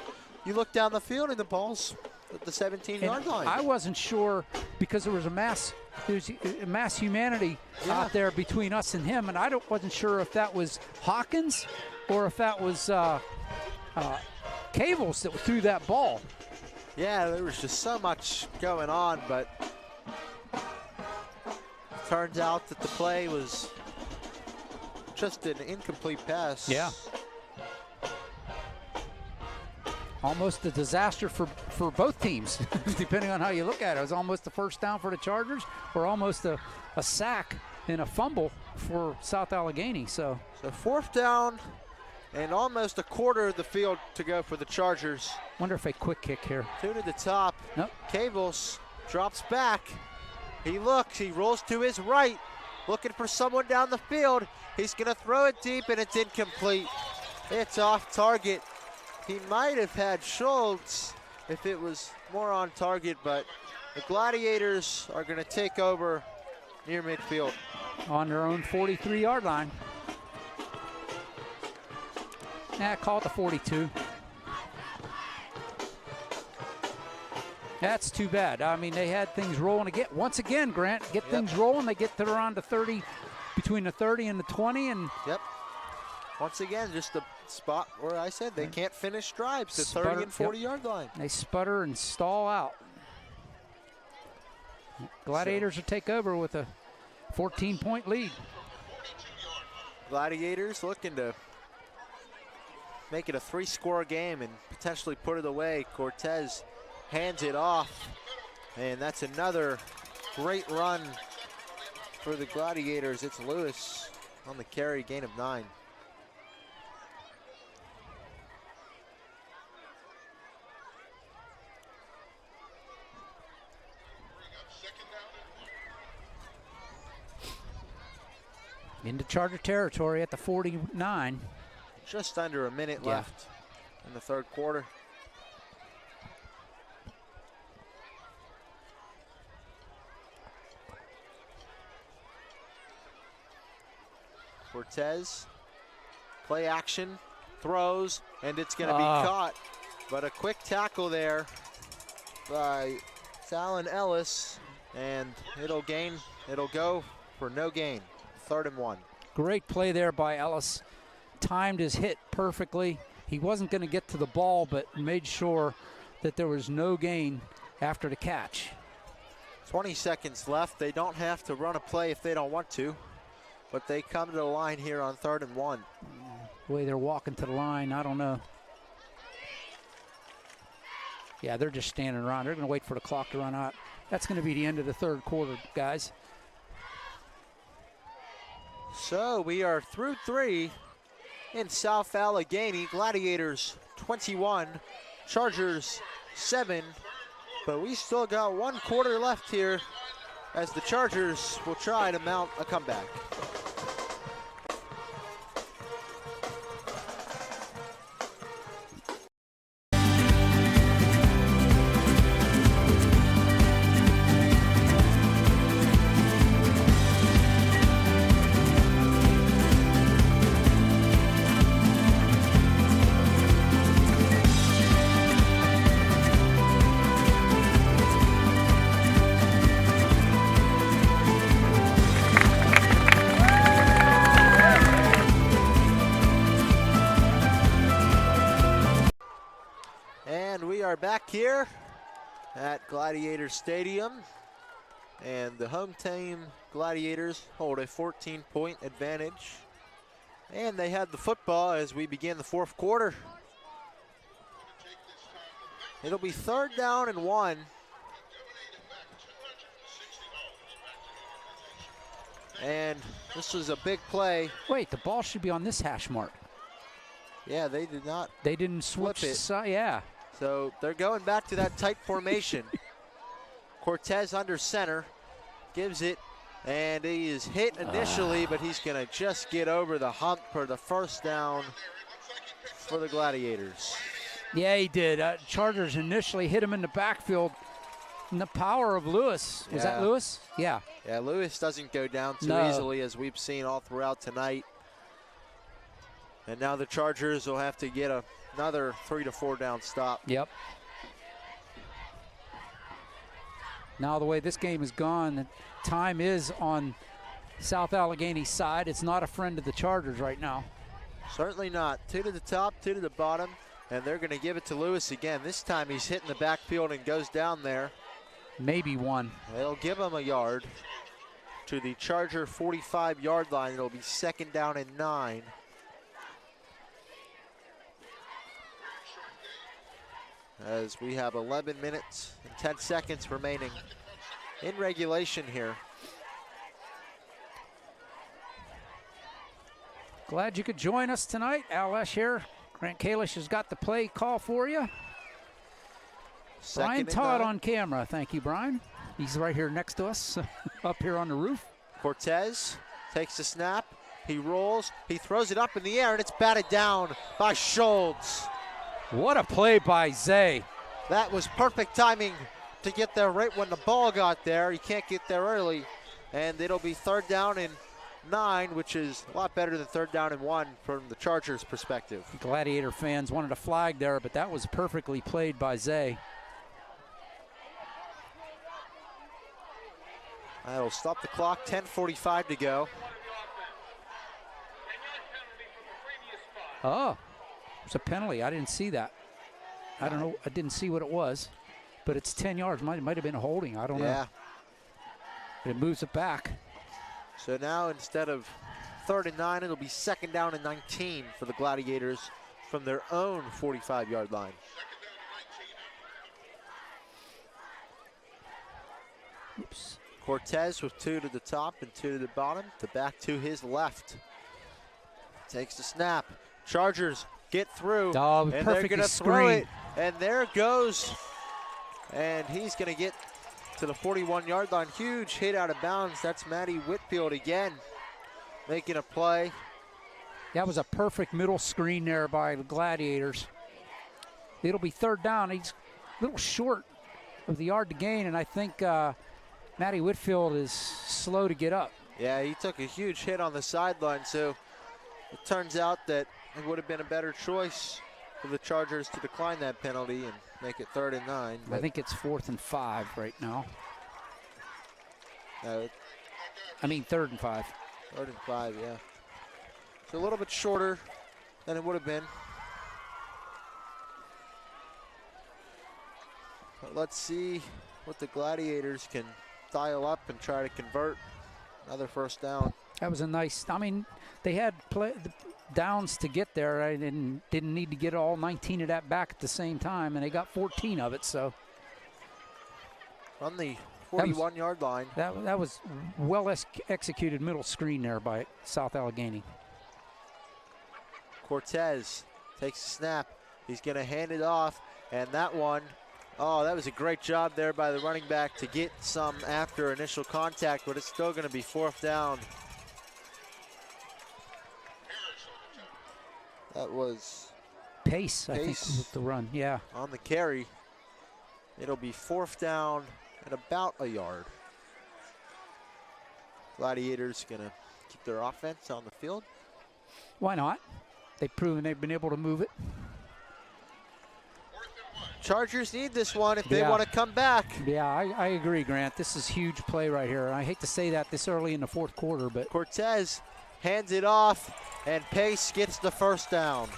you look down the field and the ball's at the 17-yard And line. I wasn't sure because there was a mass humanity out there between us and him, and I wasn't sure if that was Hawkins or if that was Cables that threw that ball. Yeah, there was just so much going on, but turns out that the play was just an incomplete pass. Yeah. Almost a disaster for both teams, depending on how you look at it. It was almost a first down for the Chargers or almost a sack and a fumble for South Allegheny. So 4th down and almost a quarter of the field to go for the Chargers. Wonder if a quick kick here. 2 to the top. Nope. Cables drops back. He looks, he rolls to his right, looking for someone down the field. He's gonna throw it deep and it's incomplete. It's off target. He might have had Schultz if it was more on target, but the Gladiators are gonna take over near midfield. On their own 43-yard line. Call it the 42. That's too bad. I mean, they had things rolling again. Once again, Grant, get things rolling. They get to around the 30, between the 30 and the 20, and once again, just the spot where I said they can't finish drives, the 30 and 40-yard line. They sputter and stall out. Gladiators will take over with a 14-point lead. Gladiators looking to make it a 3-score game and potentially put it away. Cortez hands it off, and that's another great run for the Gladiators. It's Lewis on the carry, gain of 9. Into Charger territory at the 49. Just under a minute left in the third quarter. Cortez, play action, throws, and it's going to be caught. But a quick tackle there by Talon Ellis, and it'll go for no gain. 3rd and 1. Great play there by Ellis. Timed his hit perfectly. He wasn't going to get to the ball, but made sure that there was no gain after the catch. 20 seconds left. They don't have to run a play if they don't want to, but they come to the line here on 3rd and 1. The way they're walking to the line, I don't know. Yeah, they're just standing around. They're going to wait for the clock to run out. That's going to be the end of the third quarter, guys. So we are through 3 in South Allegheny. Gladiators 21, Chargers 7. But we still got 1 quarter left here as the Chargers will try to mount a comeback. Back here at Gladiator Stadium, and the home team Gladiators hold a 14-point advantage, and they had the football as we begin the fourth quarter. It'll be 3rd down and 1. And this was a big play. Wait, the ball should be on this hash mark. Yeah, they did not. They didn't switch it. Yeah. So they're going back to that tight formation. Cortez under center, gives it, and he is hit initially, but he's going to just get over the hump for the 1st down for the Gladiators. Yeah, he did. Chargers initially hit him in the backfield. And the power of Lewis. Was that Lewis? Yeah. Yeah, Lewis doesn't go down too easily, as we've seen all throughout tonight. And now the Chargers will have to get another 3 to 4 down stop. Yep. Now the way this game is gone, the time is on South Allegheny's side. It's not a friend of the Chargers right now. Certainly not. 2 to the top, 2 to the bottom, and they're going to give it to Lewis again. This time he's hitting the backfield and goes down there. Maybe 1. They'll give him a yard to the Charger 45-yard line. It'll be 2nd down and 9. As we have 11 minutes and 10 seconds remaining in regulation here. Glad you could join us tonight. OLSH here. Grant Kalish has got the play call for you. Brian Todd on camera. Thank you, Brian. He's right here next to us, up here on the roof. Cortez takes the snap. He rolls. He throws it up in the air, and it's batted down by Schultz. What a play by Zay. That was perfect timing to get there right when the ball got there. He can't get there early, and it'll be 3rd down and 9, which is a lot better than 3rd down and 1 from the Chargers' perspective. Gladiator fans wanted a flag there, but that was perfectly played by Zay. That'll stop the clock. 10:45 to go. Oh, it's a penalty. I didn't see that. I don't know. I didn't see what it was, but it's 10 yards. Might have been a holding. I don't know. It moves it back. So now instead of 3rd and 9, it'll be 2nd down and 19 for the Gladiators from their own 45-yard line. Oops. Cortez with 2 to the top and 2 to the bottom. The back to his left. Takes the snap. Chargers get through. Oh, and they're going to throw screen. it. And there it goes. And he's going to get to the 41-yard line. Huge hit out of bounds. That's Matty Whitfield again making a play. That was a perfect middle screen there by the Gladiators. It'll be 3rd down. He's a little short of the yard to gain, and I think Matty Whitfield is slow to get up. Yeah, he took a huge hit on the sideline, so it turns out that it would have been a better choice for the Chargers to decline that penalty and make it 3rd and 9. I think it's 4th and 5 right now. I mean 3rd and 5. 3rd and 5, yeah. So a little bit shorter than it would have been. But let's see what the Gladiators can dial up and try to convert another 1st down. That was a nice, I mean, they had downs to get there and didn't need to get all 19 of that back at the same time, and they got 14 of it, so. On the 41-yard line. That was well executed middle screen there by South Allegheny. Cortez takes the snap. He's going to hand it off, and that one, oh, that was a great job there by the running back to get some after initial contact, but it's still going to be 4th down. That was Pace, I think, with the run, yeah. On the carry. It'll be 4th down and about a yard. Gladiators going to keep their offense on the field. Why not? They've proven they've been able to move it. Chargers need this one if they want to come back. Yeah, I agree, Grant. This is huge play right here. I hate to say that this early in the 4th quarter, but Cortez hands it off, and Pace gets the 1st down.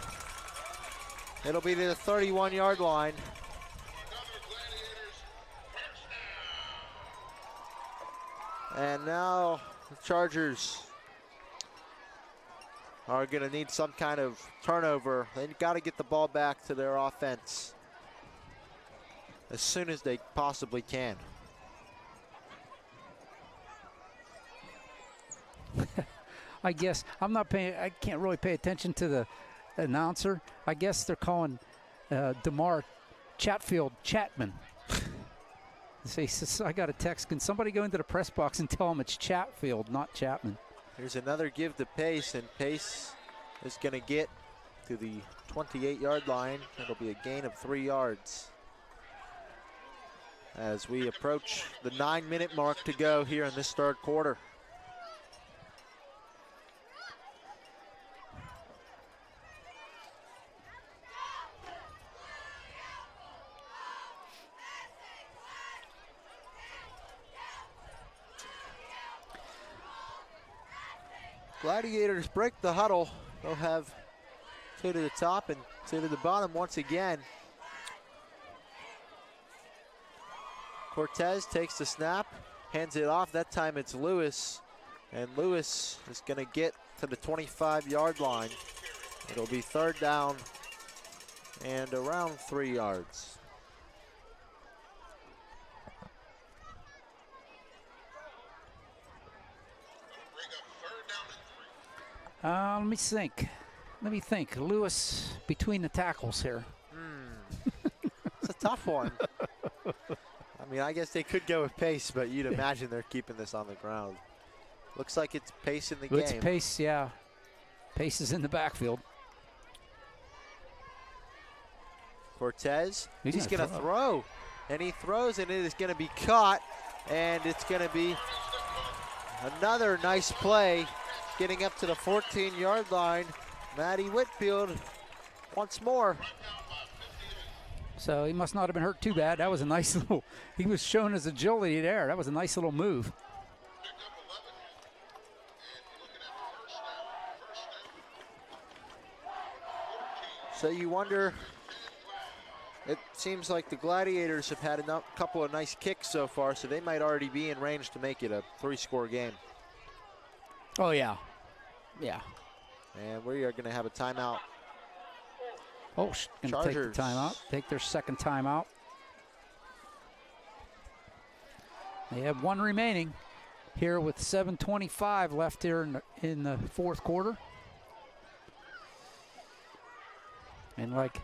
It'll be to the 31-yard line. And now the Chargers are going to need some kind of turnover. They've got to get the ball back to their offense as soon as they possibly can. I guess I can't really pay attention to the announcer. I guess they're calling DeMar Chatfield Chapman. I got a text. Can somebody go into the press box and tell him it's Chatfield, not Chapman? Here's another give to Pace, and Pace is going to get to the 28-yard line. It'll be a gain of 3 yards as we approach the 9-minute mark to go here in this 3rd quarter. Gladiators break the huddle. They'll have 2 to the top and 2 to the bottom once again. Cortez takes the snap, hands it off. That time it's Lewis, and Lewis is going to get to the 25-yard line. It'll be 3rd down and around 3 yards. Let me think. Lewis between the tackles here. It's a tough one. I mean, I guess they could go with Pace, but you'd imagine they're keeping this on the ground. Looks like it's Pace in the game. It's Pace, yeah. Pace is in the backfield. Cortez, he's going to throw. And he throws, and it is going to be caught. And it's going to be another nice play. Getting up to the 14-yard line. Matty Whitfield once more. So he must not have been hurt too bad. That was a nice little, he was showing his agility there. That was a nice little move. So you wonder, it seems like the Gladiators have had a couple of nice kicks so far, so they might already be in range to make it a 3-score game. Oh, yeah. Yeah. And we are going to have a timeout. OLSH going to take the timeout, take their second timeout. They have one remaining here with 7:25 left here in the fourth quarter. And like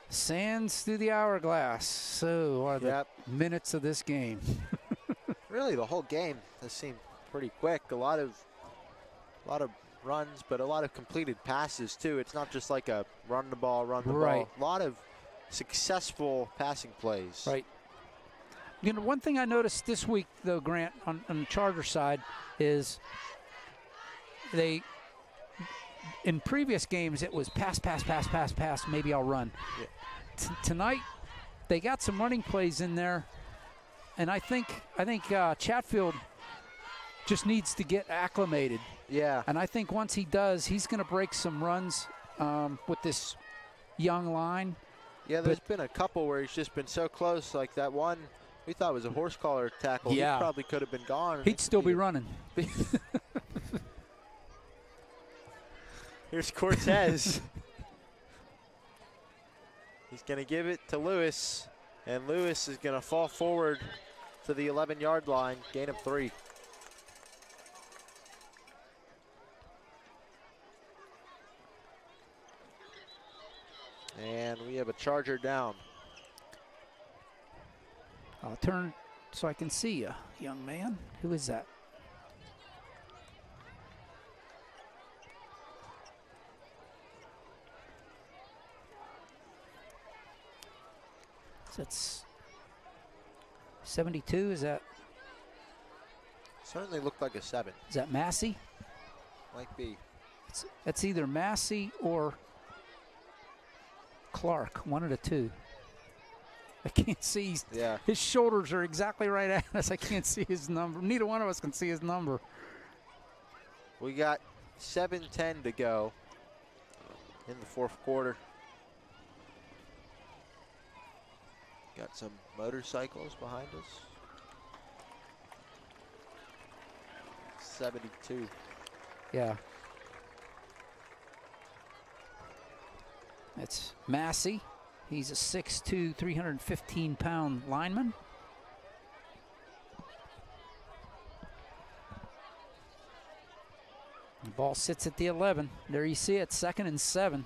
sands through the hourglass, so are the minutes of this game. Really, the whole game has seemed pretty quick. A lot of runs, but a lot of completed passes too. It's not just like a run the ball. A lot of successful passing plays. Right. You know, one thing I noticed this week, though, Grant, on the Charger side, is in previous games it was pass, maybe I'll run. Yeah. Tonight they got some running plays in there, and I think Chatfield just needs to get acclimated. Yeah. And I think once he does, he's going to break some runs with this young line. Yeah, there's been a couple where he's just been so close, like that one we thought was a horse collar tackle. Yeah. He probably could have been gone. He'd still be running. Here's Cortez. He's going to give it to Lewis, and Lewis is going to fall forward to the 11-yard line, gain of 3. And we have a Charger down. I'll turn so I can see you, young man. Who is that? So that's 72, is that? Certainly looked like a 7. Is that Massey? Might be. That's either Massey or Clark, one of the two. I can't see. Yeah. His shoulders are exactly right at us. I can't see his number. Neither one of us can see his number. We got 7:10 to go in the fourth quarter. Got some motorcycles behind us. 72. Yeah. That's Massey. He's a 6'2", 315-pound lineman. The ball sits at the 11. There you see it, 2nd and 7.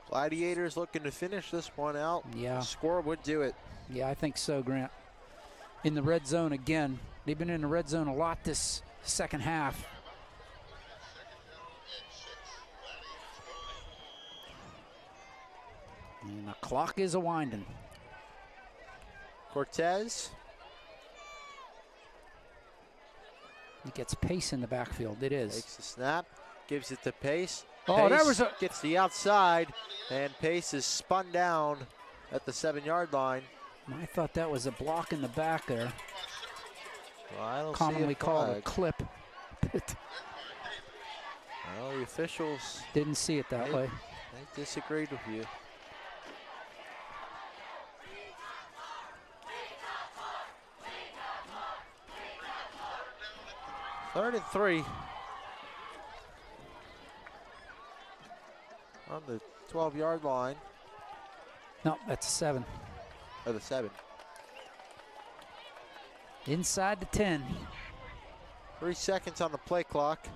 Gladiators looking to finish this one out. Yeah. Score would do it. Yeah, I think so, Grant. In the red zone again. They've been in the red zone a lot this second half. And the clock is a-winding. Cortez. He gets Pace in the backfield. It is. Takes the snap, gives it to Pace. Oh, Pace that was a... gets the outside, and Pace is spun down at the 7-yard line. I thought that was a block in the back there. Well, I don't commonly see a called a clip. Well, the officials didn't see it that way. They disagreed with you. Third and 3 on the 12-yard line. No, that's a 7. Or the 7. Inside the 10. 3 seconds on the play clock.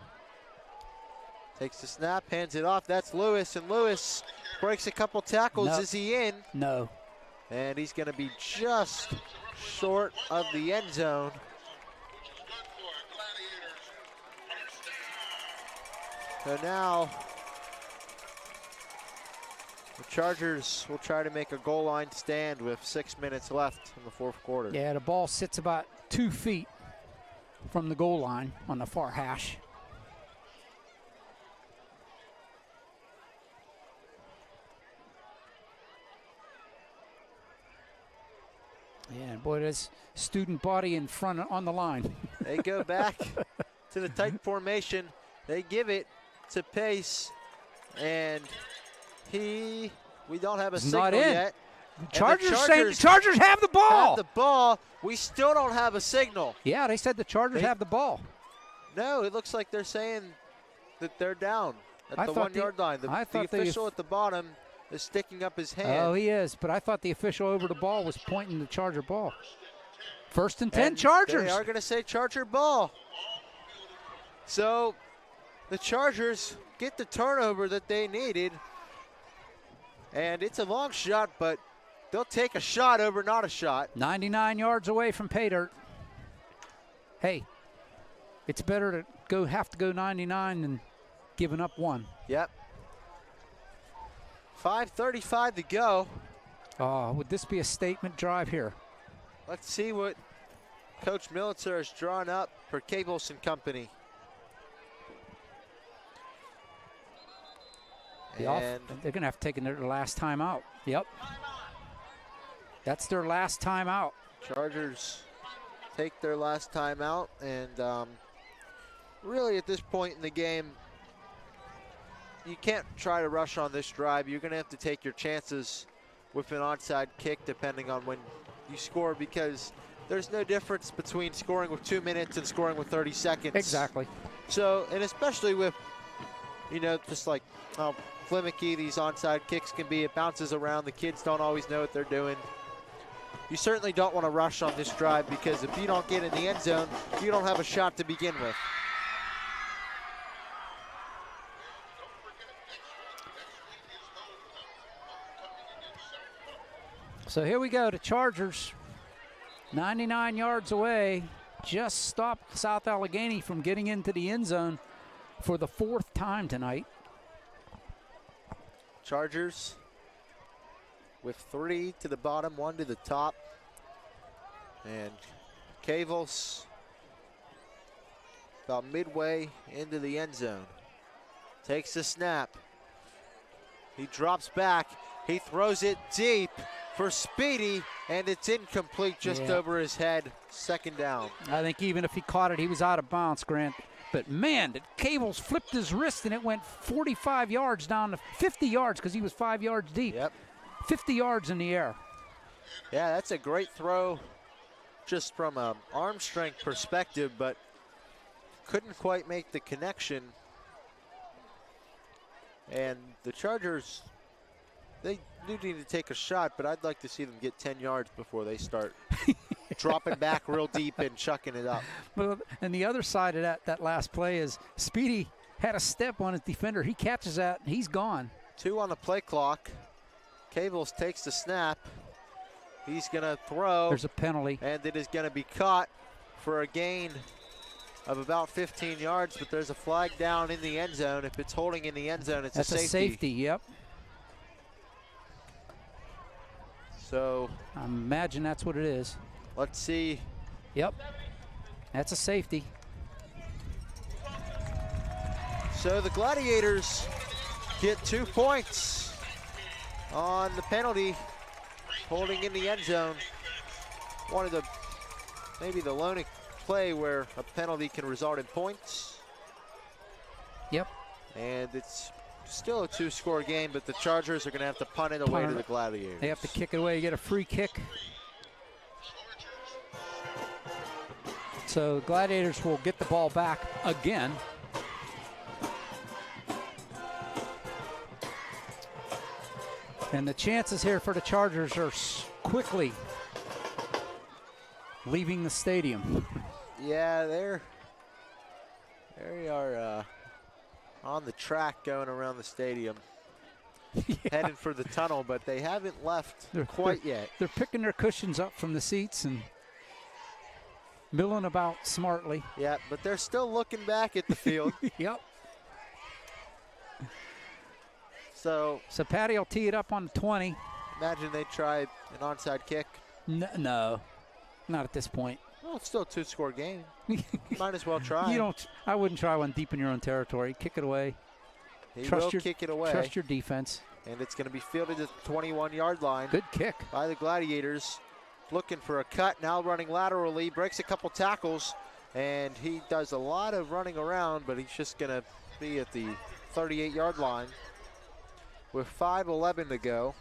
Takes the snap, hands it off. That's Lewis, and Lewis breaks a couple tackles. No. Is he in? No. And he's going to be just short of the end zone. So now the Chargers will try to make a goal line stand with 6 minutes left in the fourth quarter. Yeah, the ball sits about 2 feet from the goal line on the far hash. Yeah, boy, there's student body in front on the line. They go back to the tight formation. They give it to Pace, and we don't have a He's signal not in. yet. The Chargers have the ball. Have the ball. We still don't have a signal. Yeah, they said the Chargers have the ball. No, it looks like they're saying that they're down at the 1 yard line. The official at the bottom is sticking up his hand. Oh, he is, but I thought the official over the ball was pointing the Charger ball. 1st and 10, Chargers. They are going to say Charger ball. So the Chargers get the turnover that they needed. And it's a long shot, but they'll take a shot over not a shot. 99 yards away from pay dirt. Hey, it's better to have to go 99 than giving up 1. Yep. 5:35 to go. Oh, would this be a statement drive here? Let's see what Coach Militzer has drawn up for Cables and Company. They're going to have to take their last time out. Yep. That's their last time out. Chargers take their last time out, and really at this point in the game, you can't try to rush on this drive. You're going to have to take your chances with an onside kick depending on when you score, because there's no difference between scoring with 2 minutes and scoring with 30 seconds. Exactly. So, and especially with, just like how flimmicky these onside kicks can be, it bounces around. The kids don't always know what they're doing. You certainly don't want to rush on this drive, because if you don't get in the end zone, you don't have a shot to begin with. So here we go. The Chargers, 99 yards away, just stopped South Allegheny from getting into the end zone for the 4th time tonight. Chargers with 3 to the bottom, 1 to the top. And Cavels about midway into the end zone. Takes the snap. He drops back. He throws it deep for Speedy, and it's incomplete just over his head. 2nd down. I think even if he caught it, he was out of bounds, Grant. But man, Cables flipped his wrist and it went 45 yards down to 50 yards because he was 5 yards deep. Yep. 50 yards in the air. Yeah, that's a great throw just from an arm strength perspective, but couldn't quite make the connection. And the Chargers, they do need to take a shot, but I'd like to see them get 10 yards before they start dropping back real deep and chucking it up. Well, and the other side of that last play is Speedy had a step on his defender. He catches that, and he's gone. 2 on the play clock. Cables takes the snap. He's going to throw. There's a penalty. And it is going to be caught for a gain of about 15 yards, but there's a flag down in the end zone. If it's holding in the end zone, it's a safety. That's a safety, yep. So I imagine that's what it is. Let's see. Yep, that's a safety. So the Gladiators get 2 points on the penalty, holding in the end zone. One of the, maybe the lone play where a penalty can result in points. Yep. And it's still a 2-score game, but the Chargers are going to have to punt it away to the Gladiators. They have to kick it away, get a free kick. So Gladiators will get the ball back again. And the chances here for the Chargers are quickly leaving the stadium. Yeah, they are on the track going around the stadium. Heading for the tunnel, but they haven't left quite yet. They're picking their cushions up from the seats and milling about smartly. Yeah, but they're still looking back at the field. Yep. So Patty will tee it up on the 20. imagine they try an onside kick. No, not at this point. Well, it's still a 2-score game. Might as well try. I wouldn't try one deep in your own territory. Kick it away. He will kick it away. Trust your defense. And it's going to be fielded at the 21-yard line. Good kick. By the Gladiators. Looking for a cut, now running laterally, breaks a couple tackles, and he does a lot of running around, but he's just going to be at the 38-yard line with 5:11 to go.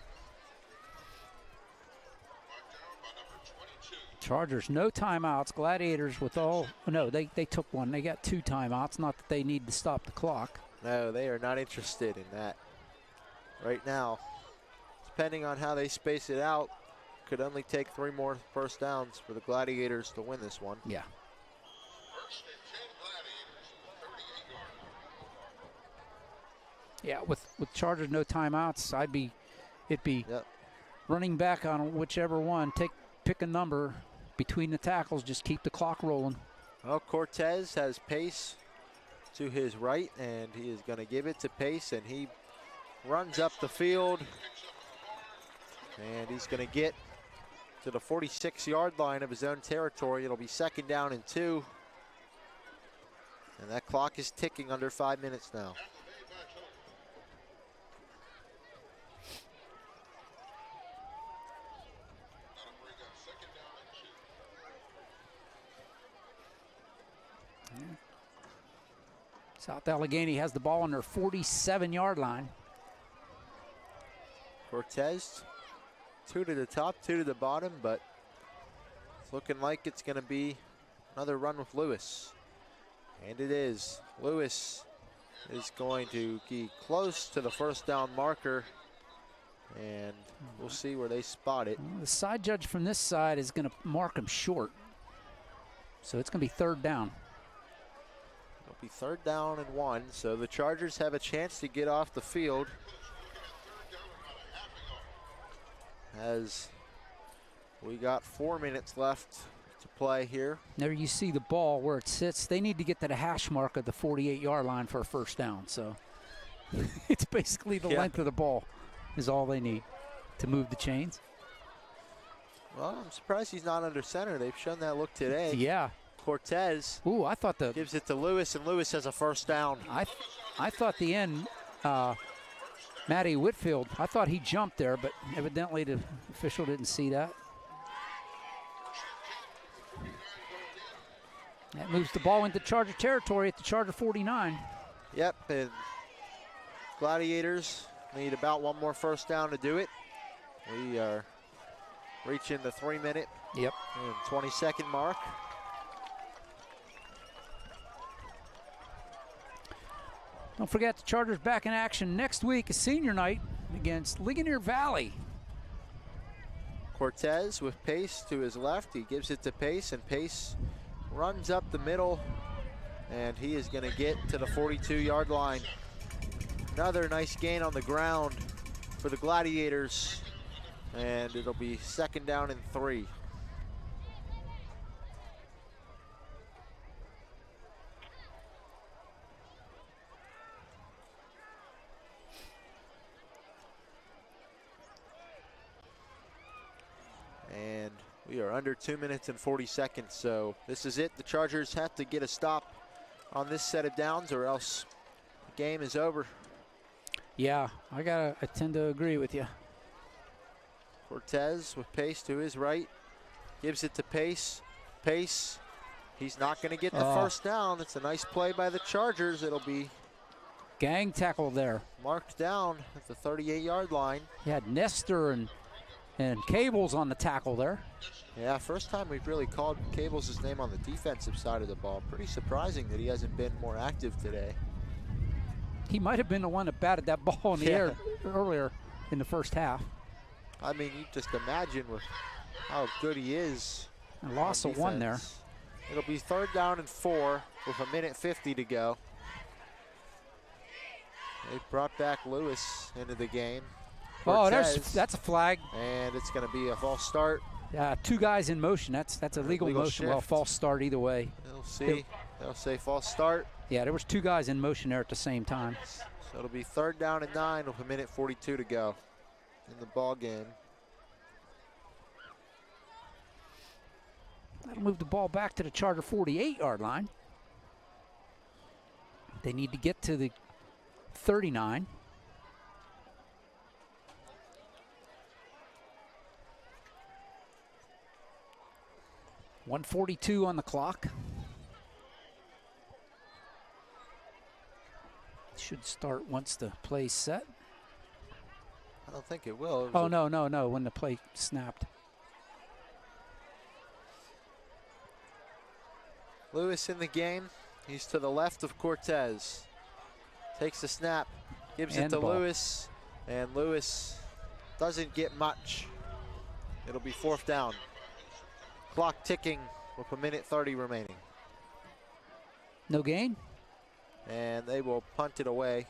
Chargers, no timeouts. Gladiators with they took one. They got 2 timeouts, not that they need to stop the clock. No, they are not interested in that right now. Depending on how they space it out, could only take 3 more first downs for the Gladiators to win this one. Yeah. Yeah, with Chargers no timeouts, it'd be running back on whichever one. Pick a number between the tackles, just keep the clock rolling. Well, Cortez has Pace to his right, and he is going to give it to Pace, and he runs up the field, and he's going to get to the 46-yard line of his own territory. It'll be 2nd down and 2, and that clock is ticking under 5 minutes now. South Allegheny has the ball on their 47-yard line. Cortez, 2 to the top, 2 to the bottom, but it's looking like it's going to be another run with Lewis. And it is. Lewis is going to be close to the first down marker, and we'll see where they spot it. Well, the side judge from this side is going to mark him short. So it's going to be 3rd down. It'll be 3rd down and 1, so the Chargers have a chance to get off the field as we got 4 minutes left to play here. There you see the ball where it sits. They need to get to the hash mark of the 48-yard line for a first down. So it's basically the length of the ball is all they need to move the chains. Well, I'm surprised he's not under center. They've shown that look today. Yeah. Cortez I thought gives it to Lewis, and Lewis has a first down. I thought the end, Matty Whitfield, I thought he jumped there, but evidently the official didn't see that. That moves the ball into Charger territory at the Charger 49. Yep, and Gladiators need about 1 more first down to do it. We are reaching the 3-minute and 20-second mark. Don't forget the Chargers back in action next week, a senior night against Ligonier Valley. Cortez with Pace to his left. He gives it to Pace, and Pace runs up the middle, and he is going to get to the 42-yard line. Another nice gain on the ground for the Gladiators, and it'll be 2nd down and 3. And we are under 2 minutes and 40 seconds, so this is it. The Chargers have to get a stop on this set of downs, or else the game is over. Yeah, I tend to agree with you. Cortez with Pace to his right, gives it to Pace. Pace, he's not going to get the first down. It's a nice play by the Chargers. It'll be gang tackle there. Marked down at the 38-yard line. You had Nestor and Cables on the tackle there. Yeah, first time we've really called Cables' name on the defensive side of the ball. Pretty surprising that he hasn't been more active today. He might have been the one that batted that ball in the air earlier in the first half. I mean, you just imagine with how good he is. A loss of 1 there. It'll be 3rd down and 4 with 1:50 to go. They brought back Lewis into the game. Oh, Cortez, that's a flag. and it's going to be a false start. 2 guys in motion. That's a legal motion. Well, shift. false start either way. They'll see. They'll say false start. Yeah, there was 2 guys in motion there at the same time. So it'll be 3rd down and 9 with 1:42 to go in the ball game. That'll move the ball back to the Charger 48-yard line. They need to get to the 39. .142 on the clock. Should start once the play's set. I don't think it will. Oh, no, when the play snapped. Lewis in the game. He's to the left of Cortez. Takes the snap, gives it to Lewis, and Lewis doesn't get much. It'll be 4th down. Clock ticking with 1:30 remaining. No gain? And they will punt it away.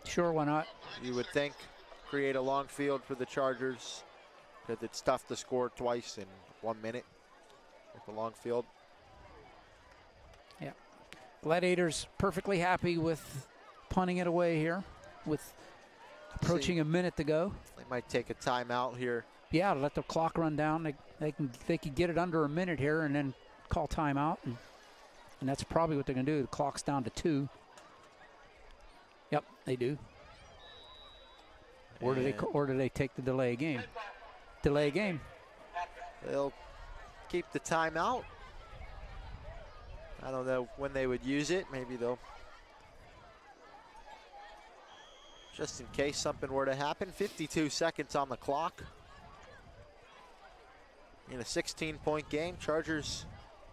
Sure, why not? You would think. Create a long field for the Chargers, because it's tough to score twice in 1 minute with a long field. Yeah. Gladiators perfectly happy with punting it away here with approaching a minute to go. They might take a timeout here. Yeah, to let the clock run down. They can get it under a minute here and then call timeout, and that's probably what they're going to do. The clock's down to 2. Yep, they do. Or do they take the delay game? Delay game. They'll keep the timeout. I don't know when they would use it. Maybe they'll, just in case something were to happen. 52 seconds on the clock. In a 16-point game, Chargers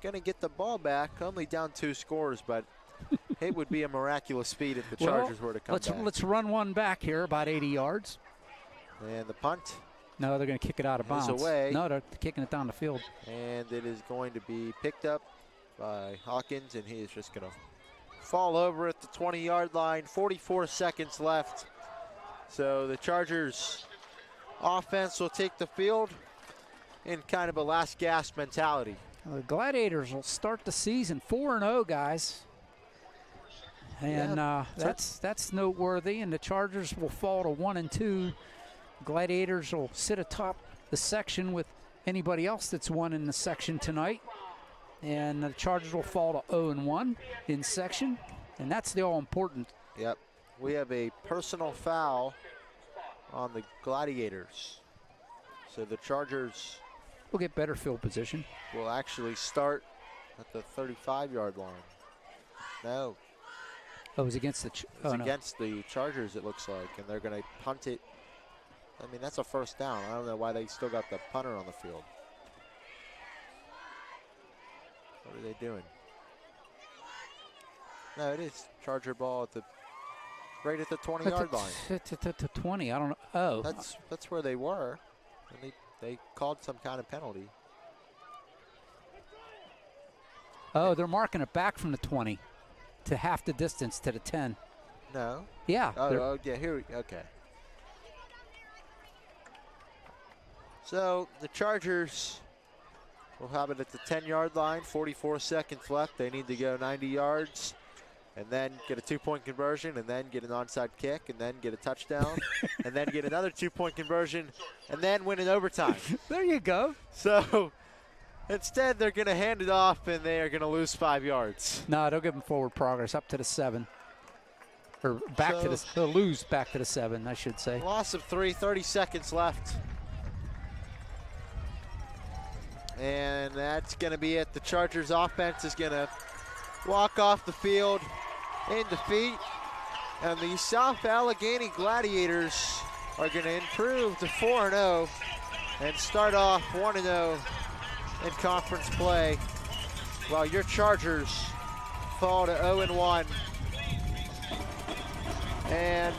going to get the ball back, only down 2 scores, but it would be a miraculous speed if the Chargers were to come back. Let's run one back here, about 80 yards. And the punt. No, they're going to kick it out of bounds. Away. No, they're kicking it down the field. And it is going to be picked up by Hawkins, and he is just going to fall over at the 20-yard line. 44 seconds left. So the Chargers offense will take the field in kind of a last gasp mentality. The Gladiators will start the season 4-0, guys. And that's noteworthy. And the Chargers will fall to 1-2. Gladiators will sit atop the section with anybody else that's won in the section tonight. And the Chargers will fall to 0-1 in section. And that's the all-important. Yep. We have a personal foul on the Gladiators. So the Chargers will get better field position. Will actually start at the 35-yard line. No. Oh, it was against the against the Chargers, it looks like, and they're going to punt it. I mean, that's a 1st down. I don't know why they still got the punter on the field. What are they doing? No, it is Charger ball at the right at the 20-yard line. To 20. I don't know. Oh, that's where they were, and they called some kind of penalty. Oh, they're marking it back from the 20 to half the distance to the 10. No. Yeah. Oh yeah. Okay. So the Chargers will have it at the 10-yard line. 44 seconds left. They need to go 90 yards, and then get a 2-point conversion, and then get an onside kick, and then get a touchdown, and then get another 2-point conversion, and then win in overtime. There you go. So instead, they're going to hand it off, and they are going to lose 5 yards. No, they'll give them forward progress up to the 7. Or back to the, they'll lose back to the 7, I should say. Loss of 3, 30 seconds left. And that's going to be it. The Chargers offense is going to walk off the field in defeat. And the South Allegheny Gladiators are going to improve to 4-0 and start off 1-0 in conference play, while your Chargers fall to 0-1. And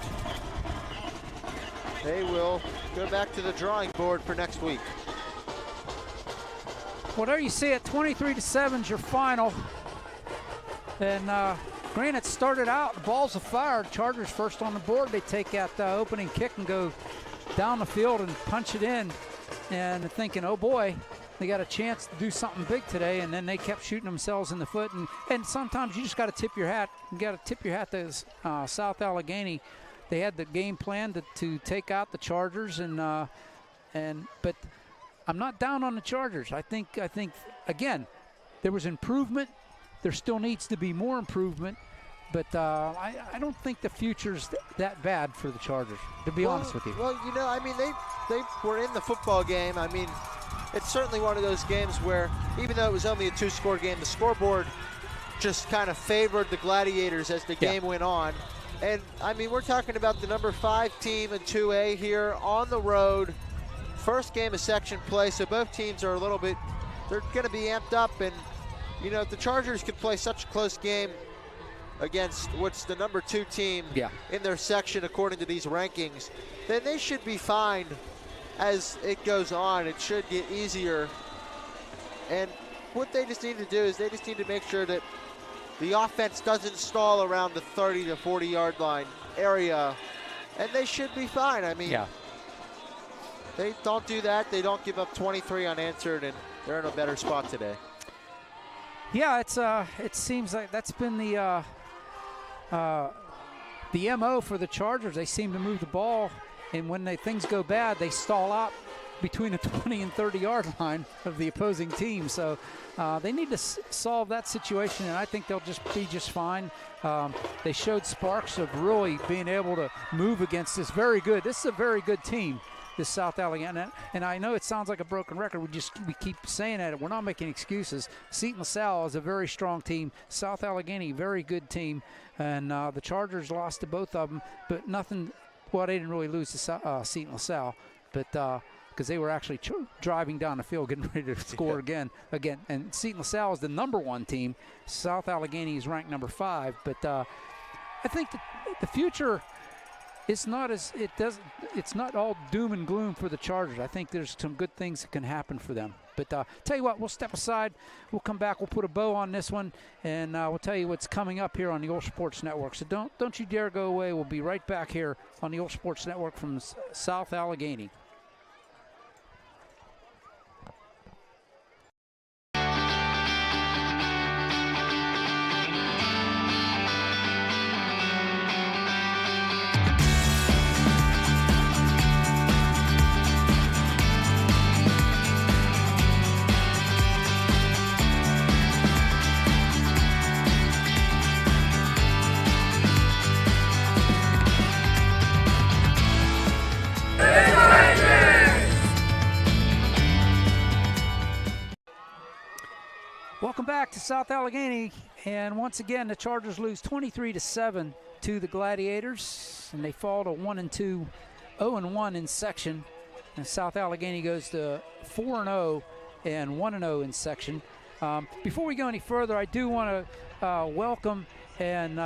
they will go back to the drawing board for next week. Well, there you see it. 23-7 is your final. And Granite started out, the ball's afire. Chargers first on the board. They take that opening kick and go down the field and punch it in. And thinking, oh boy, they got a chance to do something big today. And then they kept shooting themselves in the foot. And sometimes you just got to tip your hat. You got to tip your hat to South Allegheny. They had the game plan to take out the Chargers. But I'm not down on the Chargers. I think again, there was improvement. There still needs to be more improvement, but I don't think the future's that bad for the Chargers, to be honest with you. Well, you know, I mean, they were in the football game. I mean, it's certainly one of those games where, even though it was only a 2-score game, the scoreboard just kind of favored the Gladiators as the game went on. And, I mean, we're talking about the number 5 team in 2A here on the road. First game of section play, so both teams are a little bit, they're going to be amped up. And, you know, if the Chargers could play such a close game against what's the number 2 team in their section according to these rankings, then they should be fine as it goes on. It should get easier. And what they just need to do is they just need to make sure that the offense doesn't stall around the 30 to 40 yard line area, and they should be fine. I mean, they don't do that. They don't give up 23 unanswered, and they're in a better spot today. Yeah, it seems like that's been the MO for the Chargers. They seem to move the ball, and when things go bad, they stall out between the 20 and 30 yard line of the opposing team. So they need to solve that situation, and I think they'll be just fine. They showed sparks of really being able to move against this is a very good team, this South Allegheny. And I know it sounds like a broken record. We keep saying that. We're not making excuses. Seton LaSalle is a very strong team. South Allegheny, very good team. And the Chargers lost to both of them, but nothing. Well, they didn't really lose to Seton LaSalle, but because they were actually driving down the field, getting ready to score again. And Seton LaSalle is the number 1 team. South Allegheny is ranked number 5. But I think the future. It's not all doom and gloom for the Chargers. I think there's some good things that can happen for them. But tell you what, we'll step aside. We'll come back. We'll put a bow on this one, and we'll tell you what's coming up here on the OLSH Sports Network. So don't you dare go away. We'll be right back here on the OLSH Sports Network from South Allegheny. Welcome back to South Allegheny, and once again the Chargers lose 23-7 to the Gladiators, and they fall to 1-2, 0-1 in section, and South Allegheny goes to 4-0 and 1-0 in section. Before we go any further, I do want to welcome and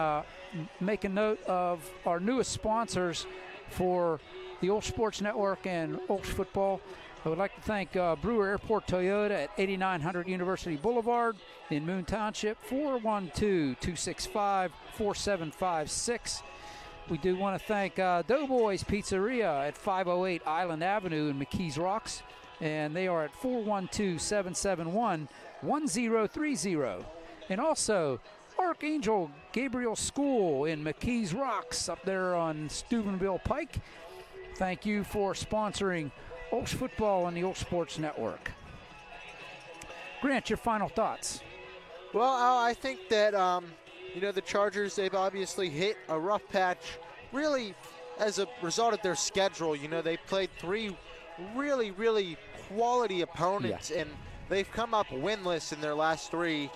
make a note of our newest sponsors for the OLSH Sports Network and OLSH Football. I would like to thank Brewer Airport Toyota at 8900 University Boulevard in Moon Township, 412-265-4756. We do want to thank Doughboys Pizzeria at 508 Island Avenue in McKees Rocks, and they are at 412-771-1030. And also Archangel Gabriel School in McKees Rocks up there on Steubenville Pike. Thank you for sponsoring OLSH Football on the OLSH Sports Network. Grant, your final thoughts? Well, I think that, the Chargers, they've obviously hit a rough patch really as a result of their schedule. You know, they played 3 really, really quality opponents, and they've come up winless in their last 3.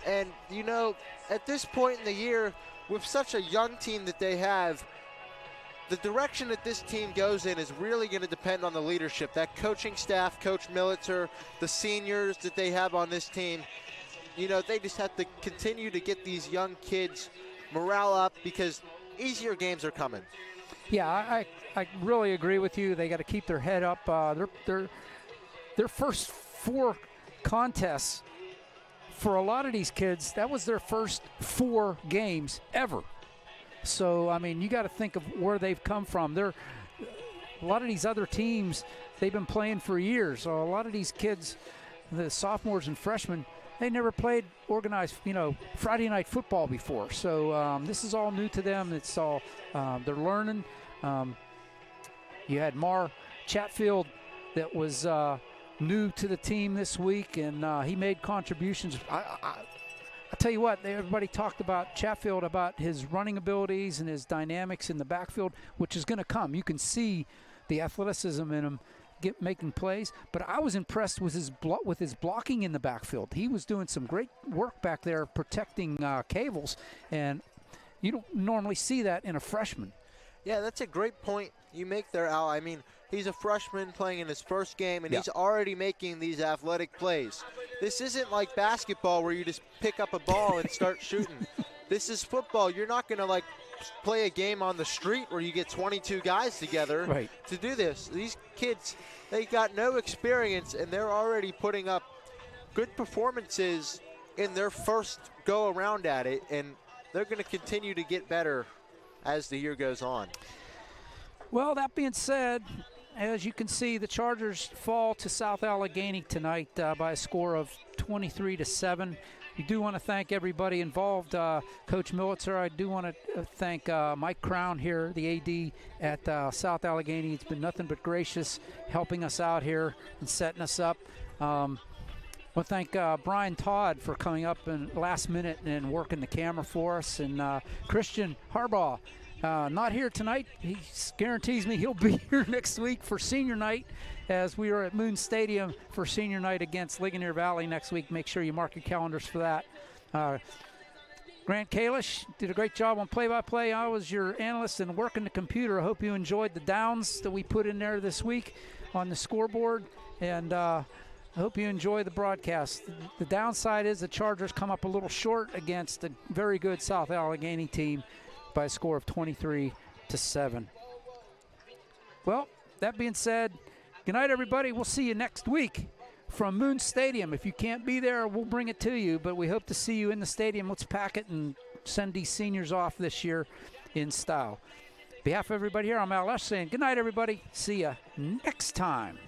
And, you know, at this point in the year, with such a young team that they have, the direction that this team goes in is really going to depend on the leadership. That coaching staff, Coach Militzer, the seniors that they have on this team, you know, they just have to continue to get these young kids morale up because easier games are coming. Yeah, I really agree with you. They got to keep their head up. Their first 4 contests for a lot of these kids, that was their first 4 games ever. So, I mean, you got to think of where they've come from. A lot of these other teams, they've been playing for years. So a lot of these kids, the sophomores and freshmen, they never played organized, Friday night football before. So this is all new to them. It's all, they're learning. You had Mar Chatfield that was new to the team this week, and he made contributions. I tell you what, everybody talked about Chatfield, about his running abilities and his dynamics in the backfield, which is going to come. You can see the athleticism in him making plays, but I was impressed with his blocking in the backfield. He was doing some great work back there protecting Cavels, and you don't normally see that in a freshman. Yeah, that's a great point you make there, Al. I mean, he's a freshman playing in his first game, and he's already making these athletic plays. This isn't like basketball where you just pick up a ball and start shooting. This is football. You're not going to, play a game on the street where you get 22 guys together to do this. These kids, they got no experience, and they're already putting up good performances in their first go-around at it, and they're going to continue to get better as the year goes on. Well, that being said, as you can see, the Chargers fall to South Allegheny tonight by a score of 23-7. We do want to thank everybody involved. Coach Militzer, I do want to thank Mike Crown here, the AD at South Allegheny. It's been nothing but gracious helping us out here and setting us up. I want to thank Brian Todd for coming up in last minute and working the camera for us, and Christian Harbaugh. Not here tonight. He guarantees me he'll be here next week for senior night, as we are at Moon Stadium for senior night against Ligonier Valley next week. Make sure you mark your calendars for that. Grant Kalish did a great job on play-by-play. I was your analyst and working the computer. I hope you enjoyed the downs that we put in there this week on the scoreboard, and I hope you enjoy the broadcast. The downside is the Chargers come up a little short against a very good South Allegheny team by a score of 23-7. Well, that being said, good night, everybody. We'll see you next week from Moon Stadium. If you can't be there, we'll bring it to you, but we hope to see you in the stadium. Let's pack it and send these seniors off this year in style. On behalf of everybody here, I'm OLSH saying good night, everybody. See you next time.